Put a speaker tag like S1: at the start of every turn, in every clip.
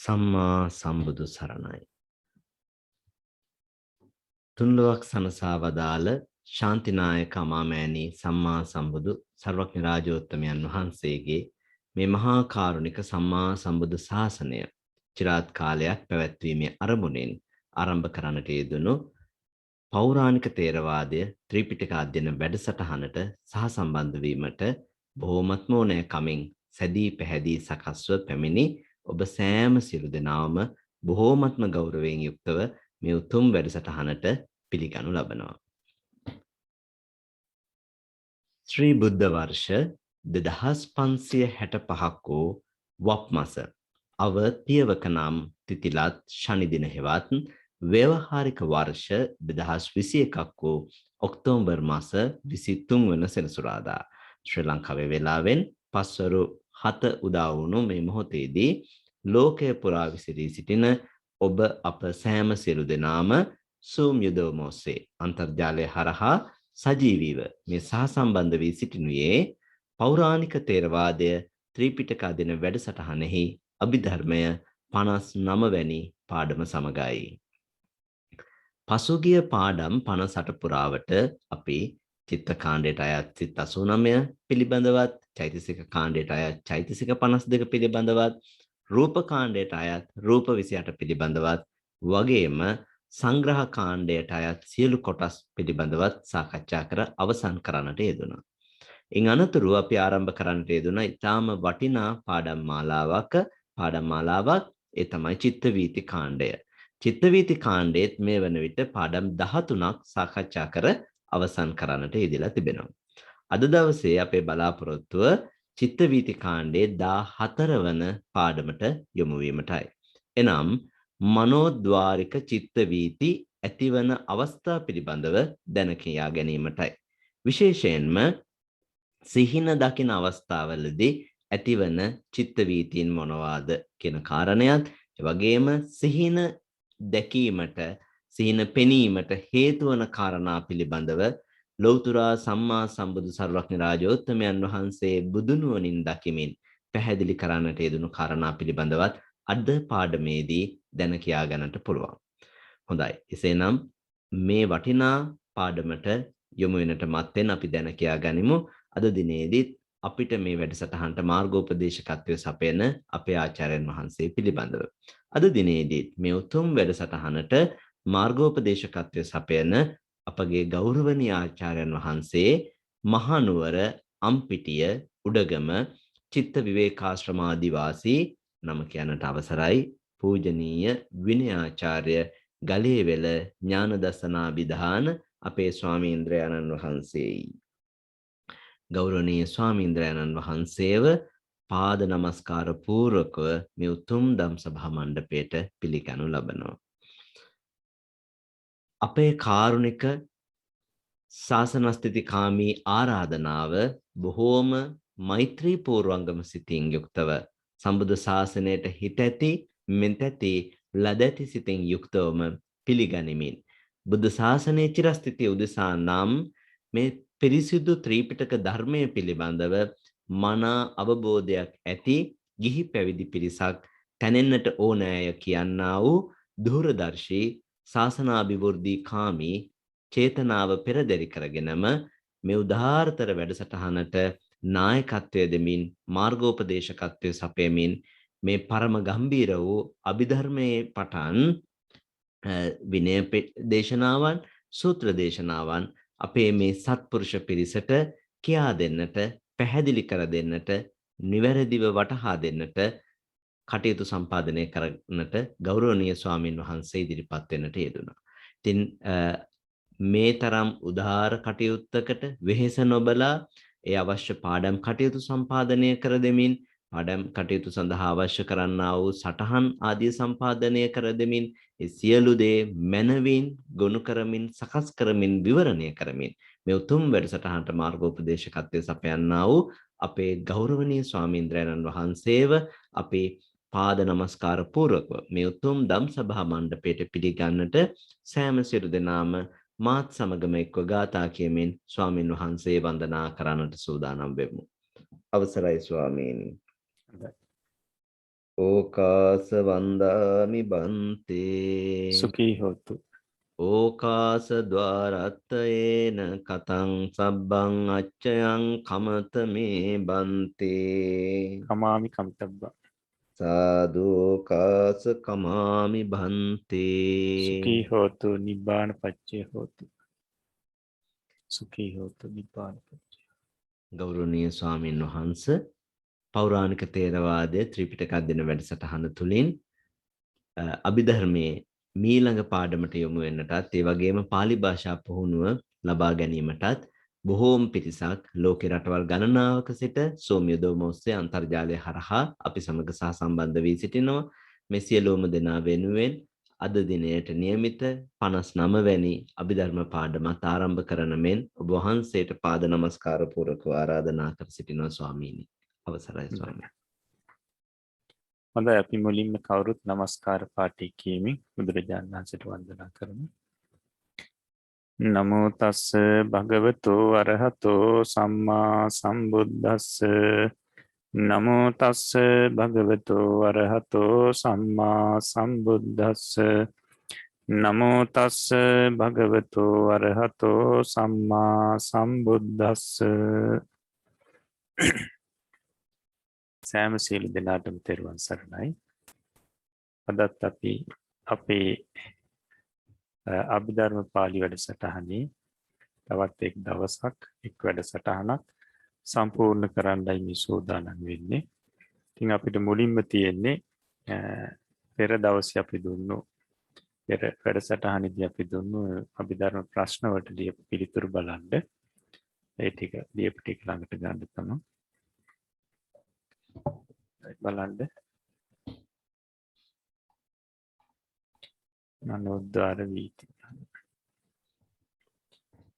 S1: සම්මා සම්බුදු සරණයි. තුන්ලොවක් සනසා වදාළ ශාන්තිනායක අමාමෑණී සම්මා සම්බුදු සර්වඥ රාජෝත්තමයන් වහන්සේගේ මේ මහා කාරුණික සම්මා සම්බුදු ශාසනය චිරාත් කාලයක් පැවැත්වීමේ අරමුණෙන් ආරම්භ කරන්නට යෙදුණු පෞරාණික ථේරවාදය ත්‍රිපිටක අධ්‍යයන වැඩසටහනට සහසම්බන්ධ වීමට බොහෝමත්ම ඕනෑකමින් සැදී පැහැදී සකස්ව පැමිණි ඔබ සෑම සියලු දෙනාම බොහෝමත්ම ගෞරවයෙන් යුක්තව මේ උතුම් වැඩසටහනට පිළිගනු ලබනවා. ශ්‍රී බුද්ධ වර්ෂ 2565 වූ වප් මස අව පියවක නම් තිතිලත් ශනි දින හෙවත් ව්‍යවහාරික වර්ෂ 2021 වූ ඔක්තෝබර් මාස 23 වන සෙනසුරාදා ශ්‍රී ලංකාවේ වේලාවෙන් පස්වරු 7 උදා වුණු මේ මොහොතේදී ලෝකය පුරා විසිරී සිටින ඔබ අප සෑම සියලු දෙනාම Zoom යොදවමු ඔස්සේ අන්තර්ජාලය හරහා සජීවීව මේ සහසම්බන්ධ වී සිටිනුයේ පෞරාණික ථේරවාදය ත්‍රිපිටක අධ්‍යයන වැඩසටහනෙහි අභිධර්මය 59 වැනි පාඩම සමගයි. පසුගිය පාඩම් 58 පුරාවට අපි චිත්ත කාණ්ඩයට අයත් සිත් 89 පිළිබඳවත්, චෛතසික කාණ්ඩයට අයත් චෛතසික 52 පිළිබඳවත්, රූප කාණ්ඩයට අයත් රූප 28 පිළිබඳවත් වගේම සංග්‍රහ කාණ්ඩයට අයත් සියලු කොටස් පිළිබඳවත් සාකච්ඡා කර අවසන් කරන්නට යෙදුණා. ඉන් අනතුරු අපි ආරම්භ කරන්නට යෙදුණ ඉතාම වටිනා පාඩම් මාලාවක් ඒ තමයි චිත්ත වීති කාණ්ඩය. චිත්ත වීති කාණ්ඩයේත් මේ වන විට පාඩම් 13ක් සාකච්ඡා කර අවසන් කරන්නට යෙදලා තිබෙනවා. අද දවසේ අපේ බලාපොරොත්තුව චිත්ත වීති කාණ්ඩයේ 14 වන පාඩමට යොමු වීමටයි. එනම් මනෝද්වාරික චිත්ත වීති ඇතිවන අවස්ථා පිළිබඳව දැන කියා ගැනීමටයි. විශේෂයෙන්ම සිහින දකින අවස්ථාවලදී ඇතිවන චිත්ත වීතීන් මොනවාද කියන කාරණයත්, ඒ වගේම සිහින දැකීමට, සිහින පෙනීමට හේතු වන කාරණා පිළිබඳව ලෞතුරා සම්මා සම්බුදු සර්වඥ රාජෝත්තමයන් වහන්සේ බුදුනුවණින් දකිමින් පැහැදිලි කරන්නට යෙදුණු කාරණා පිළිබඳවත් අද පාඩමේදී දැන කියා ගන්නට පුළුවන්. හොඳයි. එසේනම් මේ වටිනා පාඩමට යොමු වෙනට මත්තෙන් අපි දැන කියා ගනිමු. අද දිනේදී අපිට මේ වැඩසටහනට මාර්ගෝපදේශකත්වය සපයන අපේ ආචාර්යන් වහන්සේ පිළිබඳව. අද දිනේදී මේ උතුම් වැඩසටහනට මාර්ගෝපදේශකත්වය සපයන අපගේ ගෞරවනීය ආචාර්යන් වහන්සේ මහනුවර අම්පිටිය උඩගම චිත්ත විවේකාශ්‍රමාදිවාසී නම කියන්නට අවසරයි පූජනීය විනයාචාර්ය ගලේවැල ඥානදසනාභිධාන අපේ ස්වාමීන්ද්‍රයන්න් වහන්සේයි. ගෞරවනීය ස්වාමීන්ද්‍රයන්න් වහන්සේව පාද නමස්කාර පූර්වකව මේ උතුම් ධම් සභා මණ්ඩපයට පිළිගනු ලබනවා. අපේ කාරුණික ශාසනස්ථිතිකාමී ආරාධනාව බොහෝම මෛත්‍රී පූර්වංගම සිතින් යුක්තව සම්බුද්ධ ශාසනයට හිත ඇති මෙතැති ලදැති සිතින් යුක්තවම පිළිගනිමින් බුද්ධ ශාසනයේ චිරස්ථිතිය උදෙසා නම් මේ පිරිසිදු ත්‍රිපිටක ධර්මයේ පිළිබඳව මනා අවබෝධයක් ඇති ගිහි පැවිදි පිරිසක් තැනෙන්නට ඕනෑය කියන්නා වූ දුරදර්ශී ශාසනාභිවෘද්ධි කාමී චේතනාව පෙරදරි කරගෙනම මේ උදාාරතර වැඩසටහනට නායකත්වය දෙමින් මාර්ගෝපදේශකත්වය සපයමින් මේ පරම ගම්බීර වූ අභිධර්මයේ පටන් විනය දේශනාවන් සූත්‍ර දේශනාවන් අපේ මේ සත්පුරුෂ පිරිසට කියා දෙන්නට, පැහැදිලි කර දෙන්නට, නිවැරදිව වටහා දෙන්නට කටයුතු සම්පාදනය කරන්නට ගෞරවනීය ස්වාමින් වහන්සේ ඉදිරිපත් වෙන්නට යෙදුණා. ඉතින් මේ තරම් උදාාර කටයුත්තකට වෙහෙස නොබලා ඒ අවශ්‍ය පාඩම් කටයුතු සම්පාදනය කර දෙමින්, පාඩම් කටයුතු සඳහා අවශ්‍ය කරන්නා වූ සටහන් ආදී සම්පාදනය කර දෙමින්, ඒ සියලු දේ මනවින් ගොනු කරමින්, සකස් කරමින්, විවරණය කරමින් මේ උතුම් වැඩසටහනට මාර්ගෝපදේශකත්වයේ සපයන්නා වූ අපේ ගෞරවනීය ස්වාමීන්ද්‍රයන්න් වහන්සේව අපේ පාද නමස්කාර පූර්වකව මේ උතුම් ධම් සභා මණ්ඩපයට පිළිගන්නට සෑම සියලු දෙනාම මාත් සමගම එක්ව ගාථා කියමින් ස්වාමින් වහන්සේ වන්දනා කරන්නට සූදානම් වෙමු. අවසරයි ස්වාමීනි. ඕකාස වන්දාමි බන්තේ
S2: සුඛී හෝතු.
S1: ඕකාස ద్వාරත්තයේන කතං සබ්බං අච්චයං කමත මේ බන්තේ
S2: කමාමි කමිතබ්බා.
S1: සාදෝකාස කමාමි
S2: සුඛී
S1: බන්තේ.
S2: හෝතු නිබ්බාන පච්චේ හෝතු. සුඛී හෝතු නිබ්බාන පච්චේ.
S1: ගෞරවනීය ස්වාමීන් වහන්ස, පෞරාණික තේරවාදයේ ත්‍රිපිටක අධ්‍යයන වැඩසටහන තුලින් අභිධර්මයේ මීළඟ පාඩමට යොමු වෙන්නටත් ඒ වගේම pāli භාෂා පුහුණුව ලබා ගැනීමටත් බොහෝම පිරිසක් ලෝකේ රටවල් ගණනාවක සිට සෝමියදෝම ඔස්සේ අන්තර්ජාලය හරහා අපි සමග සහසම්බන්ධ වී සිටිනවා. මේ සියලුම දෙනා වෙනුවෙන් අද දිනයට නියමිත 59 වැනි අභිධර්ම පාඩමත් ආරම්භ කරන මෙන් ඔබ වහන්සේට පාද නමස්කාර පූර්වකව ආරාධනා කර සිටිනවා ස්වාමීනි. අවසරයි ස්වාමීනි.
S2: හොඳයි, අපි මුලින්ම කවුරුත් নমස්කාර පාඨය කියමින් බුදුරජාණන් වහන්සේට වන්දනා කරමු. නමෝ තස්ස භගවතු අරහතෝ සම්මා සම්බුද්දස්ස. නමෝ තස්ස භගවතු අරහතෝ සම්මා සම්බුද්දස්ස. නමෝ තස්ස භගවතු අරහතෝ සම්මා සම්බුද්දස්ස. සෑම සියලු දෙනාටම තෙරුවන් සරණයි. අදත් අපි අපේ අභිධර්ම පාළි වැඩසටහනේ තවත් එක් දවසක් එක් වැඩසටහනක් සම්පූර්ණ කරන්නයි මේ සූදානම් වෙන්නේ. ඉතින් අපිට මුලින්ම තියෙන්නේ පෙර දවසේ අපි දුන්නු පෙර වැඩසටහනේදී අපි දුන්නු අභිධර්ම ප්‍රශ්න වලට ලියපු පිළිතුරු බලන්න. ඒ ටික ලියපු ටික ළඟට ගන්න තමයි. බලන්න. මනෝද්වාර වීති.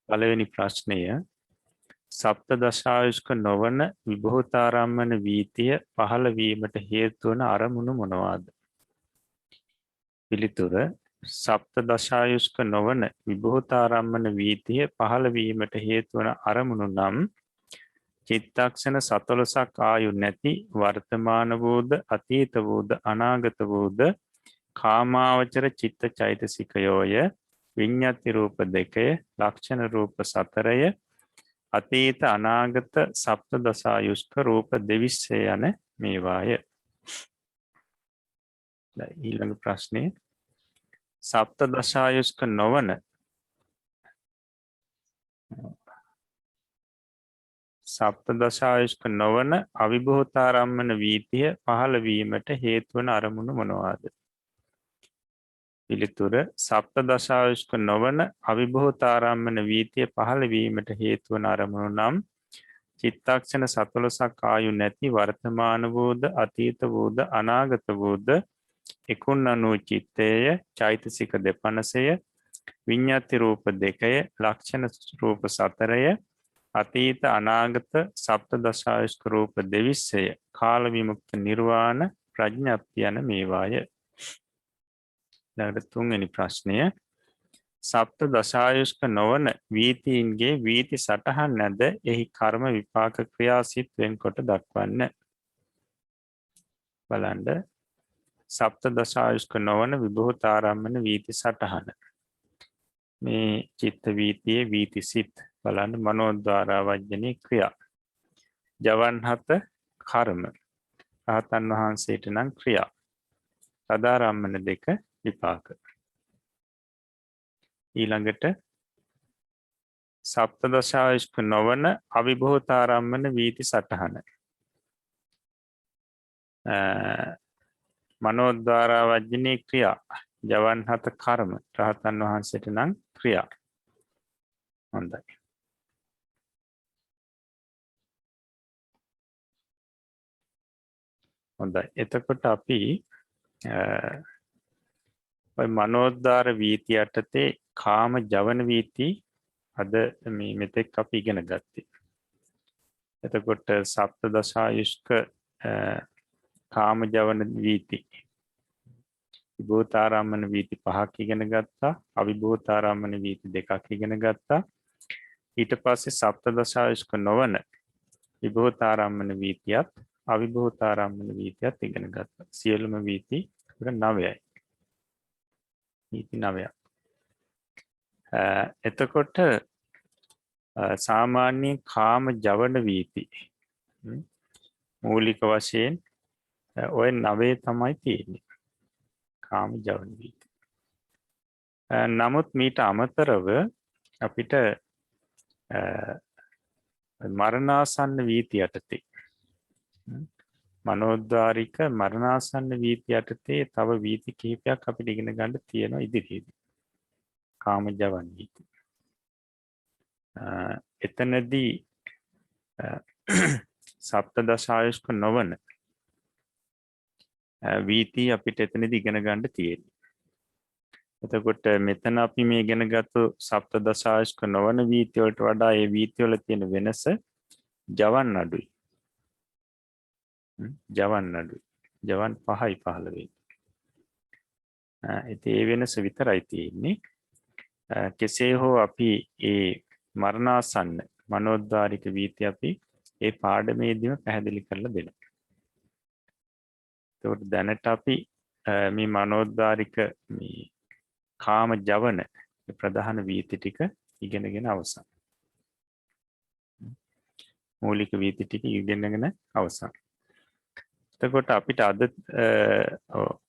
S2: පළවෙනි ප්‍රශ්නය, සප්ත දශායුෂ්ක නොවන විභූතාරම්මන වීතිය පහළ වීමට හේතු වන අරමුණු මොනවාද? පිළිතුර, සප්ත දශායුෂ්ක නොවන විභූතාරම්මන වීතිය පහළ වීමට හේතු වන අරමුණු නම් චිත්තක්ෂණ 14ක් ආයු නැති වර්තමාන වූද අතීත වූද අනාගත වූද කාමාවචර චිත්ත චෛතසිකයෝය. විඤ්ඤාති රූප 2ය, ලක්ෂණ රූප 4ය, අතීත අනාගත සප්ත දසායුෂ්ක රූප 22 යන මේවාය. ඊළඟ ප්‍රශ්නේ, සප්ත දසායුෂ්ක නොවන සප්ත දශායුෂ්ක නොවන අවිභූතාරම්මන වීතිය පහළ වීමට හේතු වන අරමුණු මොනවාද? පිළිතුර, සප්ත දශායුෂ්ක නොවන අවිභූතාරම්මන වීතිය පහළ වීමට හේතු වන අරමුණු නම් චිත්තක්ෂණ 14ක් ආයු නැති වර්තමාන වූද අතීත වූද අනාගත වූද එකුන්නනු චිත්තේය, චෛතසික 250ය, විඤ්ඤාති රූප 2ය, ලක්ෂණ රූප 4ය, අතීත අනාගත සප්ත දශායුෂ්ක රූප 22ය, කාල විමුක්ත නිර්වාණ ප්‍රඥප්ති යන මේවාය. ඊළඟට තුන්වෙනි ප්‍රශ්නය, සප්ත දශායුෂ්ක නොවන වීතීන්ගේ වීති සටහන් නැද එහි කර්ම විපාක ක්‍රියාසිත වෙන්කොට දක්වන්න. බලන්න, සප්ත දශායුෂ්ක නොවන විභූතාරම්මන වීති සටහන. මේ චිත්ත වීතියේ වීති සිත් බලන්න. මනෝද්වාරා වජ්ජනී ක්‍රියා, ජවන්හත කර්ම, රහතන් වහන්සේට නම් ක්‍රියා, සදාරම්මන 2 විපාක. ඊළඟට සප්ත දශායුෂ්ක නොවන අවිභූතාරම්මන වීති සටහන. මනෝද්වාරා වජ්ජනී ක්‍රියා, ජවන්හත කර්ම, රහතන් වහන්සේට නම් ක්‍රියා. හොඳයි. හොඳයි. එතකොට අපි මනෝද්වාර වීති යටතේ කාම ජවන වීති අද මේ මෙතෙක් අපි ඉගෙන ගත්තේ. එතකොට සප්ත දශායුෂ්ක කාම ජවන වීති, විභූතාරම්මන වීති 5ක් ඉගෙන ගත්තා, අවිභූතාරම්මන වීති 2ක් ඉගෙන ගත්තා. ඊට පස්සේ සප්ත දශායුෂ්ක නොවන විභූතාරම්මන වීතියත් අවිභූතාරම්මන වීතියත් ඉගෙන ගත්තා. සියලුම වීති අපිට 9යි. වීති 9ක්. එතකොට සාමාන්‍යයෙන් කාම ජවන වීති මූලික වශයෙන් ඔය 9 තමයි තියෙන්නේ. කාම ජවන වීති. නමුත් මීට අමතරව අපිට මරණාසන්න වීති යටතේ මනෝද්වාරික මරණාසන්න වීති යටතේ තව වීති කිහිපයක් අපිට ඉගෙන ගන්න තියෙනවා ඉදිරියේදී. කාම ජවන් වීති. එතනදී සප්තදශායුෂ්ක නොවන වීති අපිට එතනදී ඉගෙන ගන්න තියෙනවා. එතකොට මෙතන අපි මේ ඉගෙන ගත්තු සප්තදශායුෂ්ක නොවන වීති වලට වඩා ඒ වීති වල තියෙන වෙනස ජවන් අඩුයි. ජවන් අඩුයි. ජවන් 5යි 15 වෙන්නේ. ඒ වෙනස විතරයි තියෙන්නේ. කෙසේ හෝ අපි ඒ මරණාසන්න මනෝද්වාරික වීති අපි ඒ පාඩමේදීම පැහැදිලි කරලා දෙනවා. ඒකට දැනට අපි මේ මනෝද්වාරික මේ කාම ජවන ප්‍රධාන වීති ටික ඉගෙනගෙන අවසන්. මූලික වීති ටික ඉගෙනගෙන අවසන්. එතකොට අපිට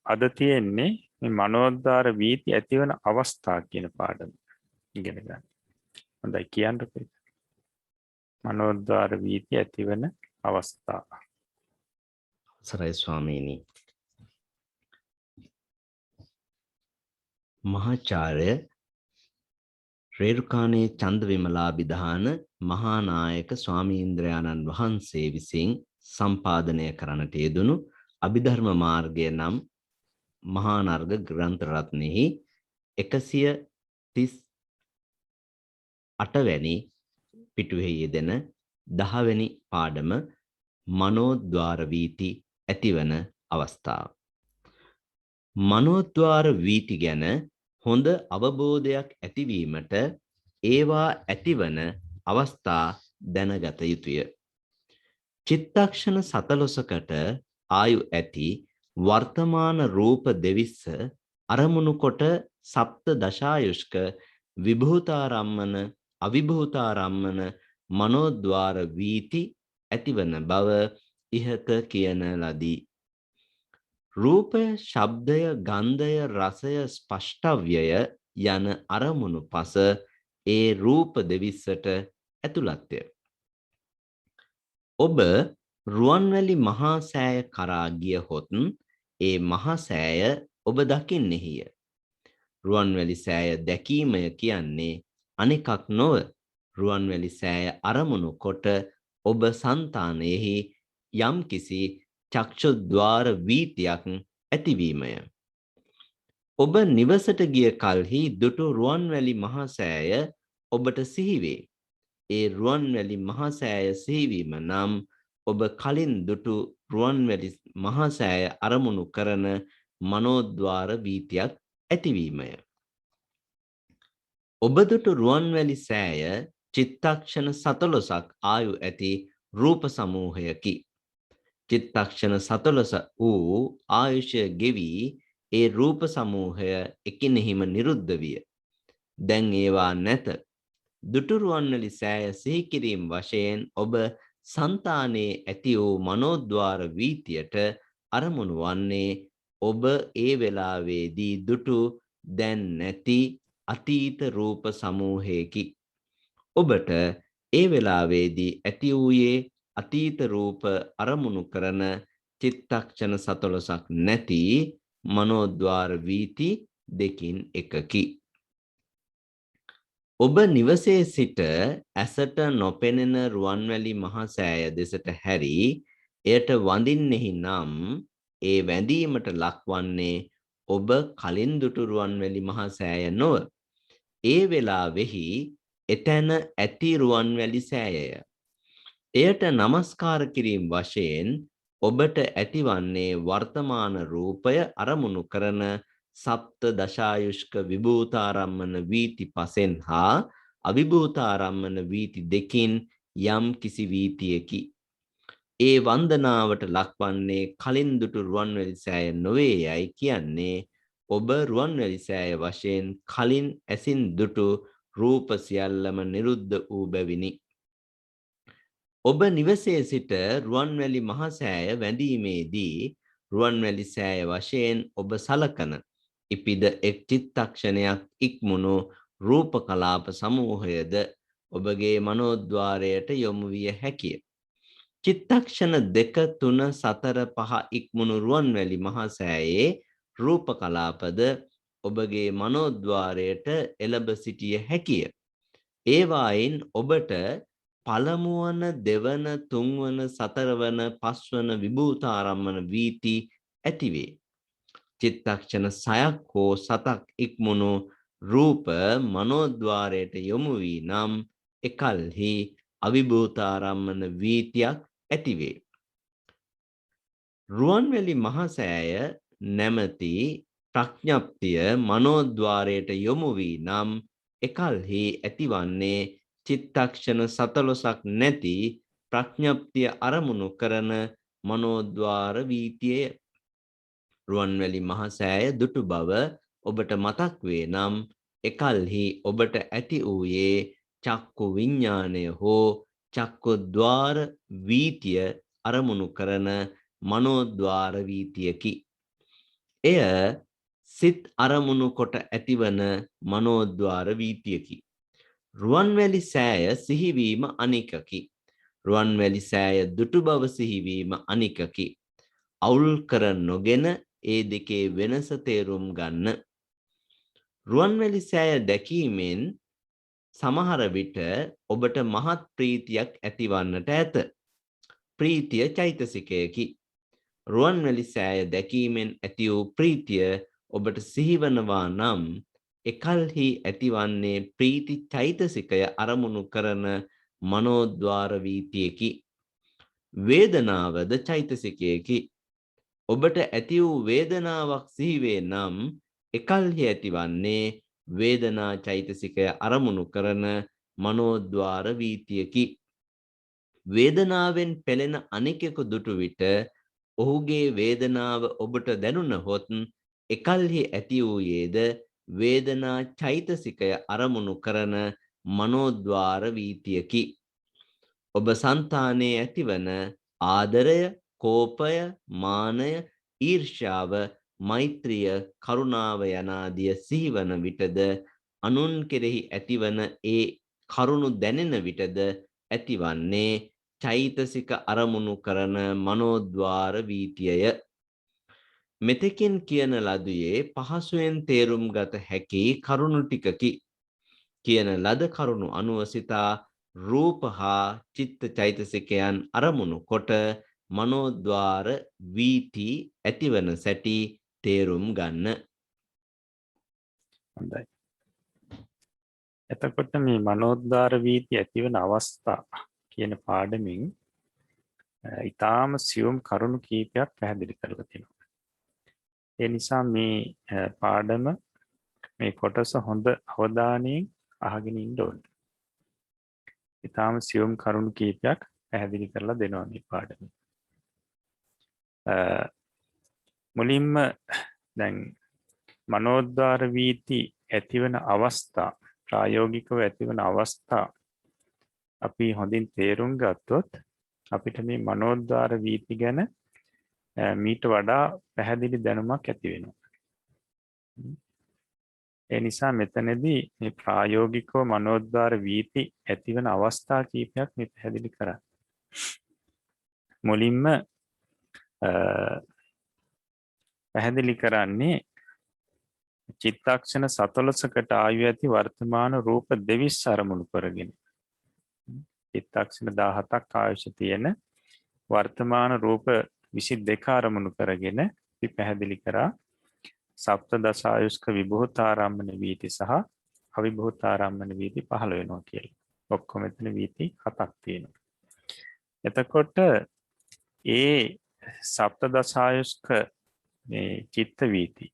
S2: අද තියෙන්නේ මේ මනෝද්වාර වීති ඇතිවන අවස්ථා කියන පාඩම ඉගෙන ගන්න. හොඳයි කියන්නකෝ. මනෝද්වාර වීති ඇතිවන අවස්ථා.
S1: සරයි ස්වාමීනි. මහාචාර්ය රේරුකානේ චන්දවිමලාභිධාන මහානායක ස්වාමීන්ද්‍රයාණන් වහන්සේ විසින් සම්පාදනය කරන්නට යෙදුණු අභිධර්ම මාර්ගය නම් මහානර්ග ග්‍රන්ථ රත්නෙහි 138 වැනි පිටුවෙහි යෙදෙන 10 වෙනි පාඩම මනෝද්වාර වීති ඇතිවන අවස්ථාව. මනෝද්වාර වීති ගැන හොඳ අවබෝධයක් ඇතිවීමට ඒවා ඇතිවන අවස්ථා දැනගත යුතුය. චිත්තක්ෂණ 14කට ආයු ඇති වර්තමාන රූප දෙවිස්ස අරමුණු කොට සප්ත දශායුෂ්ක විභූතාරම්මන අවිභූතාරම්මන මනෝද්වාර වීති ඇතිවන බව ඉහත කියන ලදී. රූපය, ශබ්දය, ගන්ධය, රසය, ස්පෂ්ටව්‍යය යන අරමුණු පස ඒ රූප දෙවිස්සට ඇතුළත්ය. ඔබ රුවන්වැලි මහා සෑය කරා ගියහොත් ඒ මහා සෑය ඔබ දකින්නෙහිය. රුවන්වැලි සෑය දැකීමය කියන්නේ අනෙකක් නොව රුවන්වැලි සෑය අරමුණු කොට ඔබ సంతානෙහි යම් කිසි චක්ෂුද්්වාර වීතියක් ඇතිවීමය. ඔබ නිවසට ගිය කල්හි දුටු රුවන්වැලි මහා සෑය ඔබට සිහිවේ. ඒ රුවන්වැලි මහා සෑය සිහිවීම නම් ඔබ කලින් දුටු රුවන්වැලි මහා සෑය අරමුණු කරන මනෝද්වාර වීතියක් ඇතිවීමය. ඔබ දුටු රුවන්වැලි සෑය චිත්තක්ෂණ 14ක් ආයු ඇති රූප සමූහයකි. චිත්තක්ෂණ 14 වූ ආයුෂය ගෙවි ඒ රූප සමූහය එකිනෙහිම නිරුද්ධ විය. දැන් ඒවා නැත. දුටු රුවන්වැලි සෑය සිහි කිරීම වශයෙන් ඔබ సంతානයේ ඇති වූ මනෝද්වාර වීතියට අරමුණු වන්නේ ඔබ ඒ වෙලාවේදී දුටු දැන් නැති අතීත රූප සමූහයකි. ඔබට ඒ වෙලාවේදී ඇති වූයේ අතීත රූප අරමුණු කරන චිත්තක්ෂණ 14ක් නැති මනෝද්වාර වීති දෙකින් එකකි. ඔබ නිවසේ සිට ඇසට නොපෙනෙන රුවන්වැලි මහා සෑය දෙසට හැරි එයට වඳින්නෙහි නම් ඒ වැඳීමට ලක්වන්නේ ඔබ කලින් දුටු රුවන්වැලි මහා සෑය නොව. ඒ වෙලාවෙහි එතැන ඇති රුවන්වැලි සෑයය. එයට නමස්කාර කිරීම වශයෙන් ඔබට ඇතිවන්නේ වර්තමාන රූපය අරමුණු කරන සප්ත දශායුෂ්ක විභූතාරම්මන වීති පසෙන් හා අවිභූතාරම්මන වීති දෙකින් යම් කිසි වීතියකි. ඒ වන්දනාවට ලක්වන්නේ කලින් දුටු රුවන්වැලි සෑය නොවේ යයි කියන්නේ ඔබ රුවන්වැලි සෑය වශයෙන් කලින් ඇසින් දුටු රූප සියල්ලම නිරුද්ධ වූ බැවිනි. ඔබ නිවසේ සිට රුවන්වැලි මහා සෑය වැඳීමේදී රුවන්වැලි සෑය වශයෙන් ඔබ සලකන ඉපිද එක් චිත්තක්ෂණයක් ඉක්මුණු රූප කලාප සමූහයද ඔබගේ මනෝද්වාරයට යොමු විය හැකිය. චිත්තක්ෂණ 2 3 4 5 ඉක්මුණු රුවන්වැලි මහා සෑයේ රූප කලාපද ඔබගේ මනෝද්වාරයට එළඹ සිටිය හැකිය. ඒවායින් ඔබට පළමුවන දෙවන තුන්වන සතරවන පස්වන විභූතාරම්මන වීති ඇතිවේ. චිත්තක්ෂණ 6ක් හෝ 7ක් ඉක්මුණු රූප මනෝද්වාරයට යොමු වී නම් එකල්හි අවිභූතාරම්මන වීතියක් ඇතිවේ. රුවන්වැලි මහා සෑය නැමැති ප්‍රඥප්තිය මනෝද්වාරයට යොමු වී නම් එකල්හි ඇතිවන්නේ චිත්තක්ෂණ 14ක් නැති ප්‍රඥප්තිය අරමුණු කරන මනෝද්වාර වීතිය. රුවන්වැලි මහා සෑය දුටු බව ඔබට මතක් වේ නම් එකල්හි ඔබට ඇති වූයේ චක්කු විඥාණය හෝ චක්කුද්්වාර වීතිය අරමුණු කරන මනෝද්වාර වීතියකි. එය සිත් අරමුණු කොට ඇතිවන මනෝද්වාර වීතියකි. රුවන්වැලි සෑය සිහිවීම අනිකකි. රුවන්වැලි සෑය දුටු බව සිහිවීම අනිකකි. අවුල් කර නොගෙන ඒ දෙකේ වෙනස තේරුම් ගන්න. රුවන්වැලි සෑය දැකීමෙන් සමහර විට ඔබට මහත් ප්‍රීතියක් ඇතිවන්නට ඇත. ප්‍රීතිය චෛතසිකයකි. රුවන්වැලි සෑය දැකීමෙන් ඇති වූ ප්‍රීතිය ඔබට සිහිවනවා නම් එකල්හි ඇතිවන්නේ ප්‍රීති චෛතසිකය අරමුණු කරන මනෝද්වාර වීතියකි. වේදනාවද චෛතසිකයකි. ඔබට ඇති වූ වේදනාවක් සිහිවේ නම් එකල්හි ඇතිවන්නේ වේදනා චෛතසිකය අරමුණු කරන මනෝද්වාර වීතියකි. වේදනාවෙන් පෙළෙන අනෙකෙකු දුටු විට ඔහුගේ වේදනාව ඔබට දැනුණහොත් එකල්හි ඇති වූයේද වේදනා චෛතසිකය අරමුණු කරන මනෝද්වාර වීතියකි. ඔබ సంతානයේ ඇතිවන ආදරය, කෝපය, මානය, ඊර්ෂ්‍යාව, මෛත්‍රිය, කරුණාව යනාදිය සිහිවන විටද අනුන් කෙරෙහි ඇතිවන ඒ කරුණු දැනෙන විටද ඇතිවන්නේ චෛතසික අරමුණු කරන මනෝද්වාර වීතියය. මෙතෙකින් කියන ලදුවේ පහසුවෙන් තේරුම් ගත හැකි කරුණු ටිකකි. කියන ලද කරුණු අනුව සිතා රූප හා චිත්ත චෛතසිකයන් අරමුණු කොට මනෝද්වාර වීති ඇතිවන සැටි තේරුම් ගන්න.
S2: හොඳයි. එතකොට මේ මනෝද්වාර වීති ඇතිවන අවස්ථා කියන පාඩමින් ඊටාම සියුම් කරුණු කීපයක් පැහැදිලි කරලා තියෙනවා. ඒ නිසා මේ පාඩම මේ කොටස හොඳ අවධානයෙන් අහගෙන ඉන්න ඕනේ. ඊටාම සියුම් කරුණු කීපයක් පැහැදිලි කරලා දෙනවා මේ පාඩමේ. මුලින්ම දැන් මනෝද්වාර වීති ඇතිවන අවස්ථා ප්‍රායෝගිකව ඇතිවන අවස්ථා අපි හොඳින් තේරුම් ගත්තොත් අපිට මේ මනෝද්වාර වීති ගැන මීට වඩා පැහැදිලි දැනුමක් ඇති වෙනවා. ඒ නිසා මෙතනදී මේ ප්‍රායෝගිකව මනෝද්වාර වීති ඇතිවන අවස්ථා කීපයක් මේ පැහැදිලි කරා. මුලින්ම පැහැදිලි කරන්නේ චිත්තක්ෂණ 14කට ආයු ඇති වර්තමාන රූප 22 අරමුණු කරගෙන චිත්තක්ෂණ 17ක් ආයුෂ තියෙන වර්තමාන රූප 22 අරමුණු කරගෙන අපි පැහැදිලි කරා සප්තදස ආයුෂ්ක විභූතාරම්මන වීති සහ අවිභූතාරම්මන වීති 15 වෙනවා කියලා. ඔක්කොම එතන වීති 7ක් තියෙනවා. එතකොට ඒ සප්තදස ආයුෂ්ක මේ චිත්ත වීති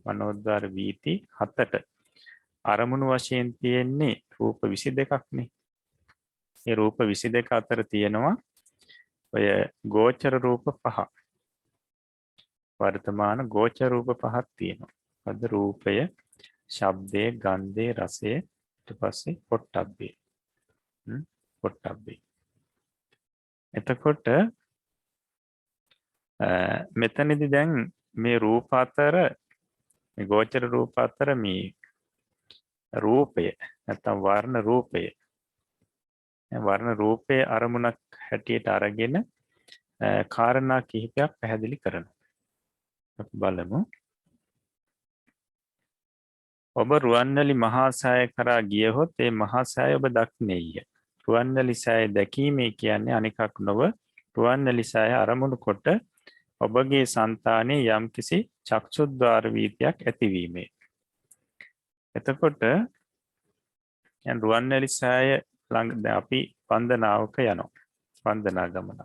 S2: මනෝද්වාර වීති 7ට අරමුණු වශයෙන් තියෙන්නේ රූප 22ක් නේ. ඒ රූප 22 අතර තියෙනවා ඔය ගෝචර රූප පහ වර්තමාන ගෝචර රූප පහක් තියෙනවා. අද රූපය, ශබ්දය, ගන්ධය, රසය, ඊට පස්සේ පොට්ටබ්බේ. පොට්ටබ්බේ. එතකොට මෙතනදී දැන් මේ රූප අතර, මේ ගෝචර රූප අතර මේ රූපය නැත්නම් වර්ණ රූපයේ අරමුණක් හැටියට අරගෙන කාරණා කිහිපයක් පැහැදිලි කරනවා. අපි බලමු. ඔබ රුවන්වැලි මහා සෑය කරා ගියහොත් ඒ මහා සෑය ඔබ දක්නේය. රුවන්වැලි සෑය දැකීමේ කියන්නේ අනිකක් නොව රුවන්වැලි සෑය අරමුණු කොට ඔබගේ సంతානයේ යම්කිසි චක්ෂුද්්වාර වීතියක් ඇතිවීමේ. එතකොට දැන් රුවන්වැලි සෑය ළඟ අපි වන්දනාවක යනවා. වන්දනා ගමන.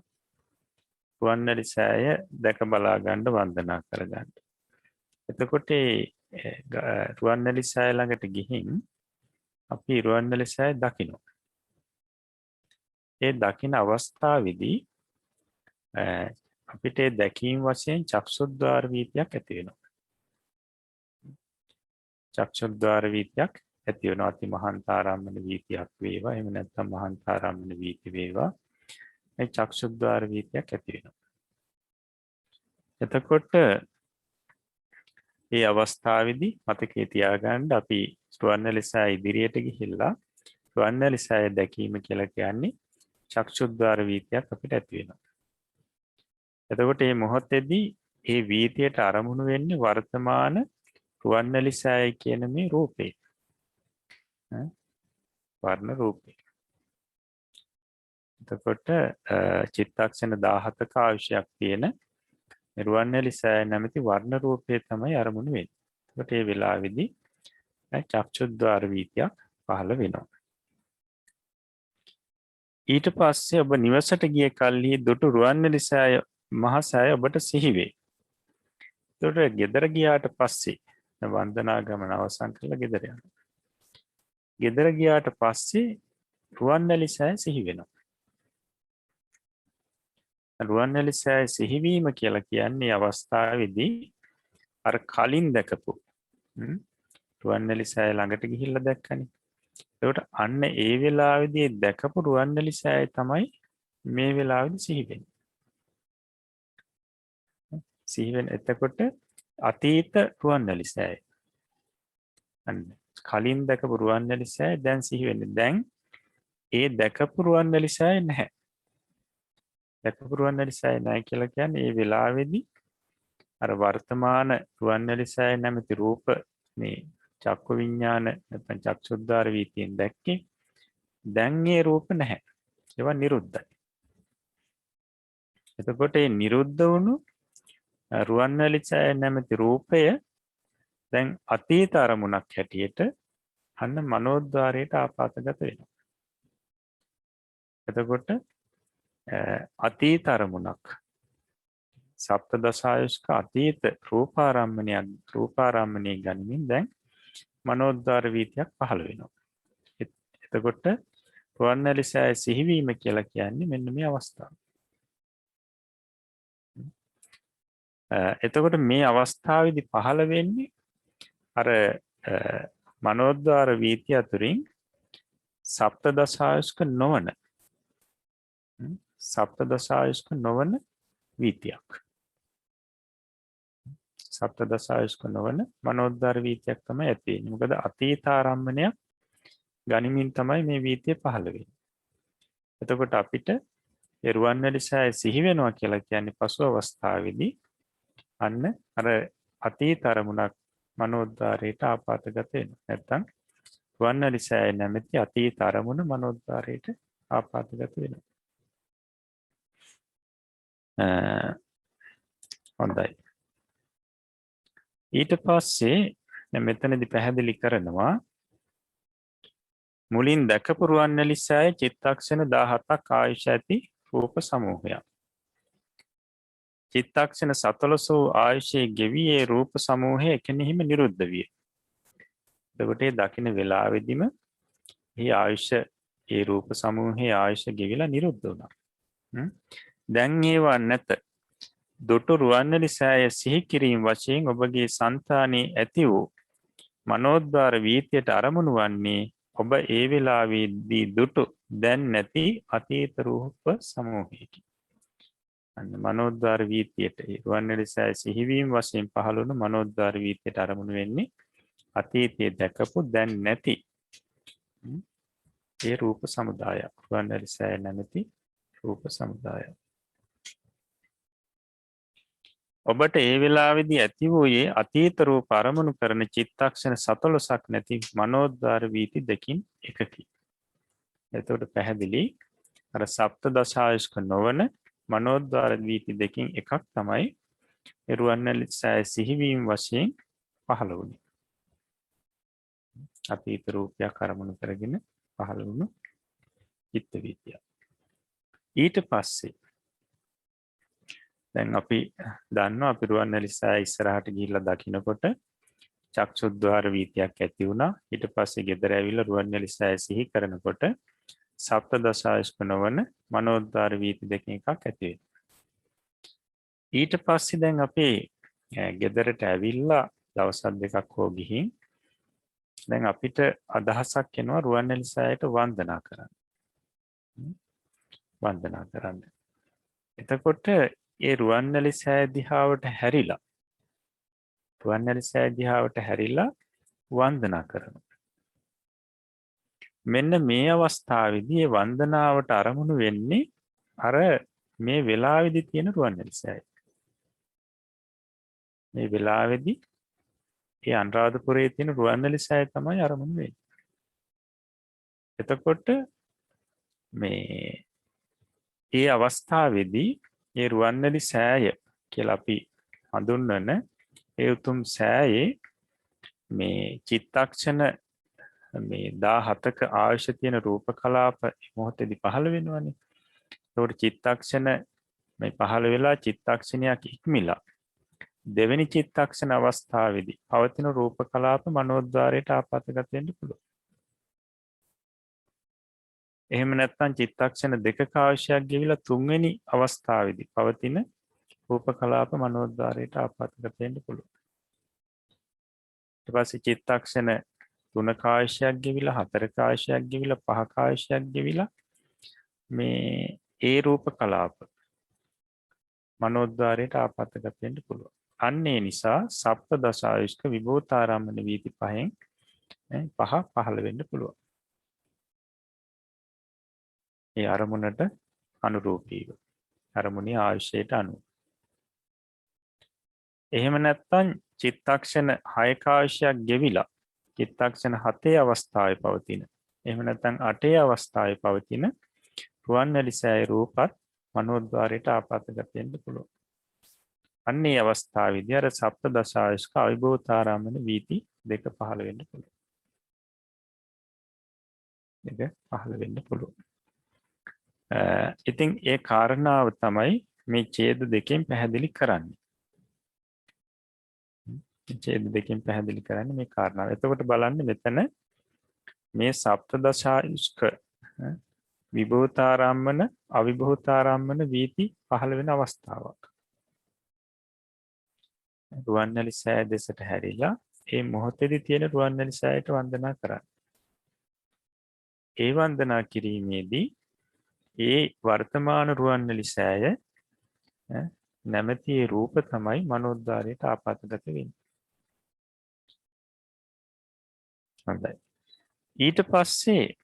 S2: රුවන්වැලි සෑය දැක බලා ගන්න වන්දනා කරගන්න. එතකොට රුවන්වැලි සෑය ළඟට ගිහින් අපි රුවන්වැලි සෑය දකිනවා. ඒ දකින අවස්ථාවේදී අපිට දැකීම වශයෙන් චක්ෂුද්්වාර වීතියක් ඇති වෙනවා. චක්ෂුද්්වාර වීතියක් ඇති වෙනවා. අති මහන්තාරම්මන වීතියක් වේවා, එහෙම නැත්නම් මහන්තාරම්මන වීති වේවා. මේ චක්ෂුද්්වාර වීතියක් ඇති වෙනවා. එතකොට මේ අවස්ථාවේදී මතකයේ තියාගන්න අපි රුවන්වැලි සෑය ඉදිරියට ගිහිල්ලා රුවන්වැලි සෑය දැකීම කියලා කියන්නේ චක්ෂුද්්වාර වීතියක් අපිට ඇති වෙනවා. එතකොට මේ මොහොතේදී මේ වීතියට අරමුණු වෙන්නේ වර්තමාන රුවන්වැලි සෑය කියන මේ රූපේ. වර්ණ රූපේ. එතකොට චිත්තක්ෂණ 17ක ආයුෂයක් තියෙන රුවන්වැලි සෑය නැමැති වර්ණ රූපේ තමයි අරමුණු වෙන්නේ. එතකොට මේ වෙලාවේදී චක්ෂුද්්වාර වීතියක් පහළ වෙනවා. ඊට පස්සේ ඔබ නිවසට ගිය කල්හි දුටු රුවන්වැලි සෑය මහ සෑය ඔබට සිහි වේ. එතකොට ගෙදර ගියාට පස්සේ වන්දනා ගමන අවසන් කරලා ගෙදර යනවා. ගෙදර ගියාට පස්සේ රුවන්වැලි සෑය සිහි වෙනවා. රුවන්වැලි සෑය සිහිවීම කියලා කියන්නේ අවස්ථාවේදී අර කලින් දැකපු රුවන්වැලි සෑය ළඟට ගිහිල්ලා දැක්කනේ. ඒකට අන්න ඒ වෙලාවේදී දැකපු රුවන්වැලි සෑය තමයි මේ වෙලාවේදී සිහි වෙන්නේ. සිහි වෙන එතකොට අතීත රුවන්වැලි සෑය. අන්න කලින් දැකපු රුවන්වැලි සෑය දැන් සිහි වෙන්නේ. දැන් ඒ දැකපු රුවන්වැලි සෑය නැහැ. දැකපු රුවන්වැලි සෑය නැහැ කියලා කියන්නේ මේ වෙලාවේදී අර වර්තමාන රුවන්වැලි සෑය නැමැති රූප මේ චක්ක විඥාන නැත්නම් චක්ෂුද්්වාර වීතියෙන් දැක්කේ. දැන් ඒ රූප නැහැ. ඒවා නිරුද්ධයි. එතකොට මේ නිරුද්ධ වුණු රුවන්වැලි සෑය නැමැති රූපය දැන් අතීත අරමුණක් හැටියට අන්න මනෝද්වාරයට ආපాతගත වෙනවා. එතකොට අතීත අරමුණක් සප්තදසායුෂ්ක අතීත රූපාරම්මණය ගනිමින් දැන් මනෝද්වාර වීතියක් පහළ වෙනවා. එතකොට රුවන්වැලි සෑය සිහිවීම කියලා කියන්නේ මෙන්න මේ අවස්ථාව. එතකොට මේ අවස්ථාවේදී පහළ වෙන්නේ අර මනෝද්වාර වීතිය අතුරින් සප්තදසායුෂ්ක නොවන වීතියක්. සප්තදසායුෂ්ක නොවන මනෝද්වාර වීතියක් තමයි ඇති වෙන්නේ. මොකද අතීත ආරම්මණයක් ගනිමින් තමයි මේ වීතිය පහළ වෙන්නේ. එතකොට අපිට රුවන්වැලි සෑය සිහි වෙනවා කියලා කියන්නේ පසු අවස්ථාවේදී අන්න අර අතීත අරමුණක් මනෝද්වාරයට ආපాతගත වෙනවා. නැත්නම් රුවන්වැලි සෑය නැමැති අතීත අරමුණ මනෝද්වාරයට ආපాతගත වෙනවා. හොඳයි. ඊට පස්සේ මෙතනදී පැහැදිලි කරනවා මුලින් දැකපු රුවන්වැලි සෑය චිත්තක්ෂණ 17ක් ආයුෂ ඇති රූප සමූහයක්. චිත්තක්ෂණ 14 වූ ආයුෂයේ ගෙවි ඒ රූප සමූහය එකෙනෙහිම නිරුද්ධ විය. එතකොට ඒ දකින වෙලාවෙදිම මේ ආයුෂ ඒ රූප සමූහයේ ආයුෂ ගෙවිලා නිරුද්ධ වුණා. දැන් ඒවා නැත. දුටු රුවන්වැලි සෑය සිහි කිරීම වශයෙන් ඔබගේ సంతානයේ ඇති වූ මනෝද්වාර වීතියට අරමුණු වන්නේ ඔබ ඒ වෙලාවේදී දුටු දැන් නැති අතීත රූප සමූහයකි. අන්න මනෝද්වාර වීතියට රුවන්වැලි සෑය සිහිවීම වශයෙන් පහළ වුණු මනෝද්වාර වීතියට අරමුණු වෙන්නේ අතීතයේ දැකපු දැන් නැති ඒ රූප සමුදායක්. රුවන්වැලි සෑය නැමැති රූප සමුදායක්. ඔබට ඒ වෙලාවේදී ඇති වූයේ අතීත රූප අරමුණු කරන චිත්තක්ෂණ 14ක් නැති මනෝද්වාර වීති දෙකින් එකකි. එතකොට පැහැදිලි අර සප්තදශායස්ක නොවන මනෝද්වාර වීති දෙකින් එකක් තමයි රුවන්වැලි සෑය සිහිවීම වශයෙන් පහළ වුණේ. අතීත රූපයක් අරමුණු කරගෙන පහළ වුණු චිත්ත වීතිය. ඊට පස්සේ දැන් අපි දන්නවා අපි රුවන්වැලි සෑය ඉස්සරහට ගිහිල්ලා දකින්නකොට චක්ෂුද්්වාර වීතියක් ඇති වුණා. ඊට පස්සේ ගෙදර ඇවිල්ලා රුවන්වැලි සෑය සිහි කරනකොට සප්තදශායස්ක නොවන මනෝද්වාර වීති දෙකෙන් එකක් ඇති වෙනවා. ඊට පස්සේ දැන් අපි ගෙදරට ඇවිල්ලා දවස් දෙකක් හෝ ගිහින් දැන් අපිට අදහසක් එනවා රුවන්වැලි සෑයට වන්දනා කරන්න. වන්දනා කරන්න. එතකොට ඒ රුවන්වැලි සෑය දිහාවට හැරිලා වන්දනා කරනවා. මෙන්න මේ අවස්ථාවේදී මේ වන්දනාවට අරමුණු වෙන්නේ අර මේ වෙලාවේදී තියෙන රුවන්වැලි සෑය. මේ වෙලාවේදී ඒ අනුරාධපුරයේ තියෙන රුවන්වැලි සෑය තමයි අරමුණු වෙන්නේ. එතකොට මේ අවස්ථාවේදී ඒ රුවන්වැලි සෑය කියලා අපි හඳුන්වන ඒ උතුම් සෑයේ මේ චිත්තක්ෂණ මේ 17ක ආයුෂ තියෙන රූප කලාප මොහොතේදී පහළ වෙනවනේ. ඒකට චිත්තක්ෂණ මේ පහළ වෙලා චිත්තක්ෂණයක් ඉක්මිලා දෙවෙනි චිත්තක්ෂණ අවස්ථාවේදී පවතින රූප කලාප මනෝද්වාරයට ආපතගත වෙන්න පුළුවන්. එහෙම නැත්නම් චිත්තක්ෂණ දෙකක ආයුෂයක් ගෙවිලා තුන්වෙනි අවස්ථාවේදී පවතින රූප කලාප මනෝද්වාරයට ආපතගත වෙන්න පුළුවන්. ඊට පස්සේ චිත්තක්ෂණ තුනක ආයුෂයක් ගෙවිලා හතරක ආයුෂයක් ගෙවිලා පහක ආයුෂයක් ගෙවිලා මේ ඒ රූප කලාප මනෝද්වාරයට ආපතගත වෙන්න පුළුවන්. අන්න ඒ නිසා සප්තදශායුෂ්ක විභූතාරම්මන වීති පහෙන් පහ පහළ වෙන්න පුළුවන්. ඒ අරමුණට අනුරූපීව අරමුණේ ආයුෂයට අනුව. එහෙම නැත්නම් චිත්තක්ෂණ 6ක ආයුෂයක් ගෙවිලා චිත්තක්ෂණ 7 අවස්ථාවේ පවතින. එහෙම නැත්නම් 8 අවස්ථාවේ පවතින රුවන්වැලි සෑය රූපත් මනෝද්වාරයට ආපතගත වෙන්න පුළුවන්. අන්නේ අවස්ථාවේදී අර සප්තදශායස්ක අවිභූතාරම්මන වීති දෙක පහළ වෙන්න පුළුවන්. ඉතින් ඒ කාරණාව තමයි මේ ඡේද දෙකෙන් පැහැදිලි කරන්නේ. ඡේද දෙකෙන් පැහැදිලි කරන්නේ මේ කාරණාව. එතකොට බලන්න මෙතන මේ සප්තදශායුෂ්ක විභූතාරම්මන අවිභූතාරම්මන වීති පහළ වෙන අවස්ථාවක්. රුවන්වැලි සෑය දෙසට හැරිලා ඒ මොහොතේදී තියෙන රුවන්වැලි සෑයට වන්දනා කරන්න. ඒ වන්දනා කිරීමේදී ඒ වර්තමාන රුවන්වැලි සෑය නැමැති රූප තමයි මනෝද්වාරයට ආපතගත වෙන්නේ. හොඳයි. ඊට පස්සේ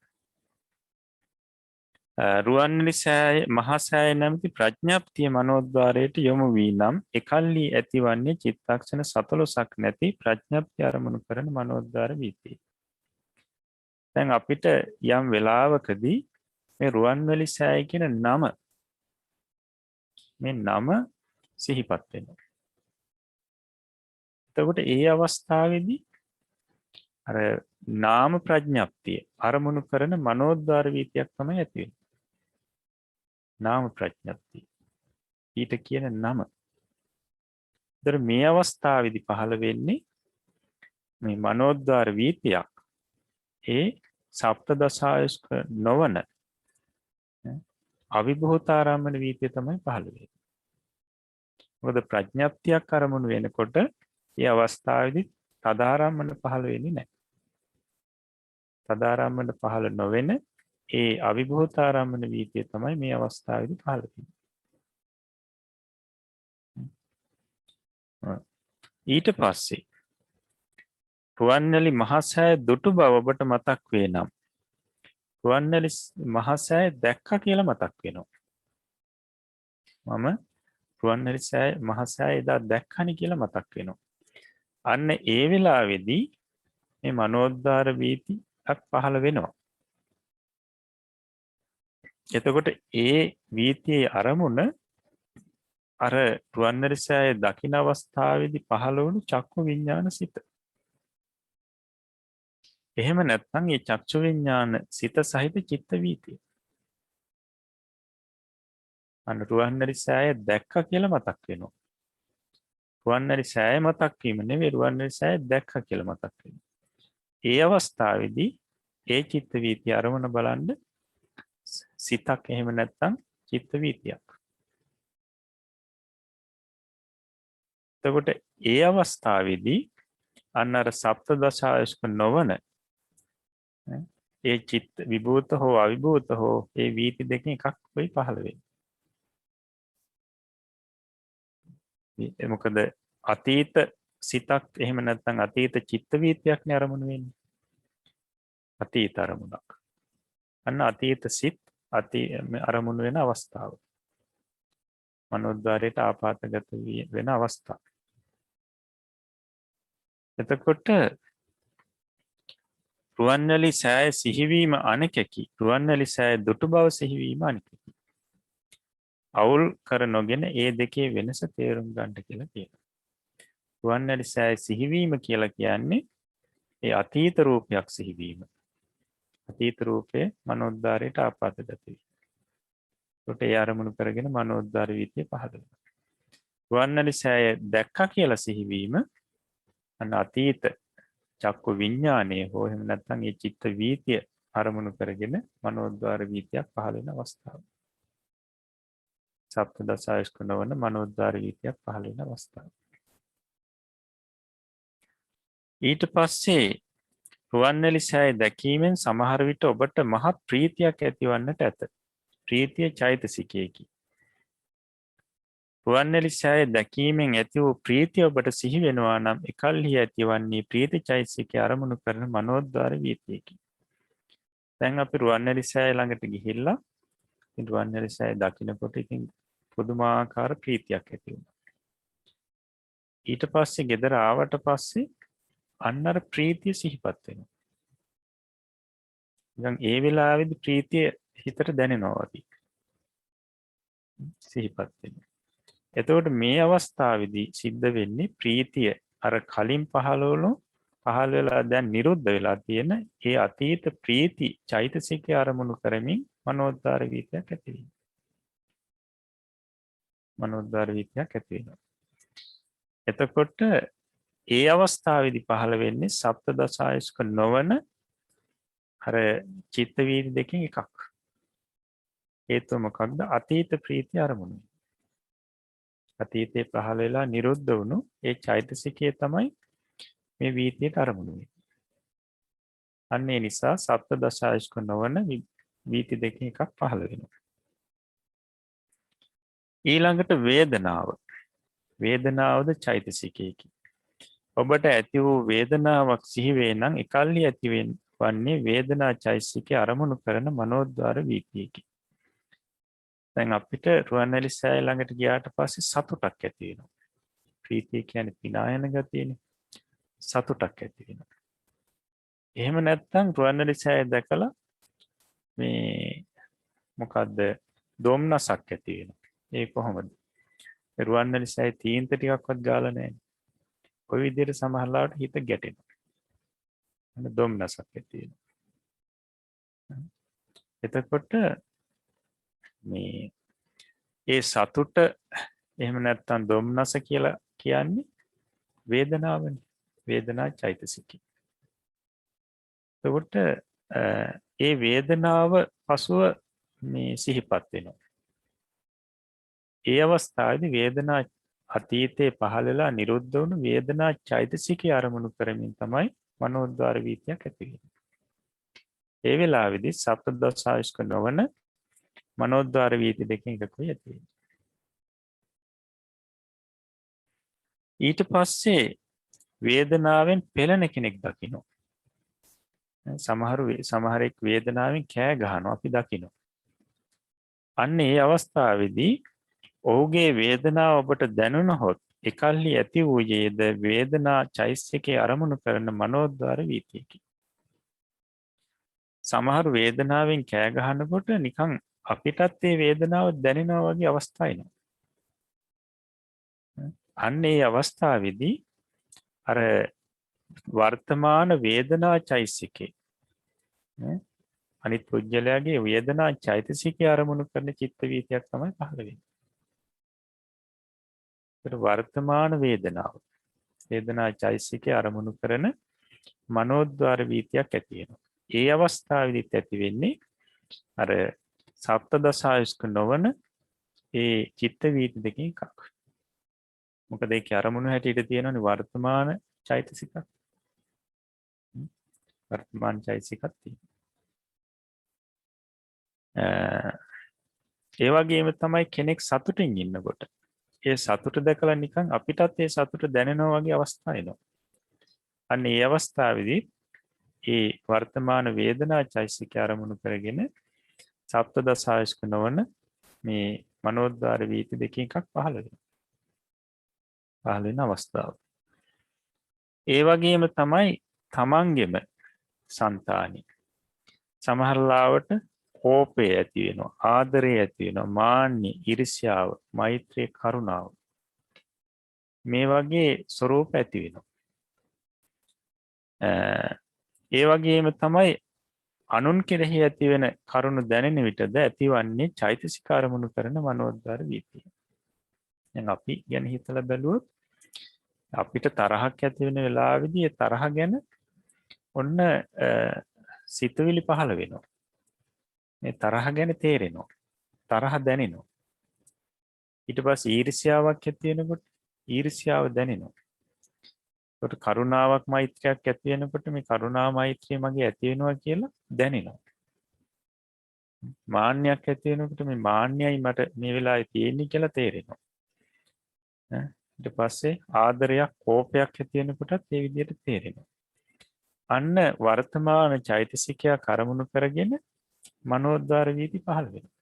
S2: රුවන්වැලි සෑය මහා සෑය නැමැති ප්‍රඥප්තිය මනෝද්වාරයට යොමු වී නම් එකල්හි ඇතිවන්නේ චිත්තක්ෂණ 14ක් නැති ප්‍රඥප්තිය අරමුණු කරන මනෝද්වාර වීතිය. දැන් අපිට යම් වෙලාවකදී මේ රුවන්වැලි සෑය කියන නම සිහිපත් වෙනවා. එතකොට ඒ අවස්ථාවේදී අර නාම ප්‍රඥප්තිය අරමුණු කරන මනෝද්වාර වීතියක් තමයි ඇති වෙන්නේ. නාම ප්‍රඥප්තිය. ඊට කියන නම. ඒතර මේ අවස්ථාවේදී පහළ වෙන්නේ මේ මනෝද්වාර වීතියක් ඒ සප්තදශායස්ක නොවන අවිභූතාරම්මන වීතිය තමයි පහළ වෙන්නේ. මොකද ප්‍රඥප්තියක් අරමුණු වෙනකොට ඒ අවස්ථාවේදී තදාරම්මන පහළ වෙන්නේ නැහැ. තදාරම්මන පහළ නොවෙන ඒ අවිභූතාරම්මන වීතිය තමයි මේ අවස්ථාවේදී පහළ වෙන්නේ. ඊට පස්සේ රුවන්වැලි මහසෑය දුටු බව ඔබට මතක් වේ නම් රුවන්වැලි මහසෑය දැක්කා කියලා මතක් වෙනවා. මම රුවන්වැලි මහසෑය එදා දැක්කනි කියලා මතක් වෙනවා. අන්න ඒ වෙලාවේදී මේ මනෝද්වාර වීතියක් පහළ වෙනවා. එතකොට ඒ වීතියේ අරමුණ අර රුවන්වැලි සෑය දකින අවස්ථාවේදී පහළ වුණු චක්කු විඥාන සිත. එහෙම නැත්නම් මේ චක්ෂු විඥාන සිත සහිත චිත්ත වීතිය. අන්න රුවන්වැලි සෑය දැක්කා කියලා මතක් වෙනවා. රුවන්වැලි සෑය මතක් වීම නෙවෙයි රුවන්වැලි සෑය දැක්කා කියලා මතක් වෙනවා. ඒ අවස්ථාවේදී ඒ චිත්ත වීතිය අරමුණ බලන්න සිතක් එහෙම නැත්නම් චිත්ත වීතියක්. එතකොට ඒ අවස්ථාවේදී අන්න අර සප්තදශායස්ක නොවන ඒ චිත්ත විභූත හෝ අවිභූත හෝ ඒ වීති දෙකෙන් එකක් වෙයි පහළ වෙන්නේ. මොකද අතීත සිතක් එහෙම නැත්නම් අතීත චිත්ත වීතියක් නේ අරමුණු වෙන්නේ. අතීත අරමුණක්. අන්න අතීත සිත් අරමුණු වෙන අවස්ථාව. මනෝද්වාරයට ආපాతගත වෙන අවස්ථාව. එතකොට රුවන්වැලි සෑය සිහිවීම අනෙකකි. රුවන්වැලි සෑය දුටු බව සිහිවීම අනෙකකි. අවුල් කර නොගෙන ඒ දෙකේ වෙනස තේරුම් ගන්නට කියලා කියනවා. රුවන්වැලි සෑය සිහිවීම කියලා කියන්නේ ඒ අතීත රූපයක් සිහිවීම. අතීත රූපේ මනෝද්වාරයට ආපాతගත වීම. ඒකට ඒ අරමුණු කරගෙන මනෝද්වාර වීතිය පහළ වෙනවා. රුවන්වැලි සෑය දැක්කා කියලා සිහිවීම අන්න අතීත චක්කු විඥානයේ හෝ එහෙම නැත්නම් ඒ චිත්ත වීතිය අරමුණු කරගෙන මනෝද්වාර වීතියක් පහළ වෙන අවස්ථාව. සප්තදශායස්ක නොවන මනෝද්වාර වීතියක් පහළ වෙන අවස්ථාව. ඊට පස්සේ රුවන්වැලි සෑය දැකීමෙන් සමහර විට ඔබට මහත් ප්‍රීතියක් ඇතිවන්නට ඇත. ප්‍රීතිය චෛතසිකයකි. රුවන්වැලි සෑය දැකීමෙන් ඇති වූ ප්‍රීතිය ඔබට සිහි වෙනවා නම් එකල්හි ඇතිවන්නේ ප්‍රීති චෛතසිකය අරමුණු කරන මනෝද්වාර වීතියකි. දැන් අපි රුවන්වැලි සෑය ළඟට ගිහිල්ලා රුවන්වැලි සෑය දකින්නකොට ඉතින් පුදුමාකාර ප්‍රීතියක් ඇති වුණා. ඊට පස්සේ ගෙදර ආවට පස්සේ අන්න අර ප්‍රීතිය සිහිපත් වෙනවා. දැන් ඒ වෙලාවේදී ප්‍රීතිය හිතට දැනෙනවා වගේ. සිහිපත් වෙනවා. එතකොට මේ අවස්ථාවේදී සිද්ධ වෙන්නේ ප්‍රීතිය අර කලින් පහළ වෙලා දැන් නිරුද්ධ වෙලා තියෙන ඒ අතීත ප්‍රීති චෛතසිකය අරමුණු කරමින් මනෝද්වාර වීතියක් ඇති වෙනවා. මනෝද්වාර වීතියක් ඇති වෙනවා. එතකොට ඒ අවස්ථාවේදී පහළ වෙන්නේ සප්තදශායස්ක නොවන අර චිත්ත වීති දෙකෙන් එකක්. හේතුව මොකක්ද? අතීත ප්‍රීතිය අරමුණු. අතීතයේ පහළ වෙලා නිරුද්ධ වුණු ඒ චෛතසිකය තමයි මේ වීතියට අරමුණු වෙන්නේ. අන්න ඒ නිසා සප්තදශායස්ක නොවන වීති දෙකෙන් එකක් පහළ වෙනවා. ඊළඟට වේදනාව. වේදනාවද චෛතසිකයකි. ඔබට ඇති වූ වේදනාවක් සිහි වේ නම් එකල්හි ඇති වන්නේ වේදනා චෛතසිකය අරමුණු කරන මනෝද්වාර වීතියකි. දැන් අපිට රුවන්වැලි සෑය ළඟට ගියාට පස්සේ සතුටක් ඇති වෙනවා. ප්‍රීතිය කියන්නේ පිනායන ගතියනේ. සතුටක් ඇති වෙනවා. එහෙම නැත්නම් රුවන්වැලි සෑය දැකලා මේ මොකද්ද දොම්නසක් ඇති වෙනවා. ඒ කොහොමද? රුවන්වැලි සෑය තීන්ත ටිකක්වත් ගාලා නැහැ. ඔය විදිහට සමහරවිට හිත ගැටෙනවා. අන්න දොම්නසක් ඇති වෙනවා. එතකොට මේ ඒ සතුට එහෙම නැත්නම් දොම්නස කියලා කියන්නේ වේදනාවනේ. වේදනා චෛතසිකය. එතකොට ඒ වේදනාව පසුව මේ සිහිපත් වෙනවා. ඒ අවස්ථාවේදී වේදනා අතීතයේ පහළ වෙලා නිරුද්ධ වුණු වේදනා චෛතසිකය අරමුණු කරමින් තමයි මනෝද්වාර වීතියක් ඇති වෙන්නේ. ඒ වෙලාවේදී සප්තදසායස්ක නොවන මනෝද්වාර වීති දෙකෙන් එකකුයි ඇති වෙන්නේ. ඊට පස්සේ වේදනාවෙන් පෙළෙන කෙනෙක් දකිනවා. සමහරෙක් වේදනාවෙන් කෑ ගහනවා අපි දකිනවා. අන්න ඒ අවස්ථාවේදී ඔහුගේ වේදනාව ඔබට දැනුණහොත් එකල්හි ඇති වූයේද වේදනා චෛතසිකයේ අරමුණු කරන මනෝද්වාර වීතියකි. සමහර වේදනාවෙන් කෑ ගහනකොට නිකන් අපිටත් ඒ වේදනාව දැනෙනවා වගේ අවස්ථා එනවා. අන්න ඒ අවස්ථාවේදී අර වර්තමාන වේදනා චෛතසිකේ අනිත් පුජ්‍යලයාගේ වේදනා චෛතසිකය අරමුණු කරන චිත්ත වීතියක් තමයි පහළ වෙන්නේ. ඒතර වර්තමාන වේදනාව වේදනා චෛතසිකය අරමුණු කරන මනෝද්වාර වීතියක් ඇති වෙනවා. ඒ අවස්ථාවේදීත් ඇති වෙන්නේ අර සප්තදසායස්ක නොවන ඒ චිත්ත වීති දෙකෙන් එකක්. මොකද ඒකේ අරමුණු හැටියට තියෙනවනේ වර්තමාන චෛතසික. වර්තමාන චෛතසිකක් තියෙනවා. ඒ වගේම තමයි කෙනෙක් සතුටින් ඉන්නකොට ඒ සතුට දැකලා නිකන් අපිටත් ඒ සතුට දැනෙනවා වගේ අවස්ථා එනවා. අන්න ඒ අවස්ථාවේදී ඒ වර්තමාන වේදනා චෛතසික අරමුණු කරගෙන සප්තදසායස්ක නොවන මේ මනෝද්වාර වීති දෙකෙන් එකක් පහළ වෙනවා. පහළ වෙන අවස්ථාව. ඒ වගේම තමයි තමන්ගෙම సంతානි. සමහර ලාවට කෝපය ඇති වෙනවා, ආදරය ඇති වෙනවා, මාන්නය, ඊර්ෂ්‍යාව, මෛත්‍රිය, කරුණාව. මේ වගේ ස්වરૂප ඇති වෙනවා. ඒ වගේම තමයි අනුන් කෙරෙහි ඇති වෙන කරුණ දැනෙන විටද ඇතිවන්නේ චෛතසික අරමුණු කරන මනෝද්වාර වීතිය. දැන් අපි ගැන හිතලා බැලුවොත් අපිට තරහක් ඇති වෙන වෙලාවෙදී ඒ තරහ ගැන ඔන්න සිතුවිලි පහළ වෙනවා. මේ තරහ ගැන තේරෙනවා. තරහ දැනෙනවා. ඊට පස්සේ ඊර්ෂ්‍යාවක් ඇති වෙනකොට ඊර්ෂ්‍යාව දැනෙනවා. ඒකට කරුණාවක් මෛත්‍රියක් ඇති වෙනකොට මේ කරුණා මෛත්‍රිය මගේ ඇති වෙනවා කියලා දැනෙනවා. මාන්නයක් ඇති වෙනකොට මේ මාන්නයයි මට මේ වෙලාවේ තියෙන්නේ කියලා තේරෙනවා. ඊට පස්සේ ආදරයක් කෝපයක් ඇති වෙනකොටත් ඒ විදිහට තේරෙනවා. අන්න වර්තමාන චෛතසිකය කරමුණු කරගෙන මනෝද්වාර වීති පහළ වෙනවා.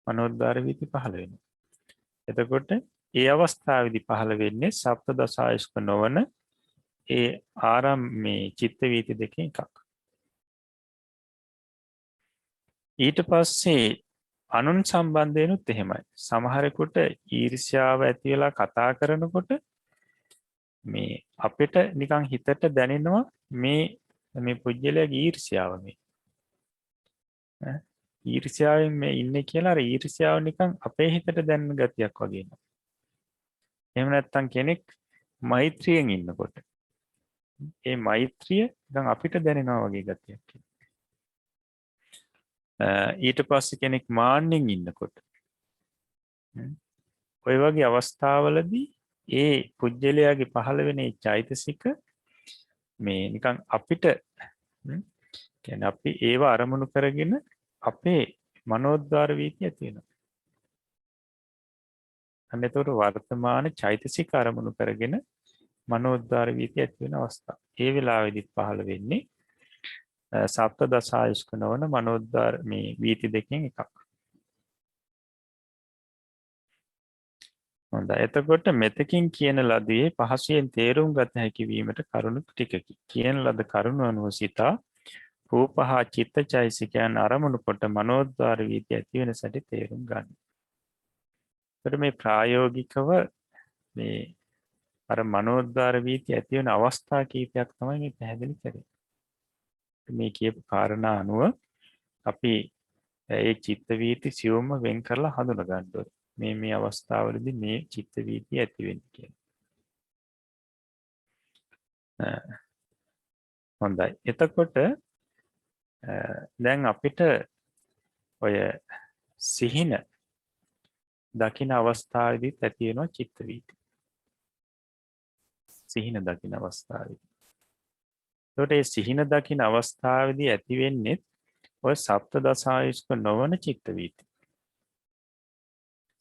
S2: මනෝද්වාර වීති පහළ වෙනවා. එතකොට ඒ අවස්ථාවේදී පහළ වෙන්නේ සප්තදසායස්ක නොවන ඒ ආරම්මේ චිත්ත වීති දෙකෙන් එකක්. ඊට පස්සේ අනුන් සම්බන්ධයෙන්ුත් එහෙමයි. සමහරෙකුට ඊර්ෂ්‍යාව ඇති වෙලා කතා කරනකොට මේ අපිට නිකන් හිතට දැනෙනවා මේ පුජ්‍යලයාගේ ඊර්ෂ්‍යාව මේ. ඊර්ෂ්‍යාවෙන් මේ ඉන්නේ කියලා අර ඊර්ෂ්‍යාව නිකන් අපේ හිතට දැනෙන ගතියක් වගේ එනවා. එහෙම නැත්නම් කෙනෙක් මෛත්‍රියෙන් ඉන්නකොට ඒ මෛත්‍රිය නිකන් අපිට දැනෙනවා වගේ ගතියක් එනවා. ඊට පස්සේ කෙනෙක් මාන්නෙන් ඉන්නකොට ඔය වගේ අවස්ථාවලදී ඒ පුජ්‍යලයාගේ පහළ වෙන ඒ චෛතසික මේ නිකන් අපිට කියන්නේ අපි ඒව අරමුණු කරගෙන අපේ මනෝද්වාර වීතිය ඇති වෙනවා. අන්න එතකොට වර්තමාන චෛතසික අරමුණු කරගෙන මනෝද්වාර වීතිය ඇති වෙන අවස්ථාව. ඒ වෙලාවෙදිත් පහළ වෙන්නේ සප්තදසායස්ක නොවන මනෝද්වාර මේ වීති දෙකෙන් එකක්. හොඳයි. එතකොට මෙතකින් කියන ලදී පහසුවෙන් තේරුම් ගත හැකි වීමට කරුණු ටිකකි. කියන ලද කරුණු අනුව සිතා රූප හා චිත්තචෛසිකයන් අරමුණු කොට මනෝද්වාර වීති ඇති වෙන සැටි තේරුම් ගන්න. එතකොට මේ ප්‍රායෝගිකව මේ අර මනෝද්වාර වීති ඇති වෙන අවස්ථා කීපයක් තමයි මේ පැහැදිලි කරන්නේ. මේ කියපු කාරණා අනුව අපි ඒ චිත්ත වීති සියුම්ම වෙන් කරලා හඳුනා ගන්න ඕනේ. මේ අවස්ථාවලදී මේ චිත්ත වීති ඇති වෙන්නේ කියලා. හොඳයි. එතකොට දැන් අපිට ඔය සිහින දකින අවස්ථාවේදීත් ඇති වෙනවා චිත්ත වීති. සිහින දකින අවස්ථාවේදී. ඒකට මේ සිහින දකින අවස්ථාවේදී ඇති වෙන්නේ ඔය සප්තදසායුෂ්ක නොවන චිත්ත වීති.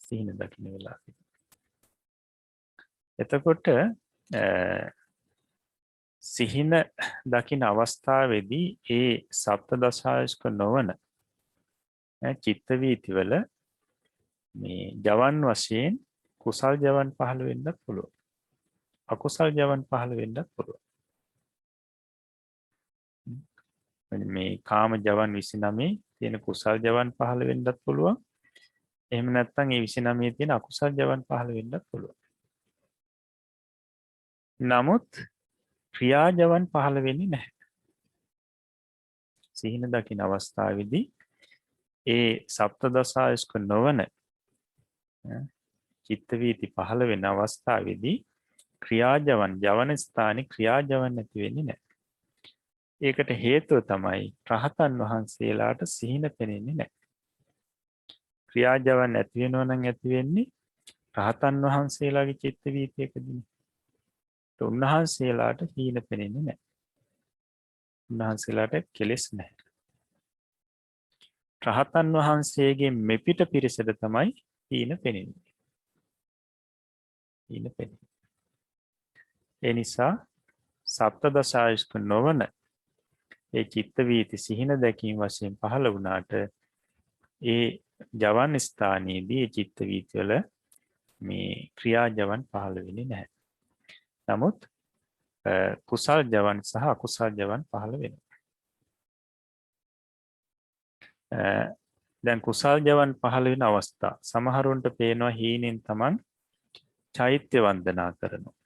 S2: සිහින දකින වෙලාවේ. එතකොට සිහින දකින අවස්ථාවේදී ඒ සප්තදසායුෂ්ක නොවන චිත්ත වීති වල මේ ජවන් වශයෙන් කුසල් ජවන් පහළ වෙන්නත් පුළුවන්. අකුසල් ජවන් පහළ වෙන්නත් පුළුවන්. මේ කාම ජවන් 29 තියෙන කුසල් ජවන් පහළ වෙන්නත් පුළුවන්. එහෙම නැත්නම් ඒ 29 තියෙන අකුසල් ජවන් පහළ වෙන්නත් පුළුවන්. නමුත් ක්‍රියා ජවන් පහළ වෙන්නේ නැහැ. සිහින දකින අවස්ථාවේදී ඒ සප්තදසායස්ක නොවන චිත්ත වීති පහළ වෙන අවස්ථාවේදී ක්‍රියාජවන් ජවන ස්ථානයේ ක්‍රියාජවන් නැති වෙන්නේ නැහැ. ඒකට හේතුව තමයි රහතන් වහන්සේලාට සිහින පෙනෙන්නේ නැහැ. ක්‍රියාජවන් නැති වෙනවා නම් ඇති වෙන්නේ රහතන් වහන්සේලාගේ චිත්ත වීතියකදී. උන්වහන්සේලාට හීන පෙනෙන්නේ නැහැ. උන්වහන්සේලාට කෙලෙස් නැහැ. රහතන් වහන්සේගේ මෙපිට පිරිසට තමයි හීන පෙනෙන්නේ. හීන පෙනෙන්නේ. ඒ නිසා සප්තදසායස්ක නොවන ඒ චිත්ත වීති සිහින දැකීම වශයෙන් පහළ වුණාට ඒ ජවන් ස්ථානයේදී ඒ චිත්ත වීති වල මේ ක්‍රියා ජවන් පහළ වෙන්නේ නැහැ. නමුත් කුසල් ජවන් සහ අකුසල් ජවන් පහළ වෙනවා. දැන් කුසල් ජවන් පහළ වෙන අවස්ථා සමහරුන්ට පේනවා හීනෙන් තමන් චෛත්‍ය වන්දනා කරනවා.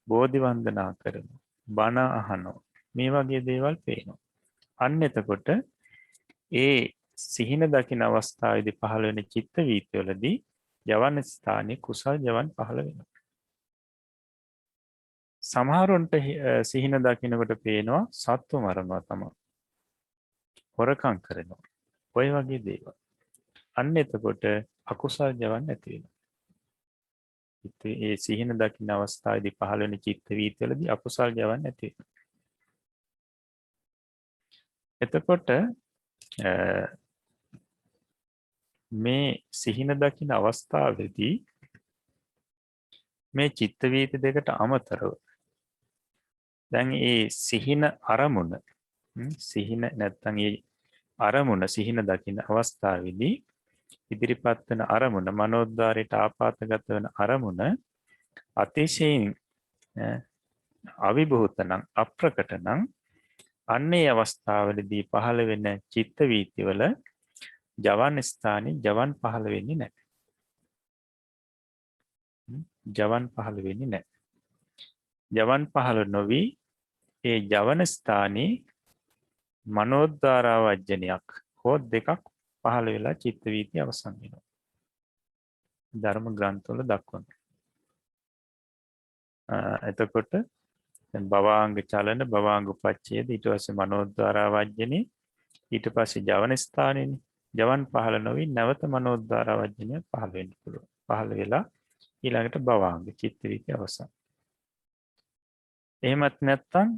S2: බෝධි වන්දනා කරනවා. බණ අහනවා. මේ වගේ දේවල් පේනවා. අන්න එතකොට ඒ සිහින දකින අවස්ථාවේදී පහළ වෙන චිත්ත වීතිවලදී ජවන් ස්ථානයේ කුසල් ජවන් පහළ වෙනවා. සමහරුන්ට සිහින දකිනකොට පේනවා සත්ව මරනවා තමයි. හොරකම් කරනවා. ඔය වගේ දේවල්. අන්න එතකොට අකුසල් ජවන් නැති වෙනවා. ඒ සිහින දකින අවස්ථාවේදී පහළ වෙන චිත්ත වීතිවලදී අකුසල් ජවන් නැති වෙනවා. එතකොට මේ සිහින දකින අවස්ථාවේදී මේ චිත්ත වීති දෙකට අමතරව දැන් ඒ සිහින අරමුණ සිහින නැත්නම් ඒ අරමුණ සිහින දකින අවස්ථාවේදී ඉදිරිපත් වෙන අරමුණ මනෝද්වාරයට ආපాతගත වෙන අරමුණ අතිශයින් අවිභූත නම් අප්‍රකට නම් අන්නේ අවස්ථාවලදී පහළ වෙන චිත්ත වීතිවල ජවන් ස්ථානයේ ජවන් පහළ වෙන්නේ නැහැ. ජවන් පහළ වෙන්නේ නැහැ. ජවන් පහළ නොවි ඒ ජවන ස්ථානයේ මනෝද්වාරවජ්ජනයක් හෝ දෙකක් පහළ වෙලා චිත්ත වීති අවසන් වෙනවා. ධර්ම ග්‍රන්ථවල දක්වනවා. එතකොට දැන් භවාංග චලන භවාංග උපච්ඡේද ඊට පස්සේ මනෝද්වාරවජ්ජනේ ඊට පස්සේ ජවන ස්ථානයේනේ ජවන් පහළ නොවි නැවත මනෝද්වාරවජ්ජනය පහළ වෙන්න පුළුවන්. පහළ වෙලා ඊළඟට භවාංග චිත්ත වීති අවසන්. එහෙමත් නැත්නම්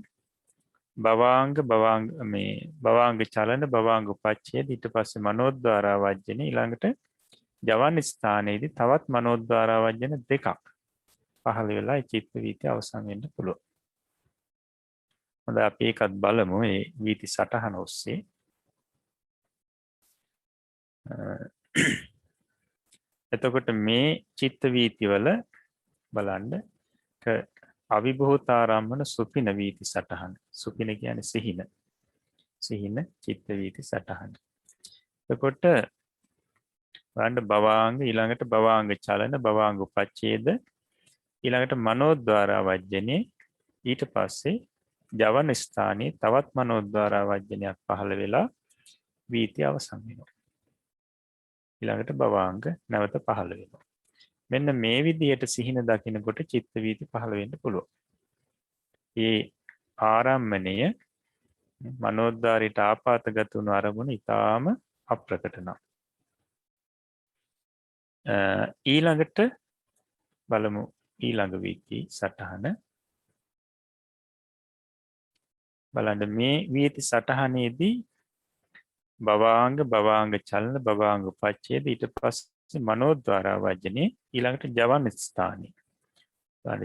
S2: භවාංග චලන භවාංග උපච්ඡේද ඊට පස්සේ මනෝද්වාරවජ්ජනේ ඊළඟට ජවන් ස්ථානයේදී තවත් මනෝද්වාරවජ්ජන දෙකක් පහළ වෙලා චිත්ත වීති අවසන් වෙන්න පුළුවන්. හොඳයි අපි ඒකත් බලමු මේ වීති සටහන ඔස්සේ. එතකොට මේ චිත්ත වීති වල බලන්න අවිභූතාරම්මන සුපින වීති සටහන. සුපින කියන්නේ සිහින. සිහින චිත්ත වීති සටහන. එතකොට බලන්න භවාංග ඊළඟට භවාංග චලන භවාංග උපච්ඡේද ඊළඟට මනෝද්වාරවජ්ජනේ ඊට පස්සේ ජවන් ස්ථානයේ තවත් මනෝද්වාරවජ්ජනයක් පහළ වෙලා වීති අවසන් වෙනවා. ඊළඟට භවාංග නැවත පහළ වෙනවා. මෙන්න මේ විදිහට සිහින දකිනකොට චිත්ත වීති පහළ වෙන්න පුළුවන්. ඒ ආරම්මණය මනෝද්වාරයට ආපాతගත වුණු අරමුණ ඊටාම අප්‍රකට නම්. ඊළඟට බලමු ඊළඟ වීති සටහන. බලන්න මේ වීති සටහනේදී භවාංග චලන භවාංග උපච්ඡේද ඊට පස්සේ මනෝද්වාර වජ්ජනේ ඊළඟට ජවන් ස්ථානයේ.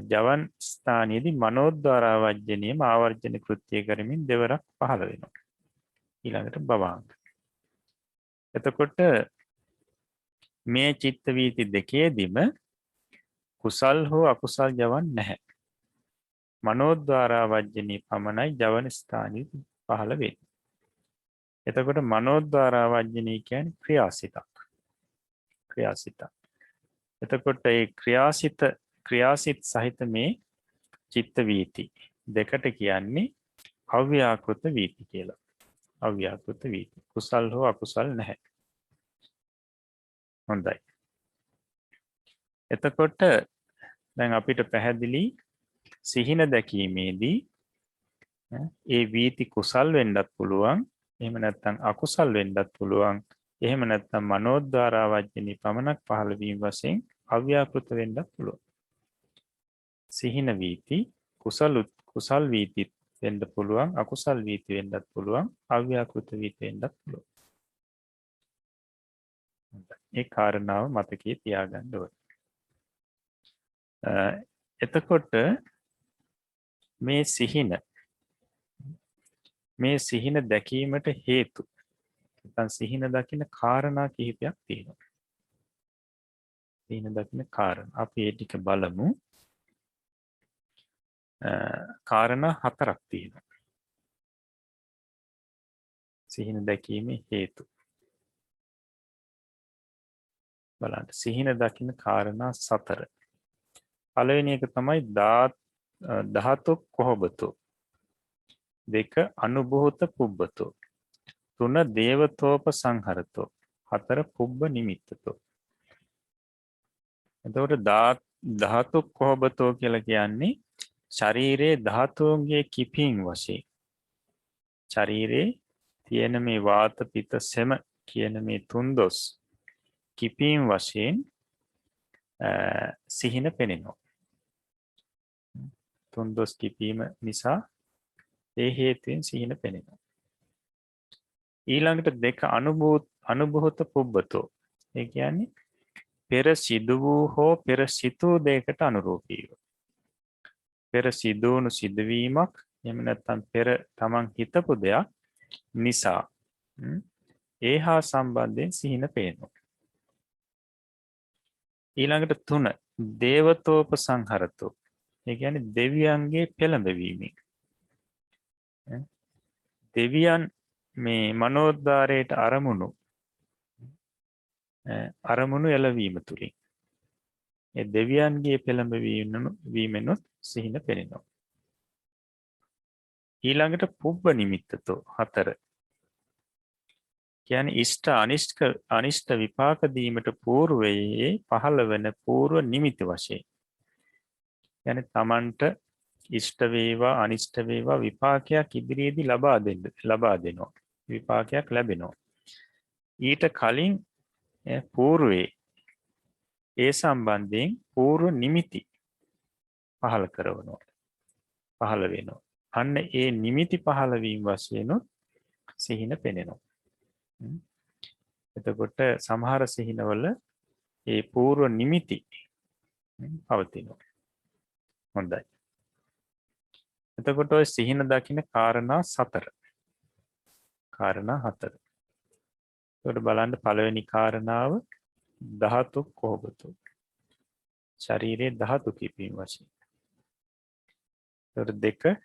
S2: ජවන් ස්ථානයේදී මනෝද්වාර වජ්ජනයේම ආවර්ජන කෘත්‍ය කරමින් දෙවරක් පහළ වෙනවා. ඊළඟට භවාංග. එතකොට මේ චිත්ත වීති දෙකේදීම කුසල් හෝ අකුසල් ජවන් නැහැ. මනෝද්වාර වජ්ජනී පමණයි ජවන ස්ථානයේ පහළ වෙන්නේ. එතකොට මනෝද්වාර වජ්ජනී කියන්නේ ක්‍රියාසිතක්. එතකොට ඒ ක්‍රියාසිත සහිත මේ චිත්ත වීති දෙකට කියන්නේ අව්‍යාකෘත වීති කියලා. අව්‍යාකෘත වීති. කුසල් හෝ අකුසල් නැහැ. හොඳයි. එතකොට දැන් අපිට පැහැදිලි සිහින දැකීමේදී ඒ වීති කුසල් වෙන්නත් පුළුවන්. එහෙම නැත්නම් අකුසල් වෙන්නත් පුළුවන්. එහෙම නැත්නම් මනෝද්වාර වජ්ජනී පමණක් පහළ වීම වශයෙන් අව්‍යාකෘත වෙන්නත් පුළුවන්. සිහින වීති කුසල් වීති වෙන්න පුළුවන්. අකුසල් වීති වෙන්නත් පුළුවන්. අව්‍යාකෘත වීති වෙන්නත් පුළුවන්. ඒ කාරණාව මතකයේ තියාගන්න ඕනේ. එතකොට මේ සිහින දැකීමට හේතු නැත්නම් සිහින දකින්න කාරණා කිහිපයක් තියෙනවා. සිහින දකින්න කාරණා අපි ඒ ටික බලමු. කාරණා 4ක් තියෙනවා. සිහින දැකීමේ හේතු. බලන්න සිහින දකින්න කාරණා 4. පළවෙනි එක තමයි ධාතු කොහොබතු. 2 අනුභූත පුබ්බතෝ. 3 දේවතෝප සංහරතෝ. 4 පුබ්බ නිමිත්තතෝ. එතකොට ධාතු කොහොබතෝ කියලා කියන්නේ ශරීරයේ ධාතුන්ගේ කිපීම් වශයෙන්. ශරීරයේ තියෙන මේ වාත පිත සෙම කියන මේ තුන්දොස් කිපීම් වශයෙන් සිහින පෙනෙනවා. තුන්දොස් කිපීම නිසා ඒ හේතුවෙන් සිහින පෙනෙනවා. ඊළඟට 2 අනුභූත පුබ්බතෝ. ඒ කියන්නේ පෙර සිදු වූ හෝ පෙර සිතූ දෙයකට අනුරූපීව. පෙර සිදුවුණු සිදුවීමක් එහෙම නැත්නම් පෙර තමන් හිතපු දෙයක් නිසා ඒ හා සම්බන්ධයෙන් සිහින පේනවා. ඊළඟට 3 දේවතෝප සංහරතෝ. ඒ කියන්නේ දෙවියන්ගේ පෙළඹවීමෙන්. දෙවියන් මේ මනෝද්වාරයට අරමුණු එළවීම තුලින් ඒ දෙවියන්ගේ පෙළඹවීමෙනුත් සිහින පෙනෙනවා. ඊළඟට පුබ්බ නිමිත්තතෝ 4. කියන්නේ අනිෂ්ට විපාක දීමට పూర్වයේ පහළ වෙන పూర్ව නිමිති වශයෙන්. කියන්නේ තමන්ට ඉෂ්ට වේවා අනිෂ්ට වේවා විපාකයක් ඉදිරියේදී ලබා දෙනවා. විපාකයක් ලැබෙනවා. ඊට කලින් పూర్වයේ ඒ සම්බන්ධයෙන් పూర్ව නිමිති පහළ වෙනවා. අන්න ඒ නිමිති පහළ වීම වශයෙන් සිහින පෙනෙනවා. එතකොට සමහර සිහිනවල ඒ పూర్ව නිමිති පවතිනවා. හොඳයි. එතකොට ඔය සිහින දකින්න කාරණා 4. එතකොට බලන්න පළවෙනි කාරණාව ධාතු කොහොබතු. ශරීරයේ ධාතු කිපීම වශයෙන්. එතකොට 2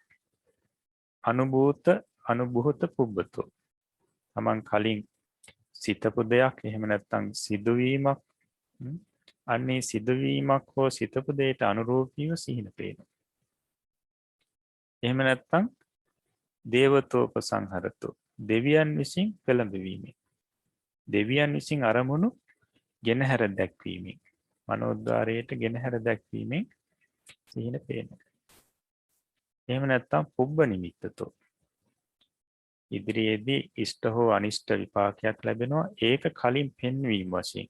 S2: අනුභූත පුබ්බතු. තමන් කලින් සිතපු දෙයක් එහෙම නැත්නම් සිදුවීමක් අන්නේ සිදුවීමක් හෝ සිතපු දෙයට අනුරූපීව සිහින පේනවා. එහෙම නැත්නම් දේවතෝප සංහරතෝ. දෙවියන් විසින් පෙළඹවීමෙන්. දෙවියන් විසින් අරමුණු ගෙනහැර දැක්වීමෙන්. මනෝද්වාරයට ගෙනහැර දැක්වීමෙන් සිහින පේනවා. එහෙම නැත්නම් පුබ්බ නිමිත්තතෝ. ඉදිරියේදී ඉෂ්ට හෝ අනිෂ්ට විපාකයක් ලැබෙනවා. ඒක කලින් පෙන්වීම වශයෙන්.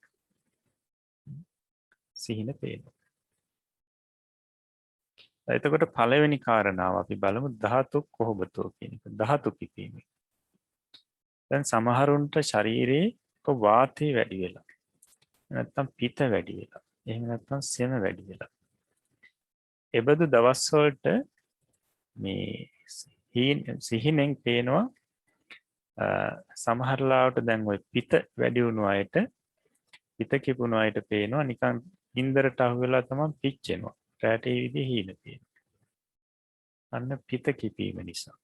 S2: සිහින පේනවා. එතකොට පළවෙනි කාරණාව අපි බලමු ධාතු කොහොමදෝ කියන එක. ධාතු කිපීම. දැන් සමහරුන්ට ශරීරයේ වාතය වැඩි වෙලා. නැත්තම් පිත වැඩි වෙලා. එහෙම නැත්තම් සෙම වැඩි වෙලා. එබඳු දවස් වලට මේ සිහිනෙන් පේනවා සමහර ලාවට දැන් ওই පිත වැඩි වුණු අයට පිත කිපුණු අයට පේනවා නිකන් ඉන්දරට අහු වෙලා තමයි පිච්චෙනවා. රැට ඒ විදිහේ හීන පේනවා. අන්න පිත කිපීම නිසා.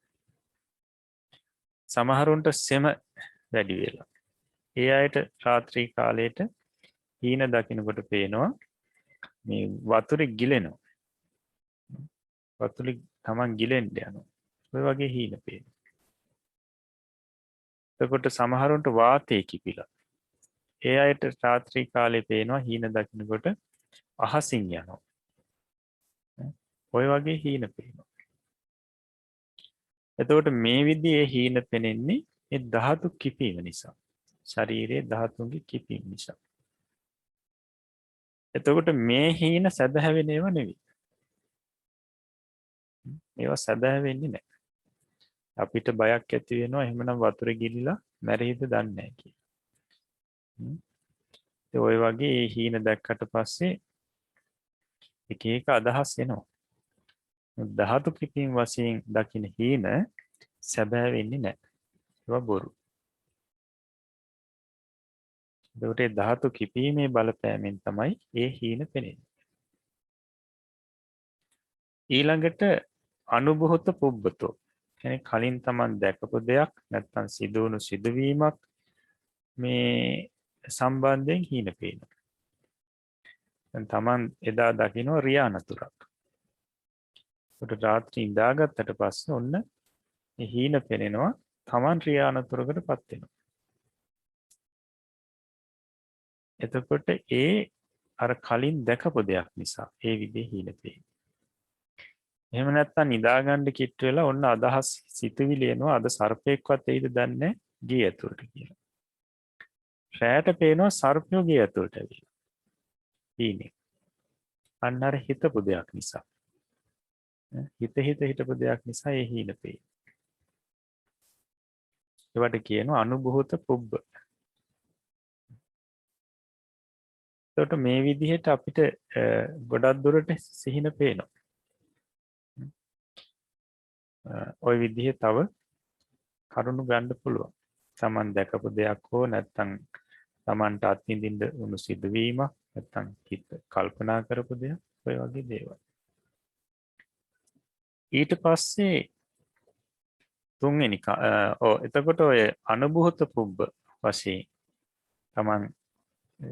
S2: සමහරුන්ට සෙම වැඩි වෙලා. ඒ අයට රාත්‍රී කාලයට හීන දකින්නකොට පේනවා මේ වතුරේ ගිලෙනවා. වතුරේ තමන් ගිලෙන්න යනවා. ඔය වගේ හීන පේනවා. එතකොට සමහරුන්ට වාතය කිපිලා. ඒ අයට රාත්‍රී කාලේ පේනවා හීන දකින්නකොට අහසින් යනවා. ඔය වගේ හීන පේනවා. එතකොට මේ විදිහේ හීන පෙනෙන්නේ ඒ ධාතු කිපීම නිසා. ශරීරයේ ධාතුන්ගේ කිපීම නිසා. එතකොට මේ හීන සැබෑ ඒවා නෙවෙයි. ඒවා සැබෑ වෙන්නේ නැහැ. අපිට බයක් ඇති වෙනවා එහෙමනම් වතුරේ ගිලිලා මැරෙයිද දන්නේ නැහැ කියලා. ඒ ඔය වගේ හීන දැක්කට පස්සේ එක එක අදහස් එනවා. ධාතු කිපීම වශයෙන් දකින්න හීන සැබෑ වෙන්නේ නැහැ. ඒවා බොරු. ඒකට ධාතු කිපීමේ බලපෑමෙන් තමයි ඒ හීන පෙනෙන්නේ. ඊළඟට අනුභූත පුබ්බතෝ කියන්නේ කලින් Taman දැකපු දෙයක් නැත්නම් සිදුවුණු සිදුවීමක් මේ සම්බන්ධයෙන් හීන පේනවා. දැන් Taman එදා දකින්න රියානතුරක්. උඩ රාත්‍රී ඉඳාගත්තට පස්සේ ඔන්න හීන පෙනෙනවා Taman රියානතුරකටපත් වෙනවා. එතකොට ඒ අර කලින් දැකපු දෙයක් නිසා ඒ විදිහේ හීන පේනවා. එහෙම නැත්නම් නිදාගන්න කිට්ට වෙලා ඔන්න අදහස් සිතුවිලි එනවා අද සර්පෙක්වත් එයිද දන්නේ ගේ ඇතුළට කියලා. රැට පේනවා සර්පයෝ ගේ ඇතුළට ඇවිල්ලා. හීනේ. අන්න අර හිතපු දෙයක් නිසා. හිතපු දෙයක් නිසා ඒ හීන පේනවා. ඒවට කියනවා අනුභූත පුබ්බ. එතකොට මේ විදිහට අපිට ගොඩක් දුරට සිහින පේනවා. ওই විදිහේ තව කරුණු ගන්න පුළුවන්. Taman දැකපු දෙයක් හෝ නැත්නම් Tamanට අත්විඳින්න උණු සිදුවීමක් නැත්නම් හිත කල්පනා කරපු දෙයක් ඔය වගේ දේවල්. ඊට පස්සේ තුන්වෙනි එතකොට ඔය අනුභූත පුබ්බ වශයෙන් Taman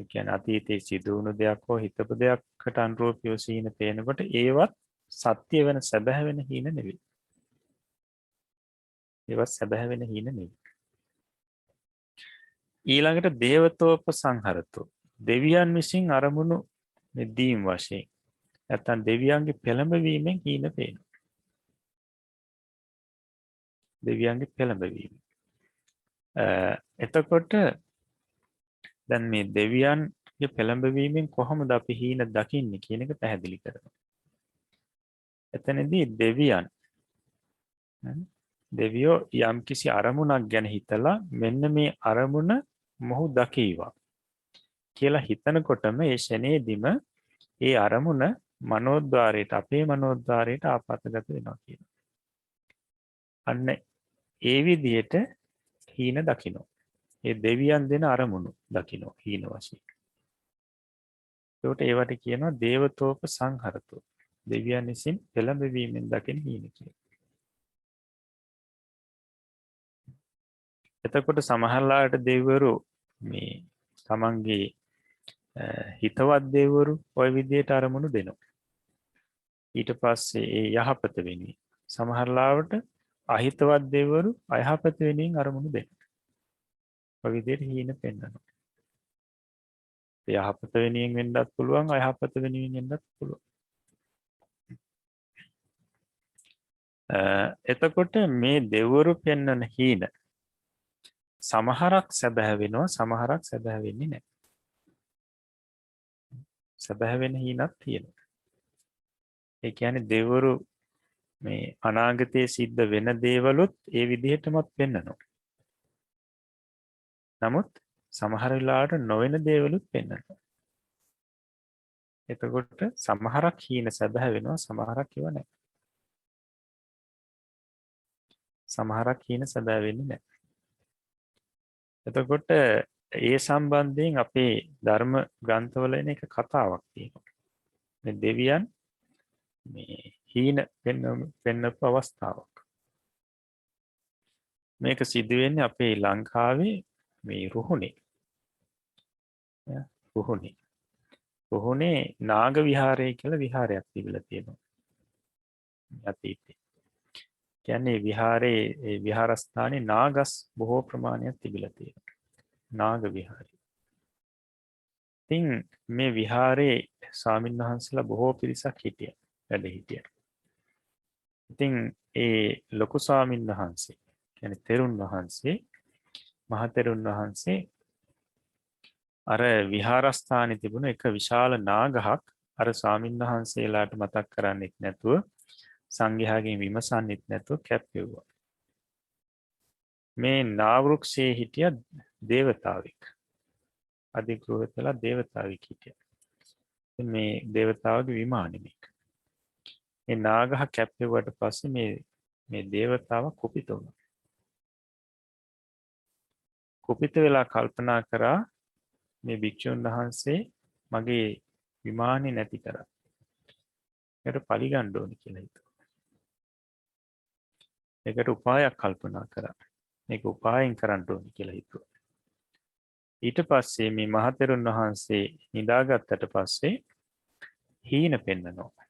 S2: කියන්නේ අතීතයේ සිදු වුණු දෙයක් හෝ හිතපු දෙයක්කට අනුරූපීව සීන පේනකොට ඒවත් සත්‍ය වෙන සැබෑ වෙන හීන නෙවෙයි. ඒවත් සැබෑ වෙන හීන නෙවෙයි. ඊළඟට දේවතෝප සංහරතෝ දෙවියන් විසින් අරමුණු මෙදීම් වශයෙන් නැත්නම් දෙවියන්ගේ පෙළඹවීමෙන් හීන පේනවා. දෙවියන්ගේ පෙළඹවීම. එතකොට දැන් මේ දෙවියන්ගේ පෙළඹවීමෙන් කොහොමද අපි හීන දකින්නේ කියන එක පැහැදිලි කරනවා. එතනදී දෙවියෝ යම්කිසි අරමුණක් ගැන හිතලා මෙන්න මේ අරමුණ මොහු දකීවා කියලා හිතනකොටම ඒ ෂණේදීම ඒ අරමුණ මනෝද්වාරයට අපේ මනෝද්වාරයට ආපතගත වෙනවා කියනවා. අන්න ඒ විදිහට හීන දකින්න. ඒ දෙවියන් දෙන අරමුණු දකින්න හීන වශයෙන්. ඒකට ඒවට කියනවා දේවතෝප සංහරතෝ. දෙවියන් විසින් පෙළඹවීමෙන් දකින හීන කියලා. එතකොට සමහරලාට දෙවිවරු මේ තමන්ගේ හිතවත් දෙවිවරු ওই විදිහට අරමුණු දෙනවා. ඊට පස්සේ ඒ යහපත වෙන්නේ සමහරලාට අහිතවත් දෙවිවරු අයහපත වෙනින් අරමුණු දෙනවා. ඔය විදිහට හීන පෙන්වනවා. යහපත වෙනින් වෙන්නත් පුළුවන් අයහපත වෙනින් වෙන්නත් පුළුවන්. එතකොට මේ දෙවිවරු පෙන්වන හීන සමහරක් සැබෑ වෙනවා සමහරක් සැබෑ වෙන්නේ නැහැ. සැබෑ වෙන හීනක් තියෙනවා. ඒ කියන්නේ දෙවරු මේ අනාගතයේ සිද්ධ වෙන දේවලුත් ඒ විදිහටමත් පෙන්වනවා. නමුත් සමහර වෙලාවට නොවන දේවලුත් පෙන්වනවා. එතකොට සමහරක් හීන සැබෑ වෙනවා, සමහරක් ඒවා නැහැ. සමහරක් හීන සැබෑ වෙන්නේ නැහැ. එතකොට ඒ සම්බන්ධයෙන් අපේ ධර්ම ග්‍රන්ථවල එන එක කතාවක් තියෙනවා. මේ දෙවියන් මේ හීන පෙන්වපු අවස්ථාවක්. මේක සිදු වෙන්නේ අපේ ලංකාවේ මේ රුහුණේ. රුහුණේ නාග විහාරය කියලා විහාරයක් තිබිලා තියෙනවා. අතීතේ. කියන්නේ විහාරයේ ඒ විහාරස්ථානයේ නාගස් බොහෝ ප්‍රමාණයක් තිබිලා තියෙනවා. නාග විහාරය. ඉතින් මේ විහාරයේ ස්වාමින්වහන්සේලා බොහෝ පිරිසක් හිටියා. වැඩ හිටියා. ඉතින් ඒ ලොකු ස්වාමින්වහන්සේ කියන්නේ තෙරුන් වහන්සේ මහ තෙරුන් වහන්සේ අර විහාරස්ථානයේ තිබුණ එක විශාල නාගහක් අර ස්වාමින්වහන්සේලාට මතක් කරන්නෙත් නැතුව සංඝයාගෙන් විමසන්නෙත් නැතුව කැප්පෙව්වා. මේ නාවෘක්ෂයේ හිටිය දේවතාවෙක්. අධිග්‍රහිත වෙලා දේවතාවෙක් හිටියා. මේ දේවතාවගේ විමානෙ මේක. මේ නාගහ කැප්පෙව්වට පස්සේ මේ දේවතාව කුපිත වුණා. කුපිත වෙලා කල්පනා කරා මේ භික්ෂුන් වහන්සේ මගේ විමානෙ නැති කරා. ඒකට පරිගන්න ඕනේ කියලා හිතුවා. ඒකට උපායක් කල්පනා කරා. මේක උපායෙන් කරන්න ඕනේ කියලා හිතුවා. ඊට පස්සේ මේ මහතෙරුන් වහන්සේ නිදාගත්තට පස්සේ හීන පෙන්නනවා.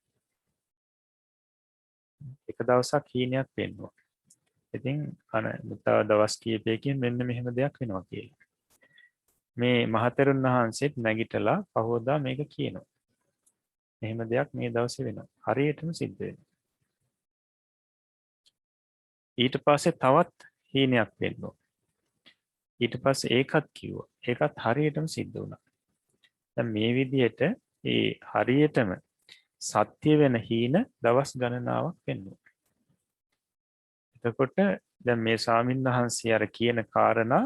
S2: එක දවසක් හීනයක් පෙන්වුවා. ඉතින් තව දවස් කීපයකින් මෙන්න මෙහෙම දෙයක් වෙනවා කියලා. මේ මහතෙරුන් වහන්සේත් නැගිටලා පහවදා මේක කියනවා. එහෙම දෙයක් මේ දවසේ වෙනවා. හරියටම සිද්ධ වෙනවා. ඊට පස්සේ තවත් හීනයක් පෙන්වුවා. ඊට පස්සේ ඒකත් කිව්වා. ඒකත් හරියටම සිද්ධ වුණා. දැන් මේ විදිහට ඒ හරියටම සත්‍ය වෙන හීන දවස් ගණනාවක් පෙන්වුවා. එතකොට දැන් මේ ස්වාමින්වහන්සේ අර කියන කාරණා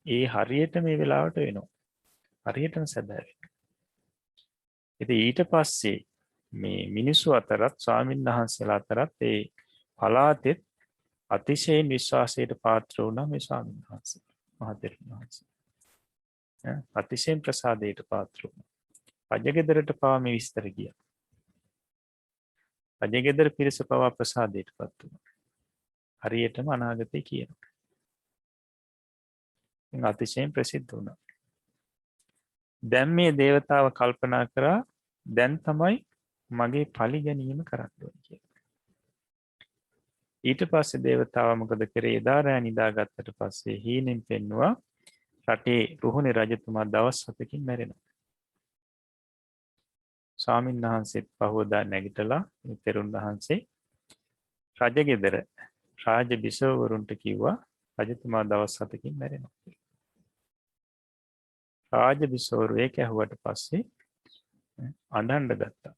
S2: ඒ හරියට මේ වෙලාවට වෙනවා. හරියටම සැබෑ වෙනවා. ඉතින් ඊට පස්සේ මේ මිනිස්සු අතරත් ස්වාමින්වහන්සේලා අතරත් ඒ පලාතෙත් අතිශයින් විශ්වාසයට පාත්‍ර වුණා මේ ස්වාමින්වහන්සේ. මහතෙරුන් වහන්සේ. අතිශයින් ප්‍රසාදයට පාත්‍ර වුණා. රජගෙදරට පවා මේ විස්තර ගියා. රජගෙදර පිරිස පවා ප්‍රසාදයට පත් වුණා. හරියටම අනාගතේ කියනවා. ඉතින් අතිශයින් ප්‍රසිද්ධ වුණා. දැන් මේ දේවතාව කල්පනා කරා දැන් තමයි මගේ පලි ගැනීම කරන්න ඕනේ කියලා. ඊට පස්සේ දේවතාව මොකද කරේ? එදා රෑ නිදාගත්තට පස්සේ හීනෙන් පෙන්නවා රටේ රුහුණේ රජතුමා දවස් 7කින් මැරෙනවා. ස්වාමින්වහන්සේත් පහවදා නැගිටලා තෙරුන් වහන්සේ රජගෙදර රාජ බිසවවරුන්ට කිව්වා රජතුමා දවස් 7කින් මැරෙනවා කියලා. රාජ බිසවරු ඒක ඇහුවට පස්සේ අඬන්න ගත්තා.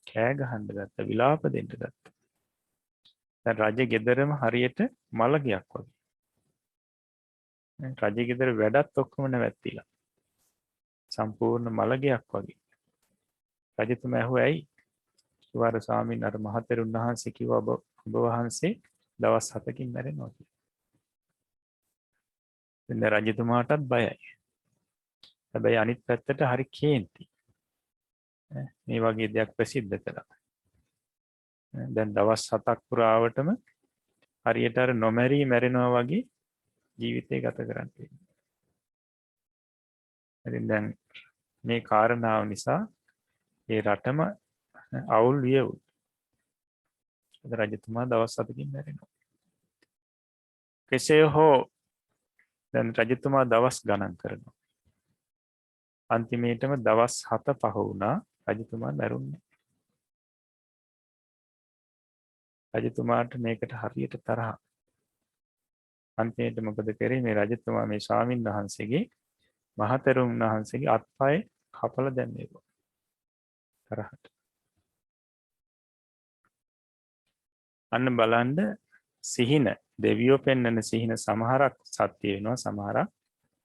S2: කෑ ගහන්න ගත්තා. විලාප දෙන්න ගත්තා. දැන් රජ ගෙදරම හරියට මලගයක් වගේ. රජ ගෙදර වැඩත් ඔක්කොම නැවැත්තිලා. සම්පූර්ණ මලගයක් වගේ. රජතුමා ඇහුවා ඇයි? කිව්වා අර ස්වාමීන් අර මහතෙරුන් වහන්සේ කිව්වා ඔබ වහන්සේ දවස් 7කින් මැරෙනවා කියලා. දැන් රජතුමාටත් බයයි. හැබැයි අනිත් පැත්තට හරි කේන්ති. මේ වගේ දෙයක් ප්‍රසිද්ධ කළා. දැන් දවස් 7ක් පුරාවටම හරියට අර නොමැරී මැරෙනවා වගේ ජීවිතේ ගත කරන්න වෙනවා. ඉතින් දැන් මේ කාරණාව නිසා ඒ රටම අවුල් වියවුල්. රජතුමා දවස් 7කින් මැරෙනවා. කෙසේ හෝ දැන් රජතුමා දවස් ගණන් කරනවා. අන්තිමේටම දවස් 7 පහ වුණා රජතුමා මැරුණේ. රජතුමාට මේකට හරියට තරහ. අන්තිමේට මොකද කරේ? මේ රජතුමා මේ ස්වාමින් වහන්සේගේ මහතෙරුන් වහන්සේගේ අත්පය කපලා දැම්මේවා. තරහට. අන්න බලන්න සිහින දෙවියෝ පෙන්වන සිහින සමහරක් සත්‍ය වෙනවා සමහරක්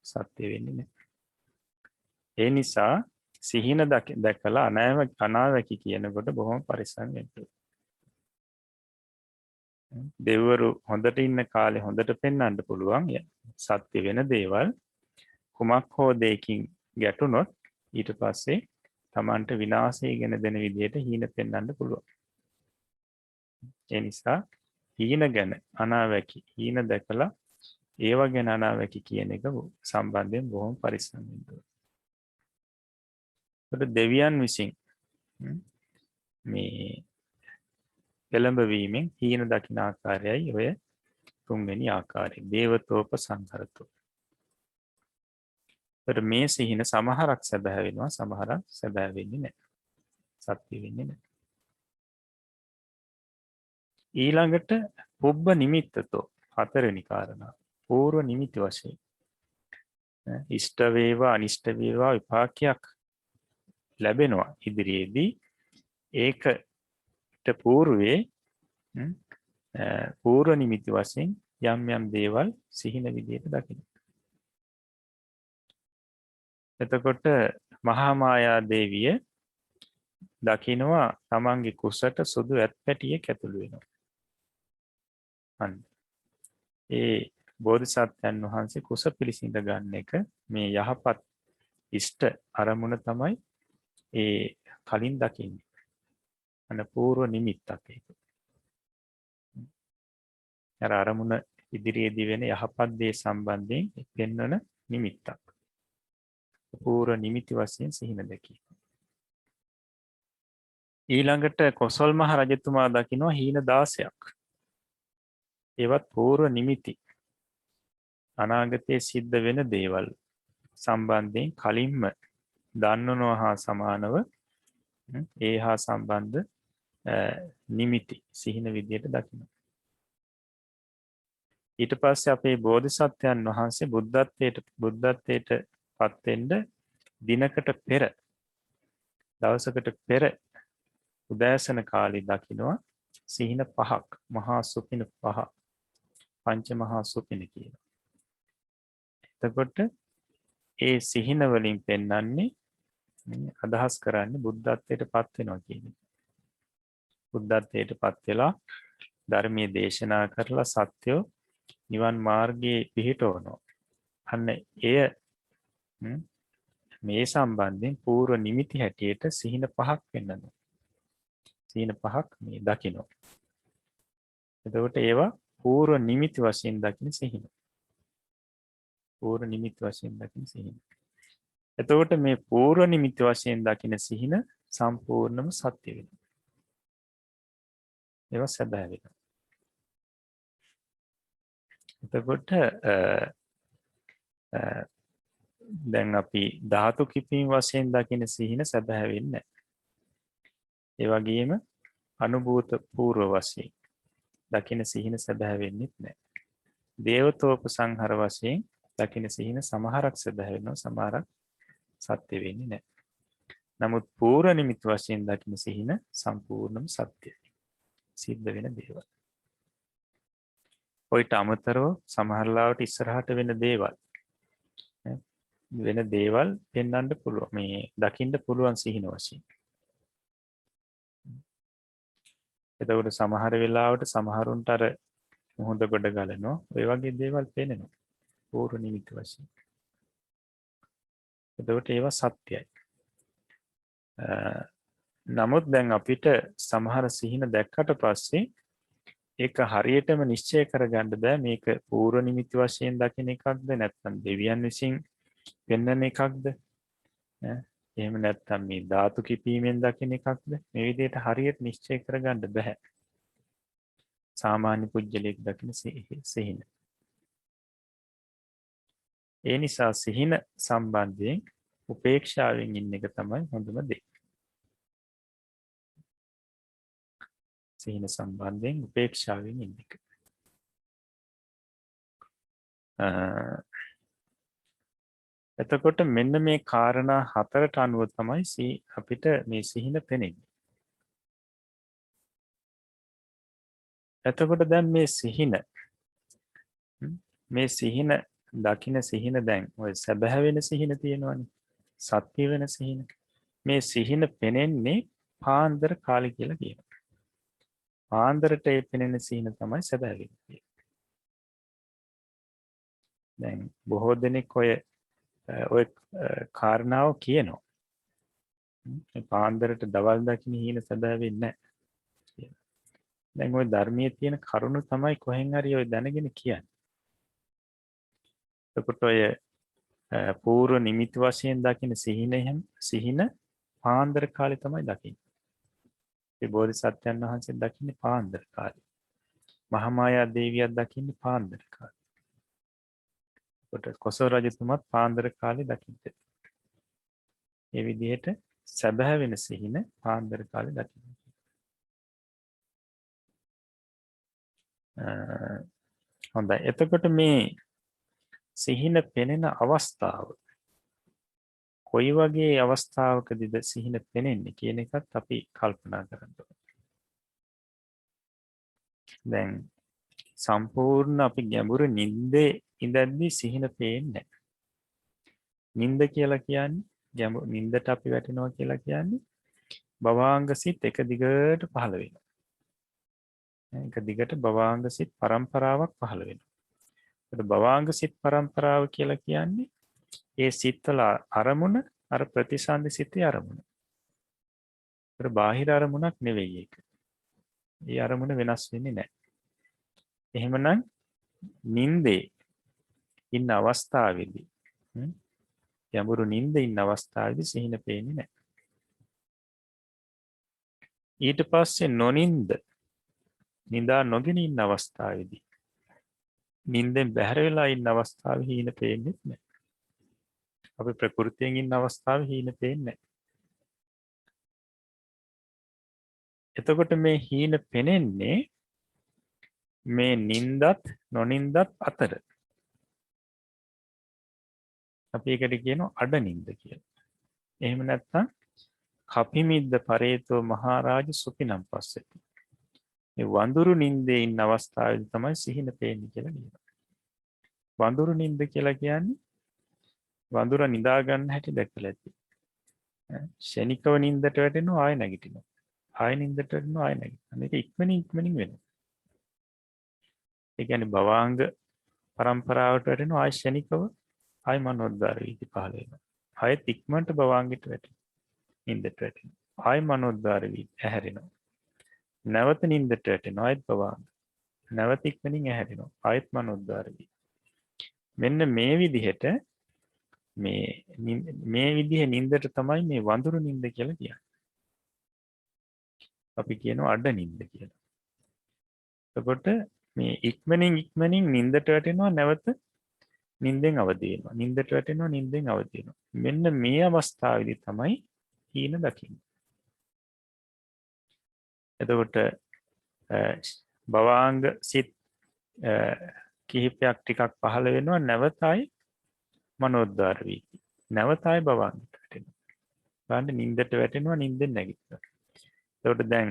S2: සත්‍ය වෙන්නේ නැහැ. ඒ නිසා සිහින දැකලා අනාවැකි කියනකොට බොහොම පරිස්සම් වෙන්න ඕනේ. දෙවිවරු හොඳට ඉන්න කාලේ හොඳට පෙන්වන්න පුළුවන් සත්‍ය වෙන දේවල් කුමක් හෝ දෙයකින් ගැටුනොත් ඊට පස්සේ Tamanට විනාශය ගෙන දෙන විදිහට හීන පෙන්වන්න පුළුවන්. ඒ නිසා හීන ගැන අනාවැකි හීන දැකලා ඒව ගැන අනාවැකි කියන එක සම්බන්ධයෙන් බොහොම පරිස්සම් වෙන්න ඕනේ. දෙවියන් විසින් මේ පෙළඹවීමෙන් හීන දකින ආකාරයයි ඔය තුන්වෙනි ආකාරය දේවතෝප සංහරතෝ. මේ සිහින සමහරක් සැබෑ වෙනවා සමහරක් සැබෑ වෙන්නේ නැහැ. සත්‍ය වෙන්නේ නැහැ. ඊළඟට පුබ්බ නිමිත්තතෝ හතරවෙනි කාරණා පූර්ව නිමිති වශයෙන් ඉෂ්ට වේවා අනිෂ්ට වේවා විපාකයක් ලැබෙනවා ඉදිරියේදී ඒකට పూర్වේ පූර්ව නිමිති වශයෙන් යම් යම් දේවල් සිහින විදියට දකින්න. එතකොට මහා මායා දේවිය දකින්නවා තමන්ගේ කුසට සුදු ඇත්පැටියක් ඇතුළු වෙනවා. අන්න ඒ බෝධිසත්වයන් වහන්සේ කුස පිළිසිඳ ගන්න එක මේ යහපත් ඉෂ්ට අරමුණ තමයි ඒ කලින් දකින්නේ. අන්න පූර්ව නිමිත්තක් ඒක. අරමුණ ඉදිරියේදී වෙන යහපත් දේ සම්බන්ධයෙන් පෙන්වන නිමිත්තක්. පූර්ව නිමිති වශයෙන් සිහින දැකීම. ඊළඟට කොසල් මහ රජතුමා දකිනවා හීන 16ක්. ඒවත් පූර්ව නිමිති. අනාගතයේ සිද්ධ වෙන දේවල් සම්බන්ධයෙන් කලින්ම දන්නනවා හා සමානව ඒ හා සම්බන්ධ නිමිති සිහින විදියට දකිනවා. ඊට පස්සේ අපේ බෝධිසත්වයන් වහන්සේ බුද්ධත්වයට පත් වෙන්න දිනකට පෙර දවසකට පෙර උදෑසන කාලේ දකිනවා සිහින 5ක් මහා සුපින 5 පංච මහා සුපින කියන. එතකොට ඒ සිහින වලින් පෙන්වන්නේ අදහස් කරන්නේ බුද්ධත්වයට පත් වෙනවා කියන එක. බුද්ධත්වයට පත් වෙලා ධර්මයේ දේශනා කරලා සත්‍යෝ නිවන් මාර්ගයේ පිහිටවනවා. අන්න එය මේ සම්බන්ධයෙන් පූර්ව නිමිති හැටියට සිහින 5ක් වෙන්නනවා. සිහින 5ක් මේ දකින්න. එතකොට ඒවා පූර්ව නිමිති වශයෙන් දකින්න සිහින. පූර්ව නිමිති වශයෙන් දකින්න සිහින. එතකොට මේ පූර්ව නිමිති වශයෙන් දකින්න සිහින සම්පූර්ණම සත්‍ය වෙනවා. ඒවා සැබෑ වෙනවා. එතකොට දැන් අපි ධාතු කිපීම වශයෙන් දකින සිහින සැබෑ වෙන්නේ නැහැ. ඒ වගේම අනුභූත පූර්ව වශයෙන් දකින සිහින සැබෑ වෙන්නේ නැහැ. දේවතෝප සංහර වශයෙන් දකින සිහින සමහරක් සැබෑ වෙනවා සමහරක් සත්‍ය වෙන්නේ නැහැ. නමුත් පූර්ව නිමිති වශයෙන් දකින සිහින සම්පූර්ණම සත්‍යයි. සිද්ධ වෙන දේවල්. ඔයිට අමතරව සමහරලාවට ඉස්සරහට වෙන දේවල් පෙන්වන්න පුළුවන්. මේ දකින්න පුළුවන් සිහින වශයෙන්. එතකොට සමහර වෙලාවට සමහරුන්ට අර මොහොත ගොඩ ගලනවා. ඔය වගේ දේවල් පේනවා. පූර්ව නිමිති වශයෙන්. එතකොට ඒවා සත්‍යයි. නමුත් දැන් අපිට සමහර සිහින දැක්කට පස්සේ ඒක හරියටම නිශ්චය කරගන්න බෑ මේක පූර්ව නිමිති වශයෙන් දකින එකක්ද නැත්නම් දෙවියන් විසින් පෙන්වන එකක්ද එහෙම නැත්නම් මේ ධාතු කිපීමෙන් දකින එකක්ද මේ විදිහට හරියට නිශ්චය කරගන්න බෑ සාමාන්‍ය පුජ්‍යලයක් දකින සිහින. ඒ නිසා සිහින සම්බන්ධයෙන් උපේක්ෂාවෙන් ඉන්න එක තමයි හොඳම දේ. සිහින සම්බන්ධයෙන් උපේක්ෂාවෙන් ඉන්න එක. එතකොට මෙන්න මේ කාරණා හතරට අනුව තමයි අපිට මේ සිහින පෙනෙන්නේ. එතකොට දැන් මේ සිහින දකින සිහින දැන් ඔය සැබෑ වෙන සිහින තියෙනවනේ. සත්‍ය වෙන සිහින. මේ සිහින පෙනෙන්නේ පාන්දර කාලය කියලා කියනවා. පාන්දරට ඒ පෙනෙන සිහින තමයි සැබෑ වෙන්නේ. දැන් බොහෝ දෙනෙක් ඔය කාරණාව කියනවා. පාන්දරට දවල් දකින්න හීන සැබෑ වෙන්නේ නැහැ. දැන් ওই ධර්මයේ තියෙන කරුණු තමයි කොහෙන් හරි ඔය දැනගෙන කියන්නේ. එතකොට ඔය පූර්ව නිමිති වශයෙන් දකින්න සිහින පාන්දර කාලේ තමයි දකින්නේ. ඒ බෝධිසත්වයන් වහන්සේ දකින්නේ පාන්දර කාලේ. මහාමායා දේවියක් දකින්නේ පාන්දර කාලේ. එතකොට කොසල් රජතුමත් පාන්දර කාලේ දකින්නේ. ඒ විදිහට සැබෑ වෙන සිහින පාන්දර කාලේ දකින්නේ. හොඳයි. එතකොට මේ සිහින පෙනෙන අවස්ථාව කොයි වගේ අවස්ථාවකදීද සිහින පෙනෙන්නේ කියන එකත් අපි කල්පනා කරන්න ඕනේ. දැන් සම්පූර්ණ අපි ගැඹුරු නිින්දේ ඉඳද්දී සිහින පේන්නේ නැහැ. නිින්ද කියලා කියන්නේ ගැඹුරු නිින්දට අපි වැටෙනවා කියලා කියන්නේ භවාංග සිත් එක දිගට පහළ වෙනවා. එක දිගට භවාංග සිත් පරම්පරාවක් පහළ වෙනවා. ඒත් භවාංග සිත් පරම්පරාව කියලා කියන්නේ ඒ සිත්වල අරමුණ අර ප්‍රතිසන්දි සිතේ අරමුණ. ඒත් බාහිර අරමුණක් නෙවෙයි ඒක. ඒ අරමුණ වෙනස් වෙන්නේ නැහැ. එහෙමනම් නිින්දේ ඉන්න අවස්ථාවේදී ගැඹුරු නිින්දේ ඉන්න අවස්ථාවේදී සිහින පේන්නේ නැහැ. ඊට පස්සේ නිදා නොගෙන ඉන්න අවස්ථාවේදී නිින්දෙන් බැහැර වෙලා ඉන්න අවස්ථාවේ හීන පේන්නේ නැහැ. අපි ප්‍රകൃතියෙන් ඉන්න අවස්ථාවේ හීන පේන්නේ නැහැ. එතකොට මේ හීන පෙනෙන්නේ මේ නිින්දත් නොනිින්දත් අතර. අපි ඒකට කියනවා අඩ නිින්ද කියලා. එහෙම නැත්නම් කපිමිද්ද පරේතෝ මහරජ සුපිනම් පස්සෙති. මේ වඳුරු නිින්දේ ඉන්න අවස්ථාවේදී තමයි සිහින පේන්නේ කියලා කියනවා. වඳුරු නිින්ද කියලා කියන්නේ වඳුර නිදා ගන්න හැටි දැකලා ඇති. ශනිකව නිින්දට වැටෙනවා ආය නැගිටිනවා. ආය නිින්දට වැටෙනවා ආය නැගිටිනවා. මේක ඉක්මනින් වෙනවා. ඒ කියන්නේ භවාංග පරම්පරාවට වැටෙනවා ආය ශනිකව ආය මනෝද්වාර වීති පහළ වෙනවා. ආයෙත් ඉක්මනට භවාංගයට වැටෙනවා. නිින්දට වැටෙනවා. ආය මනෝද්වාර වීති ඇහැරෙනවා. නැවත නිින්දට වැටෙනවා ආයෙත් භවාංග. නැවත ඉක්මනින් ඇහැරෙනවා. ආයෙත් මනෝද්වාර වීති. මෙන්න මේ විදිහට මේ විදිහේ නිින්දට තමයි මේ වඳුරු නිින්ද කියලා කියන්නේ. අපි කියනවා අඩ නිින්ද කියලා. එතකොට මේ ඉක්මනින් නිින්දට වැටෙනවා නැවත නිින්දෙන් අවදි වෙනවා. නිින්දට වැටෙනවා නිින්දෙන් අවදි වෙනවා. මෙන්න මේ අවස්ථාවේදී තමයි හීන දකින්නේ. එතකොට භවාංග සිත් කිහිපයක් ටිකක් පහළ වෙනවා නැවතයි මනෝද්වාර වීති. නැවතයි භවාංගයට වැටෙනවා. බලන්න නිින්දට වැටෙනවා නිින්දෙන් නැගිටිනවා. එතකොට දැන්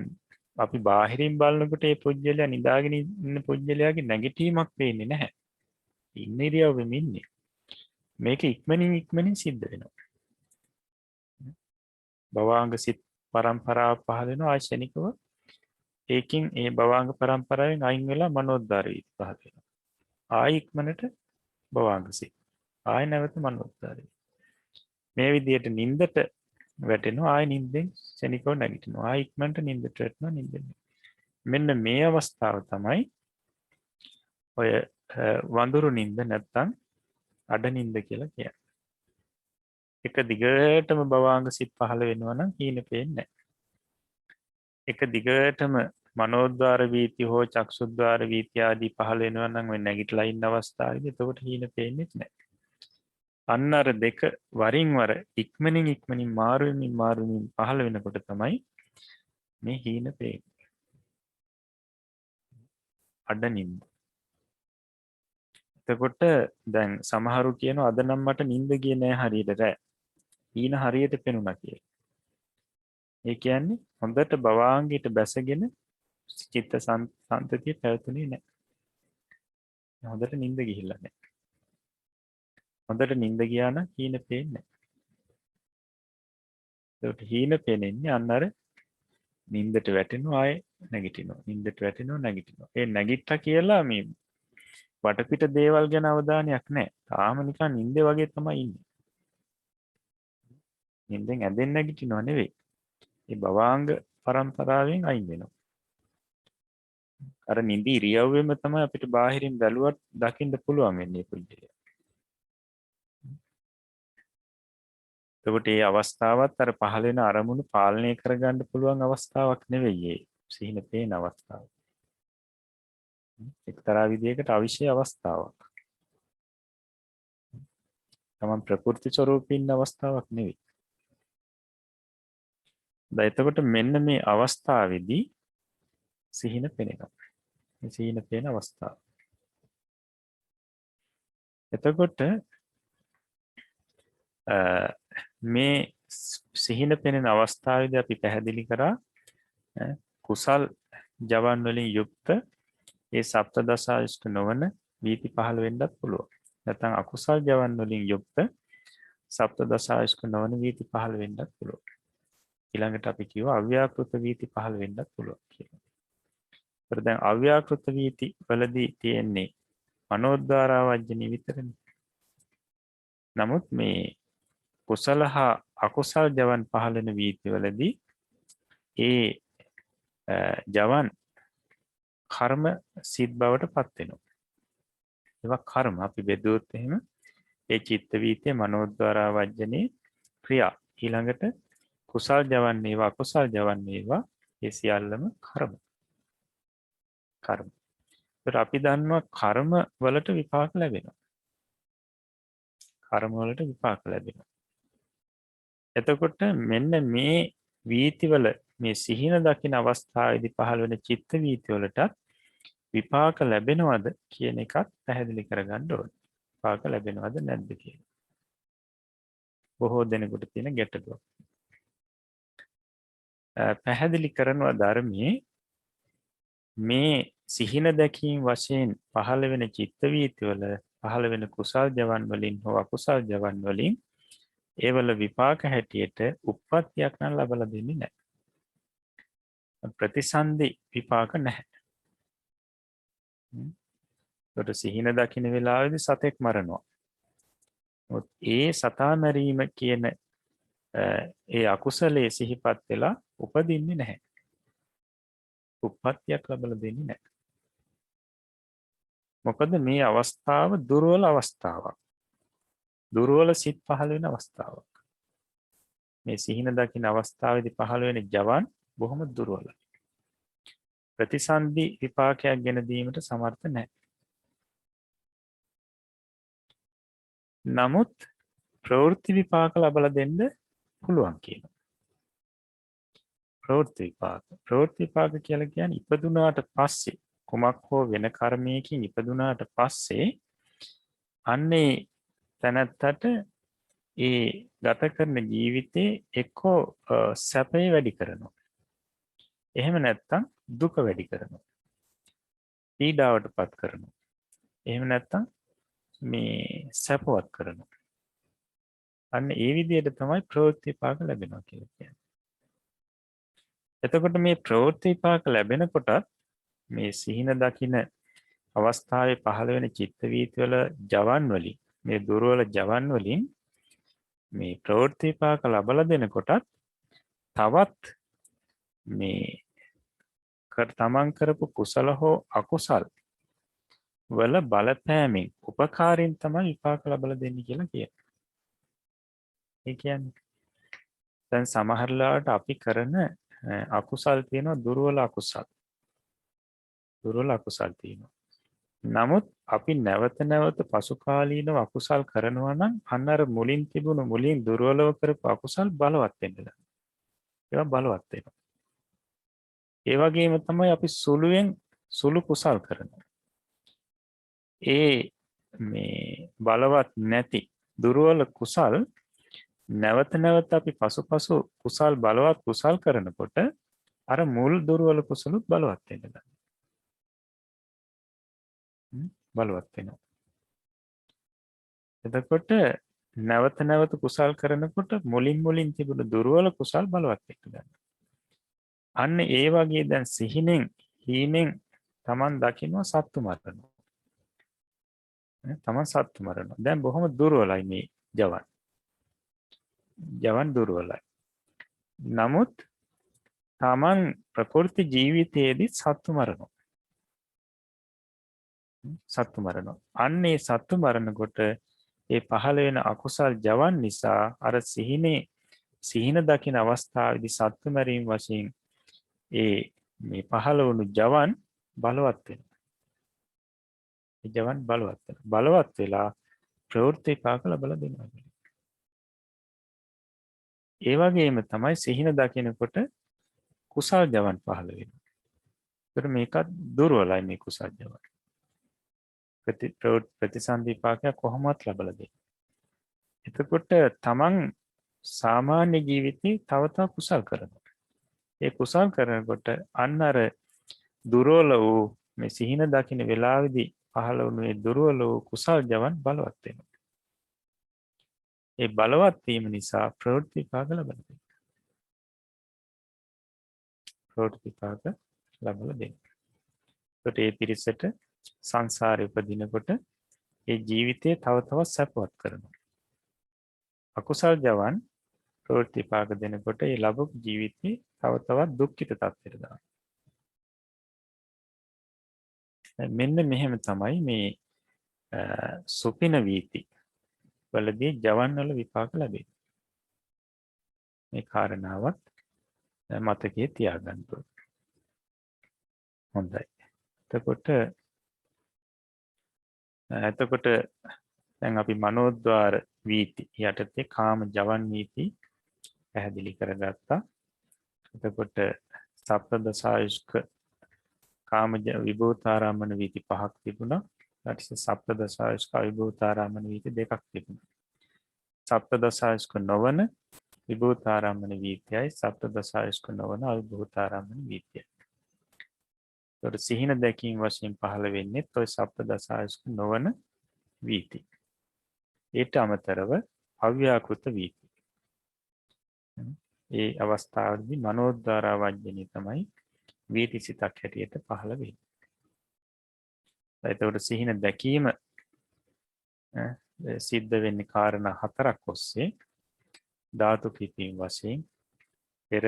S2: අපි බාහිරින් බලනකොට මේ පුජ්‍යලයා නිදාගෙන ඉන්න පුජ්‍යලයාගේ නැගිටීමක් පේන්නේ නැහැ. ඉන්න ඉරියව්වෙම ඉන්නේ. මේක ඉක්මනින් සිද්ධ වෙනවා. භවාංග සිත් පරම්පරාව පහළ වෙනවා ආශනිකව. ඒකින් ඒ භවාංග පරම්පරාවෙන් අයින් වෙලා මනෝද්වාර වීති පහළ වෙනවා. ආයි ඉක්මනට භවාංග සිත්. ආයි නැවත මනෝද්වාර වීති. මේ විදිහට නිින්දට වැටෙනවා ආයි නිින්දෙන් ශනිකව නැගිටිනවා. ආයි ඉක්මනට නිින්දට වැටෙනවා නිින්දෙන්. මෙන්න මේ අවස්ථාව තමයි ඔය වඳුරු නිින්ද නැත්තම් අඩ නිින්ද කියලා කියන්නේ. එක දිගටම භවාංග සිත් පහළ වෙනවා නම් හීන පේන්නේ නැහැ. එක දිගටම මනෝද්වාර වීති හෝ චක්සුද්වාර වීති ආදී පහළ වෙනවා නම් ඔය නැගිටලා ඉන්න අවස්ථාවේදී එතකොට හීන පේන්නේ නැහැ. අන්න අර දෙක වරින් වර ඉක්මනින් මාරු වෙමින් පහළ වෙනකොට තමයි මේ හීන පේන්නේ. අඩ නිින්ද. එතකොට දැන් සමහරු කියනවා අද නම් මට නිින්ද ගියේ නෑ හරියට රෑ. ඊන හරියට පෙනුණා කියලා. ඒ කියන්නේ හොඳට භවාංගයට බැසගෙන චිත්ත සංතතිය පැවතුනේ නෑ. හොඳට නිින්ද ගිහිල්ලා නෑ. හොඳට නිින්ද ගියා නම් හීන පේන්නේ නෑ. ඒකට හීන පේන්නේ අන්න අර නිින්දට වැටෙනවා ආයේ නැගිටිනවා. නිින්දට වැටෙනවා නැගිටිනවා. ඒ නැගිට්ටා කියලා මේ වටපිට දේවල් ගැන අවධානයක් නැහැ. තාම නිකන් නිින්දේ වගේ තමයි ඉන්නේ. නිින්දෙන් ඇදෙන්න නැගිටිනව නෙවෙයි. ඒ භවාංග පරම්පරාවෙන් අයින් වෙනවා. අර නිින්ද ඉරියව්වෙම තමයි අපිට බාහිරින් බැලුවත් දකින්න පුළුවන් වෙන්නේ පුද්ගලයා. එතකොට මේ අවස්ථාවත් අර පහළ වෙන අරමුණු පාලනය කරගන්න පුළුවන් අවස්ථාවක් නෙවෙයි ඒ සිහින පේන අවස්ථාව. එක්තරා විදිහකට අවිෂය අවස්ථාවක්. තමන් ප්‍රකෘති ස්වરૂපේ ඉන්න අවස්ථාවක් නෙවෙයි. දැන් එතකොට මෙන්න මේ අවස්ථාවේදී සිහින පෙනෙනවා. මේ සිහින පේන අවස්ථාව. එතකොට මේ සිහින පෙනෙන අවස්ථාවේදී අපි පැහැදිලි කරා කුසල් ජවන් වලින් යුක්ත ඒ සප්තදසායිෂ්ඨ නොවන වීති පහළ වෙන්නත් පුළුවන්. නැත්නම් අකුසල් ජවන් වලින් යුක්ත සප්තදසායිෂ්ඨ නොවන වීති පහළ වෙන්නත් පුළුවන්. ඊළඟට අපි කියවා අව්‍යාකෘත වීති පහළ වෙන්නත් පුළුවන් කියලා. ඒත් දැන් අව්‍යාකෘත වීති වලදී තියෙන්නේ මනෝද්වාරවජ්ජනී විතරනේ. නමුත් මේ කුසල හා අකුසල් ජවන් පහළ වෙන වීති වලදී ඒ ජවන් කර්ම සිත් බවට පත් වෙනවා. ඒවා කර්ම අපි බෙදුවොත් එහෙම ඒ චිත්ත වීතිය මනෝද්වාරවජ්ජනී ක්‍රියා. ඊළඟට කුසල් ජවන් වේවා අකුසල් ජවන් වේවා ඒ සියල්ලම කර්ම. කර්ම. ඒත් අපි දන්නවා කර්ම වලට විපාක ලැබෙනවා. කර්ම වලට විපාක ලැබෙනවා. එතකොට මෙන්න මේ වීතිවල මේ සිහින දකින අවස්ථාවේදී පහළ වෙන චිත්ත වීති වලට විපාක ලැබෙනවද කියන එකත් පැහැදිලි කරගන්න ඕනේ. විපාක ලැබෙනවද නැද්ද කියලා. බොහෝ දෙනෙකුට තියෙන ගැටලුවක්. පැහැදිලි කරනවා ධර්මයේ මේ සිහින දැකීම වශයෙන් පහළ වෙන චිත්ත වීති වල පහළ වෙන කුසල් ජවන් වලින් හෝ අකුසල් ජවන් වලින් ඒවල විපාක හැටියට උප්පත්තියක් නම් ලබලා දෙන්නේ නැහැ. ප්‍රතිසන්දි විපාක නැහැ. ඒකට සිහින දකින්න වෙලාවේදී සතෙක් මරනවා. ඒ සතා මැරීම කියන ඒ අකුසලයේ සිහිපත් වෙලා උපදින්නේ නැහැ. උප්පත්තියක් ලබලා දෙන්නේ නැහැ. මොකද මේ අවස්ථාව දුර්වල අවස්ථාවක්. දුර්වල සිත් පහළ වෙන අවස්ථාවක්. මේ සිහින දකින්න අවස්ථාවේදී පහළ වෙන ජවන් බොහොම දුර්වලයි. ප්‍රතිසන්දි විපාකයක් ගෙන දීමට සමර්ථ නැහැ. නමුත් ප්‍රවෘත්ති විපාක ලබලා දෙන්න පුළුවන් කියනවා. ප්‍රවෘත්ති විපාක කියලා කියන්නේ ඉපදුනාට පස්සේ කුමක් හෝ වෙන කර්මයකින් ඉපදුනාට පස්සේ අන්නේ තැනැත්තට ඒ ගත කරන ජීවිතේ එක්කෝ සැපේ වැඩි කරනවා. එහෙම නැත්නම් දුක වැඩි කරනවා. පීඩාවටපත් කරනවා. එහෙම නැත්නම් මේ සැපවත් කරනවා. අන්න ඒ විදිහට තමයි ප්‍රවෘත්ති විපාක ලැබෙනවා කියලා කියන්නේ. එතකොට මේ ප්‍රවෘත්ති විපාක ලැබෙනකොට මේ සිහින දකින අවස්ථාවේ පහළ වෙන චිත්ත වීති වල ජවන් වලින් මේ දුර්වල ජවන් වලින් මේ ප්‍රවෘත්ති විපාක ලබලා දෙනකොට තවත් මේ තමන් කරපු කුසල හෝ අකුසල් වල බලපෑමෙන් උපකාරයෙන් තමයි විපාක ලබලා දෙන්නේ කියලා කියනවා. ඒ කියන්නේ දැන් සමහර ලාවට අපි කරන අකුසල් තියෙනවා දුර්වල අකුසල්. දුර්වල අකුසල් තියෙනවා. නමුත් අපි නැවත නැවත පසු කාලීනව අකුසල් කරනවා නම් අන්න අර මුලින් තිබුණු මුලින් දුර්වලව කරපු අකුසල් බලවත් වෙනවා. ඒවා බලවත් වෙනවා. ඒ වගේම තමයි අපි සුළු කුසල් කරනවා. ඒ මේ බලවත් නැති දුර්වල කුසල් නැවත නැවත අපි පසුපසු කුසල් බලවත් කුසල් කරනකොට අර මුල් දුර්වල කුසලුත් බලවත් වෙනවා. බලවත් වෙනවා. එතකොට නැවත නැවත කුසල් කරනකොට මුලින් තිබුණු දුර්වල කුසල් බලවත් වෙනවා. අන්න ඒ වගේ දැන් සිහිනෙන් හීනෙන් Taman දකින්න සත්තු මරනවා. Taman සත්තු මරනවා. දැන් බොහොම දුර්වලයි මේ ජවන්. ජවන් දුර්වලයි. නමුත් Taman ප්‍රකෘති ජීවිතයේදී සත්තු මරනවා. සත්තු මරනවා. අන්න ඒ සත්තු මරනකොට ඒ පහළ වෙන අකුසල් ජවන් නිසා අර සිහින දකින අවස්ථාවේදී සත්තු මරීම වශයෙන් ඒ මේ පහළ වුණු ජවන් බලවත් වෙනවා. ඒ ජවන් බලවත් වෙනවා. බලවත් වෙලා ප්‍රවෘත්ති පාක ලබලා දෙනවා. ඒ වගේම තමයි සිහින දකිනකොට කුසල් ජවන් පහළ වෙනවා. ඒතර මේකත් දුර්වලයි මේ කුසල් ජවන්. ප්‍රතිසන්දීපාකයක් කොහොමවත් ලබලා දෙන්නේ. එතකොට තමන් සාමාන්‍ය ජීවිතේ තව තව කුසල් කරනවා. ඒ කුසල් කරනකොට අන්න අර දුර්වල වූ මේ සිහින දකින්න වෙලාවේදී පහළ වුණු මේ දුර්වල වූ කුසල් ජවන් බලවත් වෙනවා. ඒ බලවත් වීම නිසා ප්‍රවෘත්ති විපාක ලබනවා. ප්‍රවෘත්ති විපාක ලබලා දෙනවා. ඒකට ඒ පිරිසට සංසාරේ උපදිනකොට ඒ ජීවිතය තව තවත් සැපවත් කරනවා. අකුසල් ජවන් ප්‍රවෘත්ති විපාක දෙනකොට ඒ ලැබු ජීවිතේ තව තවත් දුක්ඛිත තත්ත්වයට දානවා. මෙන්න මෙහෙම තමයි මේ සුපින වීති වලදී ජවන් වල විපාක ලැබෙන්නේ. මේ කාරණාවත් මතකයේ තියාගන්න ඕනේ. හොඳයි. එතකොට දැන් අපි මනෝද්වාර වීති යටතේ කාම ජවන් වීති පැහැදිලි කරගත්තා. එතකොට සප්තදසායුෂ්ක කාම විභූතාරාමන වීති 5ක් තිබුණා. ඊට පස්සේ සප්තදසායුෂ්ක විභූතාරාමන වීති 2ක් තිබුණා. සප්තදසායුෂ්ක නොවන විභූතාරාමන වීතියයි සප්තදසායුෂ්ක නොවන අවිභූතාරාමන වීතියයි. ඒතර සිහින දැකීම වශයෙන් පහළ වෙන්නේ ඔය සප්තදසායුෂ්ක නොවන වීති. ඊට අමතරව අව්‍යාකෘත වීති. ඒ අවස්ථාවේදී මනෝද්වාර වජ්ජනේ තමයි වීති සිතක් හැටියට පහළ වෙන්නේ. ඒතකොට සිහින දැකීම සිද්ධ වෙන්නේ කාරණා 4ක් ඔස්සේ. ධාතු කිපීම වශයෙන් පෙර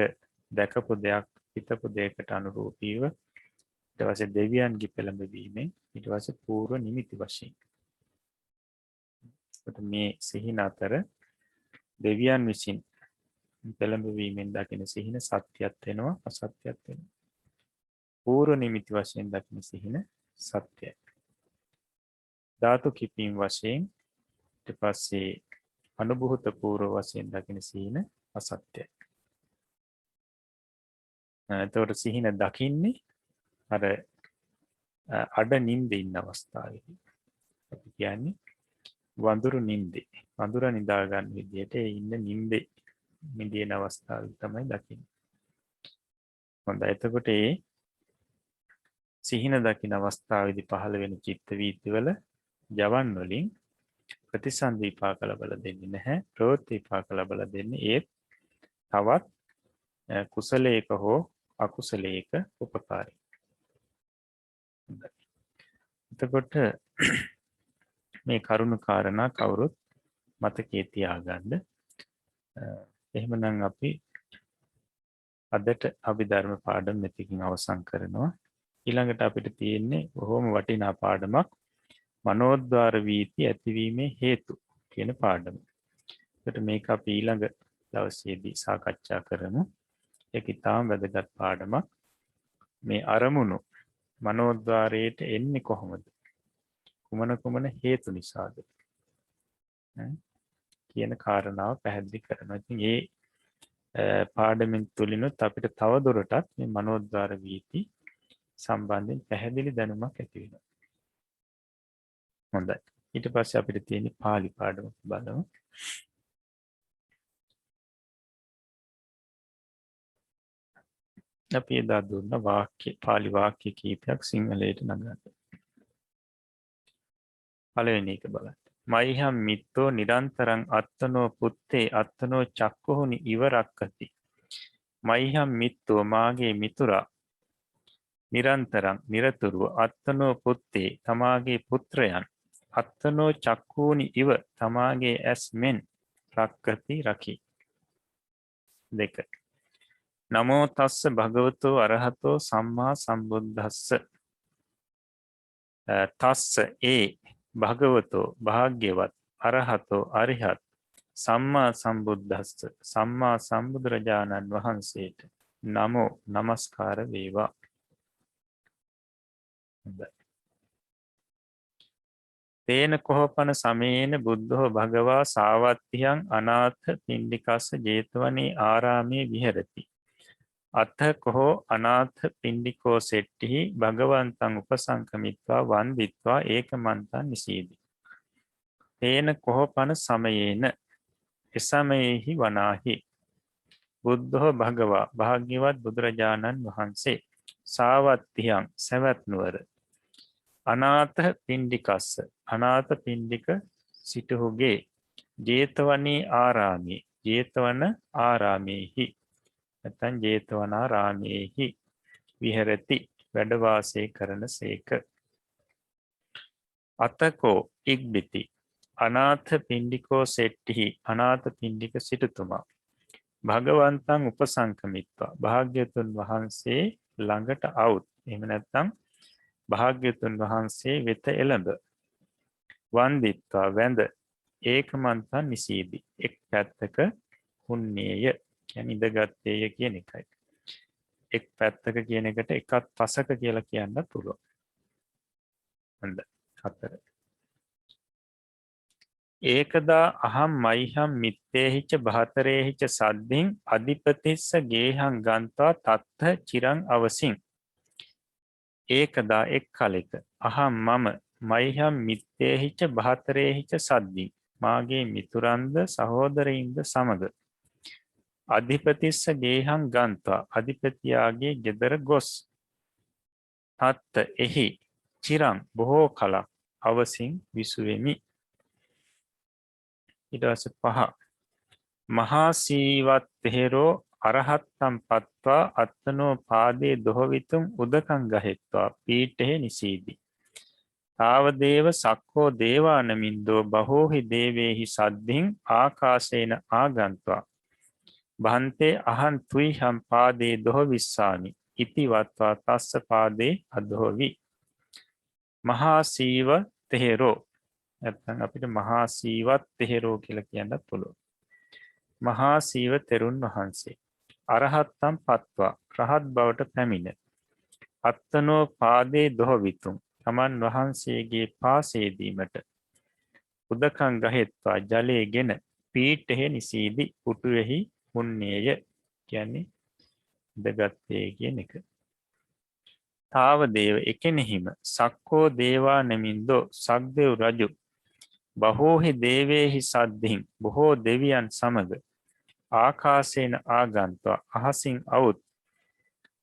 S2: දැකපු දෙයක් හිතපු දෙයකට අනුරූපීව ඊට පස්සේ දෙවියන්ගේ පෙළඹවීමෙන් ඊට පස්සේ පූර්ව නිමිති වශයෙන්. මේ සිහින අතර දෙවියන් විසින් පෙළඹවීමෙන් දකින සිහින සත්‍යයක් වෙනවා අසත්‍යයක් වෙනවා. පූර්ව නිමිති වශයෙන් දකින සිහින සත්‍යයි. ධාතු කිපීම වශයෙන් ඊට පස්සේ අනුභූත පූර්ව වශයෙන් දකින සිහින අසත්‍යයි. එතකොට සිහින දකින්නේ අර අඩ නිින්දේ ඉන්න අවස්ථාවේදී. අපි කියන්නේ වඳුරු නිින්දේ. වඳුර නිදා ගන්න විදිහට ඒ ඉන්න නිින්දේ නිදින අවස්ථාවේ තමයි දකින්නේ. හොඳයි. එතකොට ඒ සිහින දකින අවස්ථාවේදී පහළ වෙන චිත්ත වීතිවල ජවන් වලින් ප්‍රතිසන්දි විපාක ලබලා දෙන්නේ නැහැ. ප්‍රවෘත්ති විපාක ලබලා දෙන්නේ ඒත් තවත් කුසලයක හෝ අකුසලයක උපකාරී. එතකොට මේ කරුණු කාරණා කවුරුත් මතකයේ තියාගන්න. එහෙමනම් අපි අදට අභිධර්ම පාඩම මෙතකින් අවසන් කරනවා. ඊළඟට අපිට තියෙන්නේ බොහොම වටිනා පාඩමක් මනෝද්වාර වීති ඇතිවීමේ හේතු කියන පාඩම. ඒකට මේක අපි ඊළඟ දවසේදී සාකච්ඡා කරමු. ඒක ඉතාම වැදගත් පාඩමක්. මේ අරමුණු මනෝද්වාරයට එන්නේ කොහොමද? කුමන හේතු නිසාද? කියන කාරණාව පැහැදිලි කරනවා. ඉතින් මේ පාඩමින් තුලිනුත් අපිට තව දුරටත් මේ මනෝද්වාර වීති සම්බන්ධයෙන් පැහැදිලි දැනුමක් ඇති වෙනවා. හොඳයි. ඊට පස්සේ අපිට තියෙන පාලි පාඩම බලමු. අපි එදා දුන්න වාක්‍ය පාලි වාක්‍ය කීපයක් සිංහලයට නගන්න. පළවෙනි එක බලන්න. මයිහම් මිත්තෝ නිරන්තරං අත්තනෝ පුත්තේ අත්තනෝ චක්කුහුනි ඉවරක්කති. මයිහම් මිත්තෝ මාගේ මිතුරා නිරන්තරං නිරතුරුව අත්තනෝ පුත්තේ තමාගේ පුත්‍රයන් අත්තනෝ චක්කූනි ඉව තමාගේ ඇස් මෙන් රක්කති රකි. 2. නමෝ තස්ස භගවතෝ අරහතෝ සම්මා සම්බුද්දස්ස. තස්ස ඒ භගවතෝ භාග්‍යවත් අරහතෝ අරිහත් සම්මා සම්බුද්දස්ස සම්මා සම්බුදුරජාණන් වහන්සේට නමෝ නමස්කාර වේවා. තේන කොහොපන සමයේන බුද්ධෝ භගවා සාවත්තියං අනාථ පිණ්ඩිකස්ස ජේතවනේ ආරාමේ විහෙරති. අත්ථ කොහෝ අනාථ පිණ්ඩිකෝ සෙට්ටිහි භගවන්තං උපසංකමිත්වා වන්දිත්වා ඒකමන්තං නිසීදි. තේන කොහොපන සමයේන එසමයෙහි වනාහි බුද්ධෝ භගවා භාග්‍යවත් බුදුරජාණන් වහන්සේ සාවත්තියං සැවැත්නුවර අනාථ පිණ්ඩිකස්ස අනාථ පිණ්ඩික සිටුහුගේ ජේතවනී ආරාමේ ජේතවන ආරාමේහි නැත්නම් ජේතවනාරාමේහි විහෙරති වැඩවාසය කරන සේක. අතකෝ ඉක්බිති අනාථ පිණ්ඩිකෝ සෙට්ටිහි අනාථ පිණ්ඩික සිටුතුමා භගවන්තං උපසංකමිත්වා භාග්‍යතුන් වහන්සේ ළඟට අවුත්. එහෙම නැත්නම් භාග්‍යතුන් වහන්සේ වෙත එළඹ වන්දිත්වා වැඳ ඒකමන්තං නිසීදි එක් පැත්තක හුන්නේය. කියන්නේ ඉඳගත්තේය කියන එකයි. එක් පැත්තක කියන එකට එකක් පසක කියලා කියන්න පුළුවන්. හොඳයි. 4. ඒකදා අහම් මයිහම් මිත්තේහිච බහතරේහිච සද්ධින් අධිපතිස්ස ගේහං ගන්තා තත්ත චිරං අවසින්. ඒකදා එක් කලෙක අහම් මම මයිහම් මිත්තේහිච බහතරේහිච සද්ධින් මාගේ මිතුරන්ද සහෝදරයින්ද සමග අධිපතිස්ස ගේහං ගන්තා අධිපතියාගේ ගෙදර ගොස් තත්ත එහි චිරං බොහෝ කලක් අවසින් විසුවෙමි. ඊට පස්සේ 5. මහා සීවත් තෙහෙරෝ අරහත්තම් පත්වා අත්තනෝ පාදේ දොහවිතුම් උදකං ගහෙත්වා පීඨේ නිසීදි. තාවදේව සක්කෝ දේවානමින්දෝ බහෝහි දේවේහි සද්ධින් ආකාශේන ආගන්ත්වා භන්තේ අහන් තුයිහම් පාදේ දොහවිස්සාමි ඉති වත්වා තස්ස පාදේ අදොහවි. මහා සීව තෙහෙරෝ නැත්නම් අපිට මහා සීවත් තෙහෙරෝ කියලා කියන්නත් පුළුවන්. මහා සීව තෙරුන් වහන්සේ අරහත්තම් පත්වා රහත් බවට පැමිණ අත්තනෝ පාදේ දොහවිතුම් තමන් වහන්සේගේ පාසේදීමට උදකං ගහෙත්වා ජලයේ ගෙන පීඨෙහි නිසීදි උටුවෙහි මුන්නේය. කියන්නේ ඉඳගත්තේ කියන එක. තාවදේව එකෙනෙහිම සක්කෝ දේවා නමින්දෝ සක්දෙව් රජු බහෝහි දේවේහි සද්ධින් බොහෝ දෙවියන් සමග ආකාශේන ආගන්ත්වා අහසින් අවුත්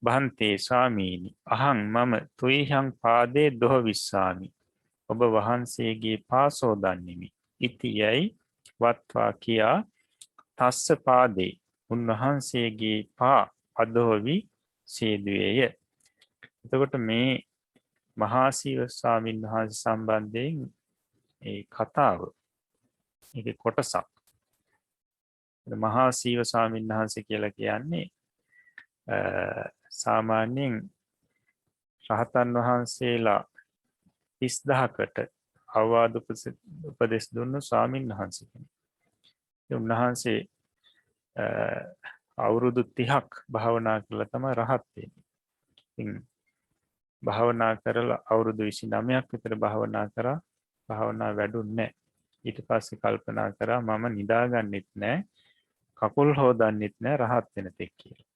S2: භන්තේ ස්වාමීනි අහං මම තුයිහං පාදේ දොහවිස්සාමි ඔබ වහන්සේගේ පාසෝදන්නෙමි ඉති යැයි වත්වා කියා තස්ස පාදේ උන්වහන්සේගේ පා අදොහවි සේදුවේය. එතකොට මේ මහාසීව ස්වාමීන් වහන්සේ සම්බන්ධයෙන් ඒ කතාව ඒකේ කොටසක්. මහාසීව ස්වාමීන් වහන්සේ කියලා කියන්නේ සාමාන්‍යයෙන් රහතන් වහන්සේලා 30000කට අවවාද උපදෙස් දුන්නු ස්වාමීන් වහන්සේ කෙනෙක්. උන්වහන්සේ අවුරුදු 30ක් භාවනා කළා තමයි රහත් වෙන්නේ. ඉතින් භාවනා කරලා අවුරුදු 29ක් විතර භාවනා කරා. භාවනා වැඩුන්නේ නැහැ. ඊට පස්සේ කල්පනා කරා මම නිදාගන්නෙත් නැහැ. කකුල් හොදන්නෙත් නැහැ රහත් වෙන තෙක් කියලා.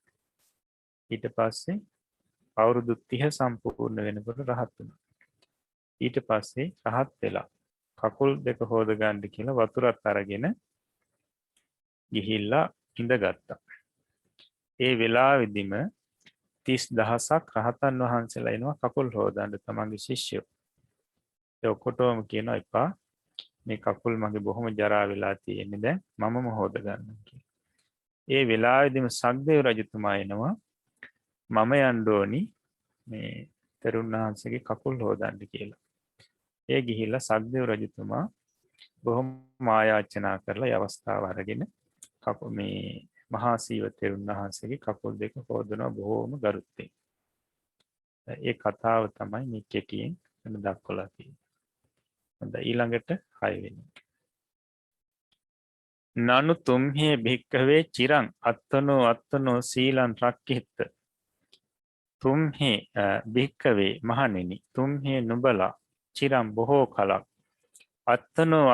S2: ඊට පස්සේ අවුරුදු 30 සම්පූර්ණ වෙනකොට රහත් වුණා. ඊට පස්සේ රහත් වෙලා කකුල් දෙක හොද ගන්න කියලා වතුරත් අරගෙන ගිහිල්ලා ඉඳගත්තා. ඒ වෙලාවෙදිම 30,000ක් රහතන් වහන්සේලා එනවා කකුල් හොදන්න තමන්ගේ ශිෂ්‍යයෝ. ඒ ඔක්කොටම කියනවා එපා මේ කකුල් මගේ බොහොම ජරා වෙලා තියෙන්නේ දැන් මමම හොද ගන්නම් කියලා. ඒ වෙලාවෙදිම සක්දේව රජතුමා එනවා මම යන්න ඕනි මේ තෙරුන් වහන්සේගේ කකුල් හොදන්න කියලා. ඒ ගිහිල්ලා සක්දේව රජතුමා බොහොම ආයාචනා කරලා ඒ අවස්ථාව අරගෙන මේ මහා සීව තෙරුන් වහන්සේගේ කකුල් දෙක හොදනවා බොහොම ගරුත්වයෙන්. ඒ කතාව තමයි මේ කෙටියෙන් දක්වලා තියෙන්නේ. හොඳයි ඊළඟට 6 වෙනි. නනු තුම්හේ භික්ඛවේ චිරං අත්තනෝ සීලං රක්ඛිත. තුම්හේ භික්ඛවේ මහණෙනි තුම්හේ නුඹලා චිරං බොහෝ කලක් අත්තනෝ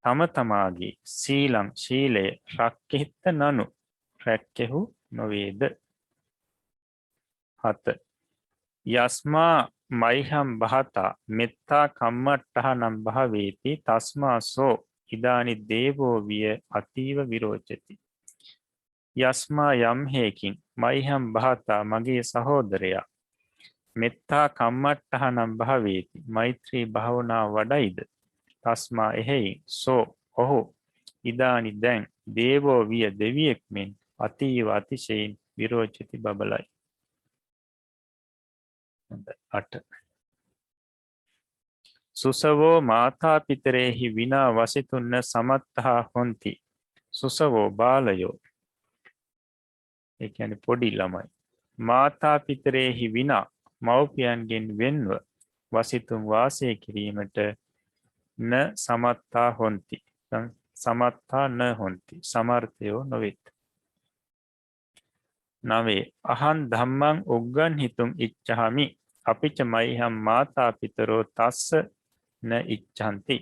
S2: තම තමාගේ සීලං ශීලය රක්ඛිත නනු රැක්කෙහු නොවේද. 7 යස්මා මයිහම් බහතා මෙත්තා කම්මට්ඨහනම් භාවේති තස්මාසෝ ඉදානි දේවෝ විය අතීව විරෝචති. යස්මා යම් හේකින් මයිහම් බහතා මගේ සහෝදරයා මෙත්තා කම්මට්ඨහනම් භාවේති මෛත්‍රී භාවනා වඩයිද තස්මා එහෙයි සෝ ඔහු ඉදානි දැන් දේවෝ විය දෙවියෙක් මෙන් අතීව අතිශයින් විරෝචති බබලයි. 8 සුසවෝ මාතා පිතරේහි විනා වසිතුන්න සමත්තහා හොන්ති. සුසවෝ බාලයෝ ඒ කියන්නේ පොඩි ළමයි මාතා පිතරේහි විනා මව්පියන්ගෙන් වෙන්ව වසිතුන් වාසය කිරීමට න සමත්තා හොන්ති. සමත්තා න හොන්ති සමර්ථයෝ නොවෙත්. 9 අහං ධම්මං උග්ගන් හිතුම් ඉච්ඡාමි අපිච මයිහම් මාතා පිතරෝ තස්ස න ඉච්ඡන්ති.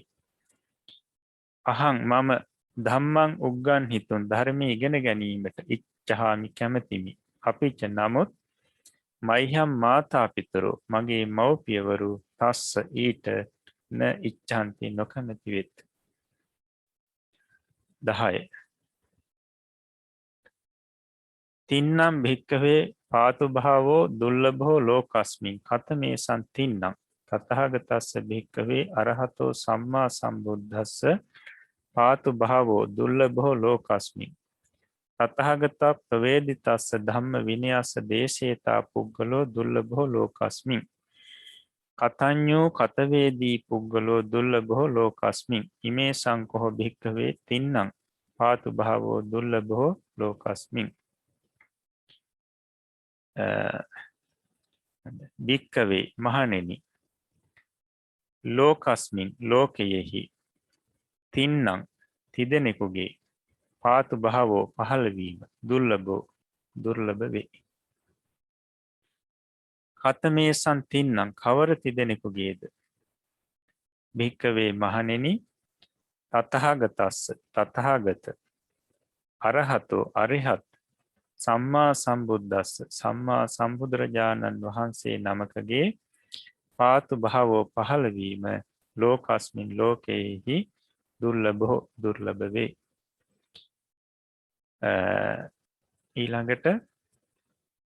S2: අහං මම ධම්මං උග්ගන් හිතුම් ධර්මයේ ඉගෙන ගැනීමට ඉච්ඡාමි කැමැතිමි. අපිච නමුත් මයිහම් මාතා පිතරෝ මගේ මව්පියවරු තස්ස ඊට න ඉච්ඡන්ති නොකමැති වෙත්. 10 තින්නම් භික්කවේ පාතු භාවෝ දුර්ලභෝ ලෝකස්මින් කතමේ සම්තින්නම් තතහගතස්ස භික්කවේ අරහතෝ සම්මා සම්බුද්දස්ස පාතු භාවෝ දුර්ලභෝ ලෝකස්මින් තතහගත ප්‍රවේදිතස්ස ධම්ම විනයස්ස දේශේතා පුග්ගලෝ දුර්ලභෝ ලෝකස්මින් කතඤ්ඤෝ කතවේදී පුග්ගලෝ දුර්ලභෝ ලෝකස්මින් ඉමේ සංකෝ භික්කවේ තින්නම් පාතු භාවෝ දුර්ලභෝ ලෝකස්මින්. භික්කවේ මහණෙනි ලෝකස්මින් ලෝකයෙහි තින්නම් තිදෙනෙකුගේ පාතු භාවෝ පහළවීම දුර්ලභෝ දුර්ලභ වේ. කතමේසන් තින්නම් කවර තිදෙනෙකුගේද. භික්කවේ මහණෙනි තතහගතස්ස තතහගත අරහතෝ අරිහත් සම්මා සම්බුද්දස්ස සම්මා සම්බුදුරජාණන් වහන්සේ නමකගේ පාතු භාවෝ පහළවීම ලෝකස්මින් ලෝකයෙහි දුර්ලභෝ දුර්ලභ වේ. ඊළඟට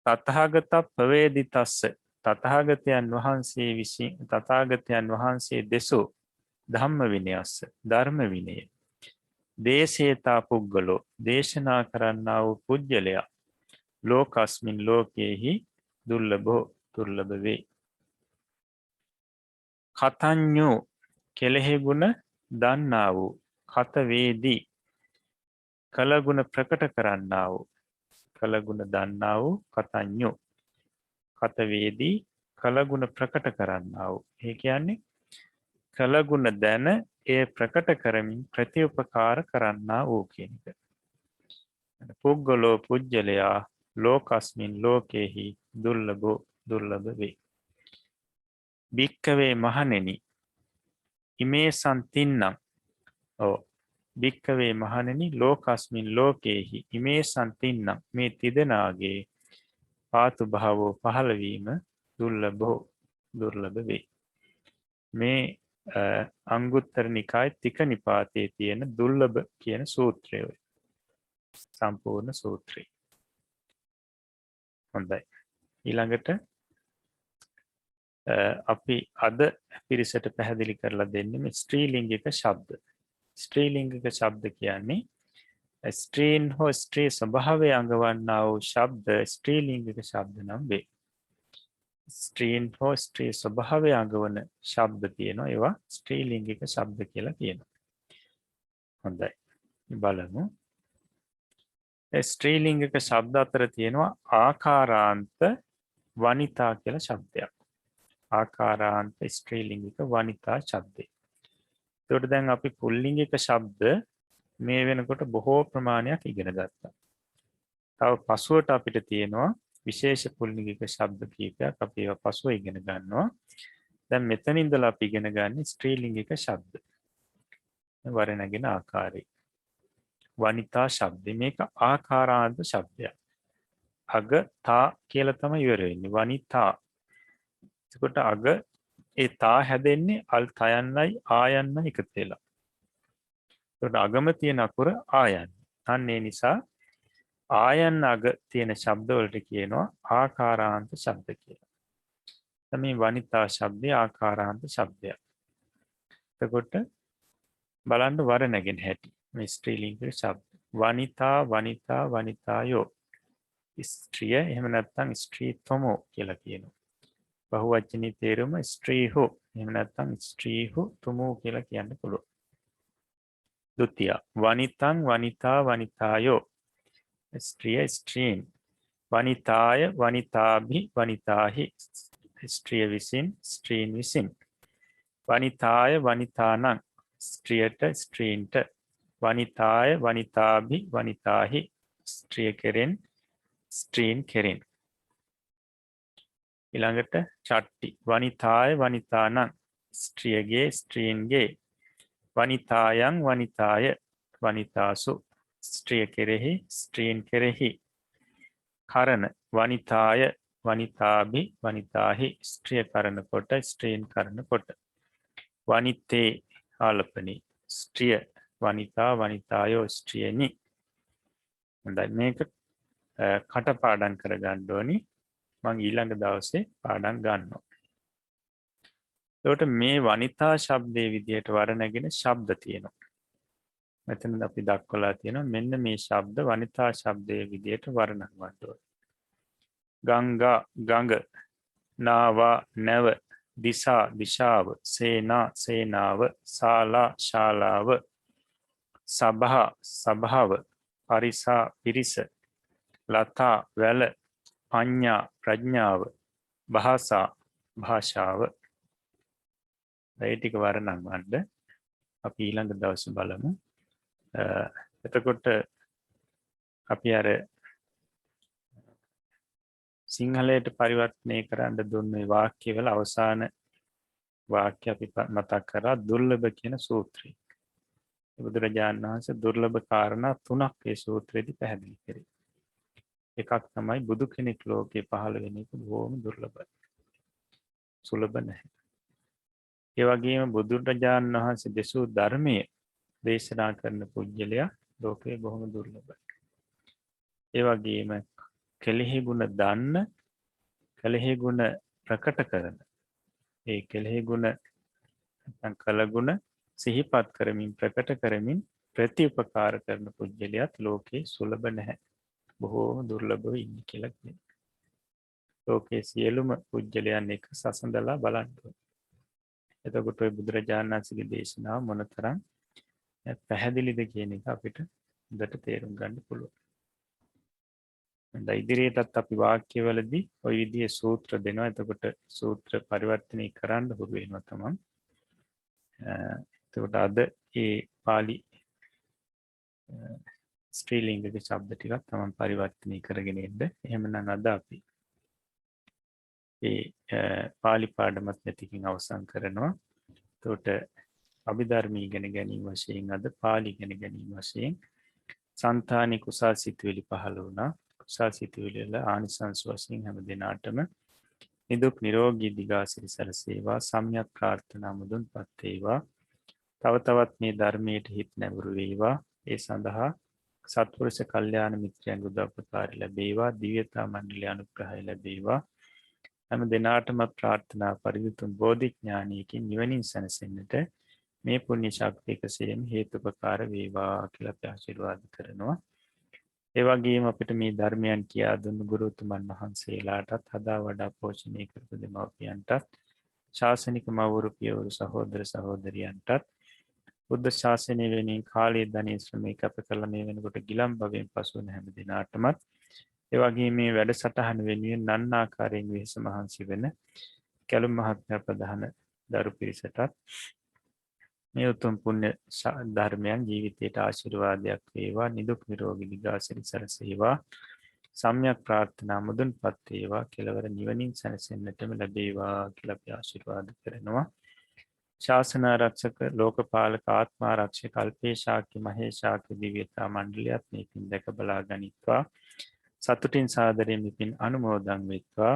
S2: තතහගත ප්‍රවේදිතස්ස තතහගතයන් වහන්සේ විසින් තථාගතයන් වහන්සේ දෙසූ ධම්ම විනයස්ස ධර්ම විනය දේශේතා පුග්ගලෝ දේශනා කරන්නා වූ පුජ්‍යලයා ලෝකස්මින් ලෝකයෙහි දුර්ලභෝ දුර්ලභ වේ. කතඤ්ඤෝ කෙලෙහි ගුණ දන්නා වූ කතවේදී කලගුණ ප්‍රකට කරන්නා වූ කලගුණ දන්නා වූ කතඤ්ඤෝ කතවේදී කලගුණ ප්‍රකට කරන්නා වූ ඒ කියන්නේ කලගුණ දැන ඒ ප්‍රකට කරමින් ප්‍රතිඋපකාර කරන්නා වූ කියන එක. පුග්ගලෝ පුජ්‍යලයා ලෝකස්මින් ලෝකේහි දුර්ලභෝ දුර්ලභ වේ. භික්කවේ මහණෙනි ඉමේ සම්තින්නම් භික්කවේ මහණෙනි ලෝකස්මින් ලෝකේහි ඉමේ සම්තින්නම් මේ තිදෙනාගේ පාතු භාවෝ පහළවීම දුර්ලභෝ දුර්ලභ වේ. මේ අංගුත්තර නිකායේ තික නිපාතයේ තියෙන දුර්ලභ කියන සූත්‍රය ඔය. සම්පූර්ණ සූත්‍රය. හොඳයි. ඊළඟට අපි අද පිරිසට පැහැදිලි කරලා දෙන්නේ මේ ස්ත්‍රීලිංගික ශබ්ද. ස්ත්‍රීලිංගික ශබ්ද කියන්නේ ස්ත්‍රීන් හෝ ස්ත්‍රී ස්වභාවය අඟවන්නා වූ ශබ්ද ස්ත්‍රීලිංගික ශබ්ද නම් වේ. ස්ත්‍රීන් හෝ ස්ත්‍රී ස්වභාවය අඟවන ශබ්ද තියෙනවා. ඒවා ස්ත්‍රීලිංගික ශබ්ද කියලා කියනවා. හොඳයි. බලමු. ස්ත්‍රීලිංගික ශබ්ද අතර තියෙනවා ආකාරාන්ත වනිතා කියලා ශබ්දයක්. ආකාරාන්ත ස්ත්‍රීලිංගික වනිතා ශබ්දය. එතකොට දැන් අපි පුල්ලිංගික ශබ්ද මේ වෙනකොට බොහෝ ප්‍රමාණයක් ඉගෙන ගත්තා. තව පසුවට අපිට තියෙනවා විශේෂ පුල්ලිංගික ශබ්ද කීපයක්. අපි ඒවා පසුව ඉගෙන ගන්නවා. දැන් මෙතන ඉඳලා අපි ඉගෙන ගන්නේ ස්ත්‍රීලිංගික ශබ්ද. වර්ණගෙන ආකාරය. වනිතා ශබ්ද මේක ආකාරාන්ත ශබ්දයක්. අග තා කියලා තමයි ඉවර වෙන්නේ. වනිතා. එතකොට අග ඒ තා හැදෙන්නේ අල් තයන්නයි ආයන්නයි එකතු වෙලා. එතකොට අගම තියෙන අකුර ආයන්න. අන්න ඒ නිසා ආයන්න අග තියෙන ශබ්ද වලට කියනවා ආකාරාන්ත ශබ්ද කියලා. මේ වනිතා ශබ්දය ආකාරාන්ත ශබ්දයක්. එතකොට බලන්න වර්ණගෙන හැටි. මේ ස්ත්‍රීලිංගික ශබ්ද. වනිතා වනිතා වනිතායෝ. ස්ත්‍රිය එහෙම නැත්නම් ස්ත්‍රීතමෝ කියලා කියනවා. බහුවචනී තේරුම ස්ත්‍රීහු එහෙම නැත්නම් ස්ත්‍රීහු තුමෝ කියලා කියන්න පුළුවන්. ဒုတိယ වනිතං වනිතා වනිතායෝ. ස්ත්‍රිය ස්ත්‍රීන්. වනිතාය වනිතාභි වනිතාහි. ස්ත්‍රිය විසින් ස්ත්‍රීන් විසින්. වනිතාය වනිතානං. ස්ත්‍රියට ස්ත්‍රීන්ට. වනිතාය වනිතාභි වනිතාහි. ස්ත්‍රිය කෙරෙන් ස්ත්‍රීන් කෙරෙන්. ඊළඟට චට්ටි වනිතාය වනිතානං. ස්ත්‍රියගේ ස්ත්‍රීන්ගේ. වනිතායන් වනිතාය වනිතාසු. ස්ත්‍රිය කෙරෙහි ස්ත්‍රීන් කෙරෙහි. කරන වනිතාය වනිතාභි වනිතාහි. ස්ත්‍රිය කරන කොට ස්ත්‍රීන් කරන කොට. වනිතේ ආලපනි. ස්ත්‍රිය වනිතා වනිතායෝ ස්ත්‍රියනි. හොඳයි මේක කටපාඩම් කරගන්න ඕනි. මං ඊළඟ දවසේ පාඩම් ගන්නවා. එතකොට මේ වනිතා ශබ්දයේ විදිහට වර්ණගෙන ශබ්ද තියෙනවා. මෙතන අපි දක්වලා තියෙනවා මෙන්න මේ ශබ්ද වනිතා ශබ්දයේ විදිහට වර්ණවන්න ඕනේ. ගංගා ගඟ. නාවා නැව. දිසා දිශාව. සේනා සේනාව. ශාලා ශාලාව. සභා සභාව. පරිසා පිරිස. ලතා වැල. පඤ්ඤා ප්‍රඥාව. භාෂා භාෂාව. ඒ ටික වර්ණවන්න අපි ඊළඟ දවසේ බලමු. එතකොට අපි අර සිංහලයට පරිවර්තනය කරන්න දුන්නේ වාක්‍යවල අවසාන වාක්‍ය අපි මතක් කරා දුර්ලභ කියන සූත්‍රය. බුදුරජාණන් වහන්සේ දුර්ලභ කාරණා 3ක් ඒ සූත්‍රයේදී පැහැදිලි කරේ. එකක් තමයි බුදු කෙනෙක් ලෝකේ පහළ වෙන එක බොහොම දුර්ලභයි. සුලභ නැහැ. ඒ වගේම බුදුරජාණන් වහන්සේ දෙසූ ධර්මයේ දේශනා කරන පුජ්‍යලයා ලෝකේ බොහොම දුර්ලභයි. ඒ වගේම කෙලෙහි ගුණ දන්න, කෙලෙහි ගුණ ප්‍රකට කරන, ඒ කෙලෙහි ගුණ නැත්නම් කළ ගුණ සිහිපත් කරමින් ප්‍රකට කරමින් ප්‍රතිඋපකාර කරන පුජ්‍යලයාත් ලෝකේ සුලභ නැහැ. බොහෝම දුර්ලභව ඉන්නේ කියලා කියනවා. ලෝකයේ සියලුම පුජ්‍යලයන් එක සසඳලා බලන්න ඕනේ. එතකොට ඔය බුදුරජාණන් වහන්සේගේ දේශනාව මොනතරම් පැහැදිලිද කියන එක අපිට හොඳට තේරුම් ගන්න පුළුවන්. දැන් ඉදිරියටත් අපි වාක්‍යවලදී ওই විදිහේ සූත්‍ර දෙනවා. එතකොට සූත්‍ර පරිවර්තනය කරන්න හුරු වෙනවා තමයි. එතකොට අද ඒ pāli ස්ත්‍රීලිංගික ශබ්ද ටිකක් තමයි පරිවර්තනය කරගෙන ඉන්න. එහෙමනම් අද අපි ඒ pāli පාඩමත් නැතිකින් අවසන් කරනවා. එතකොට අභිධර්ම ඉගෙන ගැනීම වශයෙන් අද pāli ඉගෙන ගැනීම වශයෙන් සංතානි කුසල් සිතුවිලි පහළ වුණා. කුසල් සිතුවිලි වල ආනිසංස වශයෙන් හැම දිනාටම නිදුක් නිරෝගී දිගාසිරි සැලසේවා. සම්‍යක් ප්‍රාර්ථනා මුදුන්පත් වේවා. තව තවත් මේ ධර්මයට හිත නැඹුරු වේවා. ඒ සඳහා සත්පුරුෂ කල්යාණ මිත්‍රයන් උදව්පකාර ලැබේවා. දිව්‍යතා මණ්ඩල අනුග්‍රහය ලැබේවා. හැම දිනාටම ප්‍රාර්ථනා පරිදුතුම් බෝධිඥානයකින් නිවනින් සැනසෙන්නට මේ පුණ්‍ය ශක්තිය කෙසේම හේතුපකාර වේවා කියලා අපි ආශිර්වාද කරනවා. ඒ වගේම අපිට මේ ධර්මයන් කියා දුන්නු ගුරුතුමන් වහන්සේලාටත් හදා වඩා පෝෂණය කරපු දෙමව්පියන්ටත් ශාසනික මව්වරු පියවරු සහෝදර සහෝදරියන්ටත් බුද්ධ ශාසනය වෙනුවෙන් කාලය ධනය ශ්‍රමය කැප කළ මේ වෙනකොට ගිලන් භවයෙන් පසු වන හැම දිනාටමත් ඒ වගේ මේ වැඩසටහන වෙනුවෙන් නන්නාකාරයෙන් වෙහෙස මහන්සි වෙන කැලුම් මහත්මයා ප්‍රධාන දරු පිරිසටත් මේ උතුම් පුණ්‍ය ධර්මයන් ජීවිතයට ආශිර්වාදයක් වේවා. නිදුක් නිරෝගී දිගාසිරි සැලසේවා. සම්‍යක් ප්‍රාර්ථනා මුදුන්පත් වේවා. කෙලවර නිවනින් සැනසෙන්නටම ලැබේවා කියලා අපි ආශිර්වාද කරනවා. ශාසන ආරක්ෂක ලෝකපාලක ආත්මාරක්ෂක කල්පේශාක්‍ය මහේශාක්‍ය දිව්‍යතා මණ්ඩලයත් මේ පින් දැක බලා ගනිත්වා. සතුටින් සාදරයෙන් මේ පින් අනුමෝදන් වෙත්වා.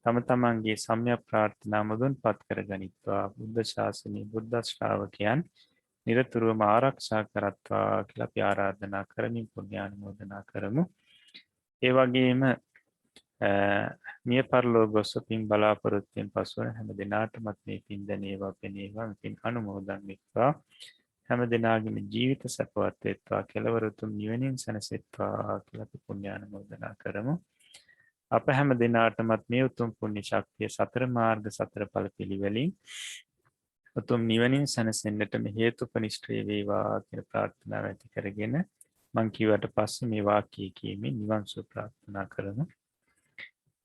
S2: තම තමන්ගේ සම්‍යක් ප්‍රාර්ථනා මුදුන්පත් කර ගනිත්වා. බුද්ධ ශාසනය බුද්ධ ශ්‍රාවකයන් නිරතුරුවම ආරක්ෂා කරත්වා කියලා අපි ආරාධනා කරමින් පුණ්‍යානුමෝදනා කරමු. ඒ වගේම මිය පරලොව ගොස් පින් බලාපොරොත්තුෙන් පසුවන හැම දිනාටමත් මේ පින් දැනේවා පෙනේවා පින් අනුමෝදන් වෙත්වා. හැම දිනාගේම ජීවිත සපවත් වෙත්වා. කෙලවර උතුම් නිවනින් සැනසෙත්වා කියලා අපි පුණ්‍යානුමෝදනා කරමු. අප හැම දිනාටමත් මේ උතුම් පුණ්‍ය ශක්තිය සතර මාර්ග සතර ඵල පිළිවෙලින් උතුම් නිවනින් සැනසෙන්නටම හේතුපනිෂ්ඨ වේවා කියලා ප්‍රාර්ථනාව ඇති කරගෙන මං කියවට පස්සේ මේ වාක්‍යය කියමින් නිවන් සුව ප්‍රාර්ථනා කරමු.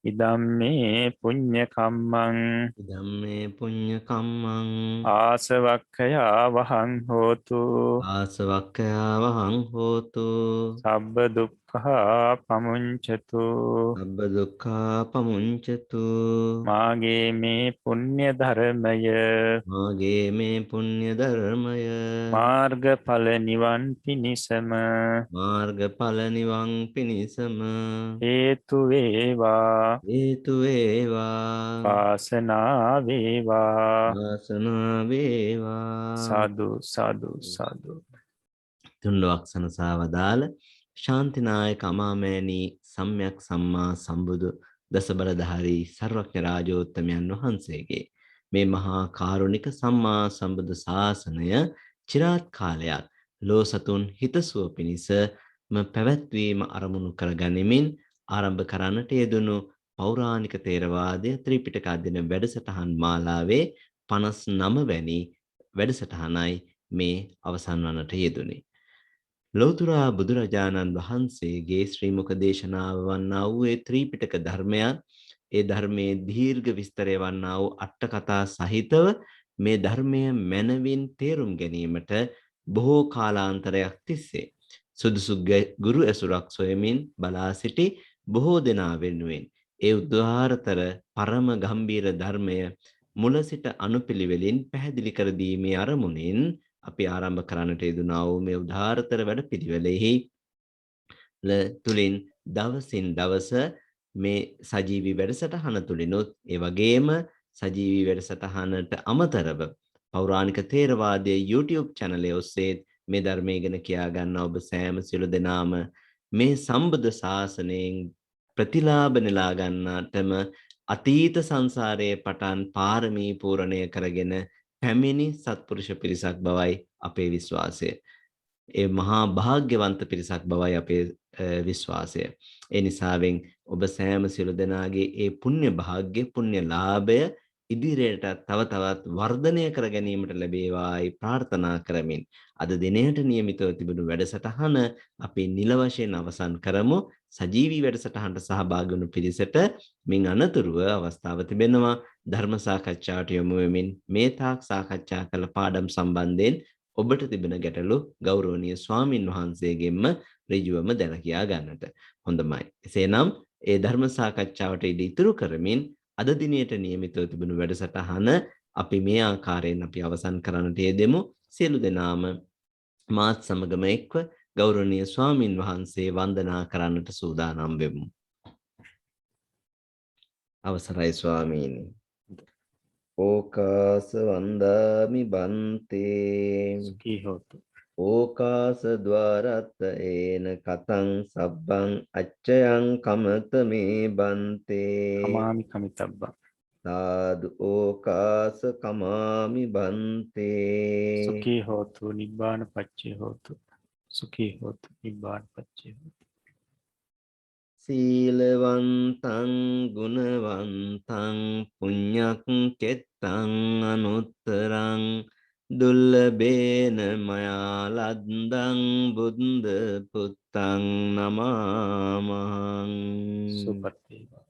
S2: ඉදම්මේ පුඤ්ඤ කම්මං
S1: ධම්මේ පුඤ්ඤ කම්මං
S2: ආසවක්ඛයා වහං හෝතු
S1: ආසවක්ඛයා වහං හෝතු
S2: සබ්බ දුක්ඛා පමුංචතු
S1: සබ්බ දුක්ඛා පමුංචතු
S2: මාගේ මේ පුණ්‍ය ධර්මය
S1: මාගේ මේ පුණ්‍ය ධර්මය
S2: මාර්ගඵල නිවන් පිණිසම
S1: මාර්ගඵල නිවන් පිණිසම
S2: හේතු වේවා
S1: හේතු වේවා
S2: වාසනාව වේවා
S1: වාසනාව වේවා
S2: සාදු සාදු සාදු.
S1: තුන්ලොවක් සනසා වදාළ ශාන්තිනායක අමාමෑණී සම්්‍යක් සම්මා සම්බුදු දසබලධාරී සර්වඥ රාජෝත්තමයන් වහන්සේගේ මේ මහා කාරුණික සම්මා සම්බුදු ශාසනය චිරාත් කාලයක් ලෝ සතුන් හිතසුව පිණිසම පැවැත්වීම අරමුණු කරගනිමින් ආරම්භ කරන්නට යෙදුණු පෞරාණික තේරවාදය ත්‍රිපිටක අධ්‍යයන වැඩසටහන් මාලාවේ 59 වැනි වැඩසටහනයි මේ අවසන් වන්නට යෙදුනේ. ලෞතුරා බුදුරජාණන් වහන්සේගේ ශ්‍රී මුඛ දේශනාව වන්නා වූ ඒ ත්‍රිපිටක ධර්මයන් ඒ ධර්මයේ දීර්ඝ විස්තරය වන්නා වූ අට කතා සහිතව මේ ධර්මය මනවින් තේරුම් ගැනීමට බොහෝ කාලාන්තරයක් තිස්සේ සුදුසු ගුරු ඇසුරක් සොයමින් බලා සිටි බොහෝ දෙනා වෙනුවෙන් ඒ උදාාරතර පරම ගම්බීර ධර්මය මුල සිට අනුපිළිවෙලින් පැහැදිලි කර දීමේ අරමුණින් අපි ආරම්භ කරන්නට යෙදුනා වූ මේ උදාාරතර වැඩපිළිවෙලෙහි තුලින් දවසින් දවස මේ සජීවී වැඩසටහන තුලිනුත් ඒ වගේම සජීවී වැඩසටහනට අමතරව පෞරාණික තේරවාදයේ YouTube channel ඔස්සේ මේ ධර්මය ගැන කියා ගන්න ඔබ සෑම සියලු දෙනාම මේ සම්බුද්ධ ශාසනයෙන් ප්‍රතිලාභ නෙලා ගන්නටම අතීත සංසාරයේ පටන් පාරමී පූර්ණය කරගෙන පැමිණි සත්පුරුෂ පිරිසක් බවයි අපේ විශ්වාසය. ඒ මහා භාග්‍යවන්ත පිරිසක් බවයි අපේ විශ්වාසය. ඒ නිසාවෙන් ඔබ සෑම සියලු දෙනාගේ ඒ පුණ්‍ය භාග්‍ය පුණ්‍ය ලාභය ඉදිරියට තව තවත් වර්ධනය කර ගැනීමට ලැබේවායි ප්‍රාර්ථනා කරමින් අද දිනයට නියමිතව තිබුණු වැඩසටහන අපි නිල වශයෙන් අවසන් කරමු. සජීවී වැඩසටහනට සහභාගී වුණු පිරිසට මින් අනතුරුව අවස්ථාව තිබෙනවා ධර්ම සාකච්ඡාවට යොමු වෙමින් මේ තාක් සාකච්ඡා කළ පාඩම් සම්බන්ධයෙන් ඔබට තිබෙන ගැටලු ගෞරවනීය ස්වාමින් වහන්සේගෙන්ම ඍජුවම දැන කියා ගන්නට. හොඳයි. එසේනම් ඒ ධර්ම සාකච්ඡාවට ඉදිරි කරමින් අද දිනයට නියමිතව තිබුණු වැඩසටහන අපි මේ ආකාරයෙන් අපි අවසන් කරන්නට යෙදෙමු. සියලු දෙනාම මාත් සමගම එක්ව ගෞරවනීය ස්වාමින් වහන්සේ වන්දනා කරන්නට සූදානම් වෙමු. අවසරයි ස්වාමීනි. ඕකාස වන්දාමි බන්තේ
S2: සුඛී හෝතු.
S1: ඕකාස ద్వාරත් ඒන කතං සබ්බං අච්චයං කමත මේ බන්තේ
S2: කමාමි කමිතබ්බං.
S1: සාදු ඕකාස කමාමි බන්තේ
S2: සුඛී හෝතු නිබ්බාන පච්චේ හෝතු. සුඛී හෝතු නිබ්බාන පච්චේ හෝතු.
S1: සීලවන්තං ගුණවන්තං පුඤ්ඤක් කෙත්තං අනුත්තරං දුල්ලභේන මයා ලද්දං බුද්ධ පුත්තං නමාමහං
S2: සුපත් වේවා.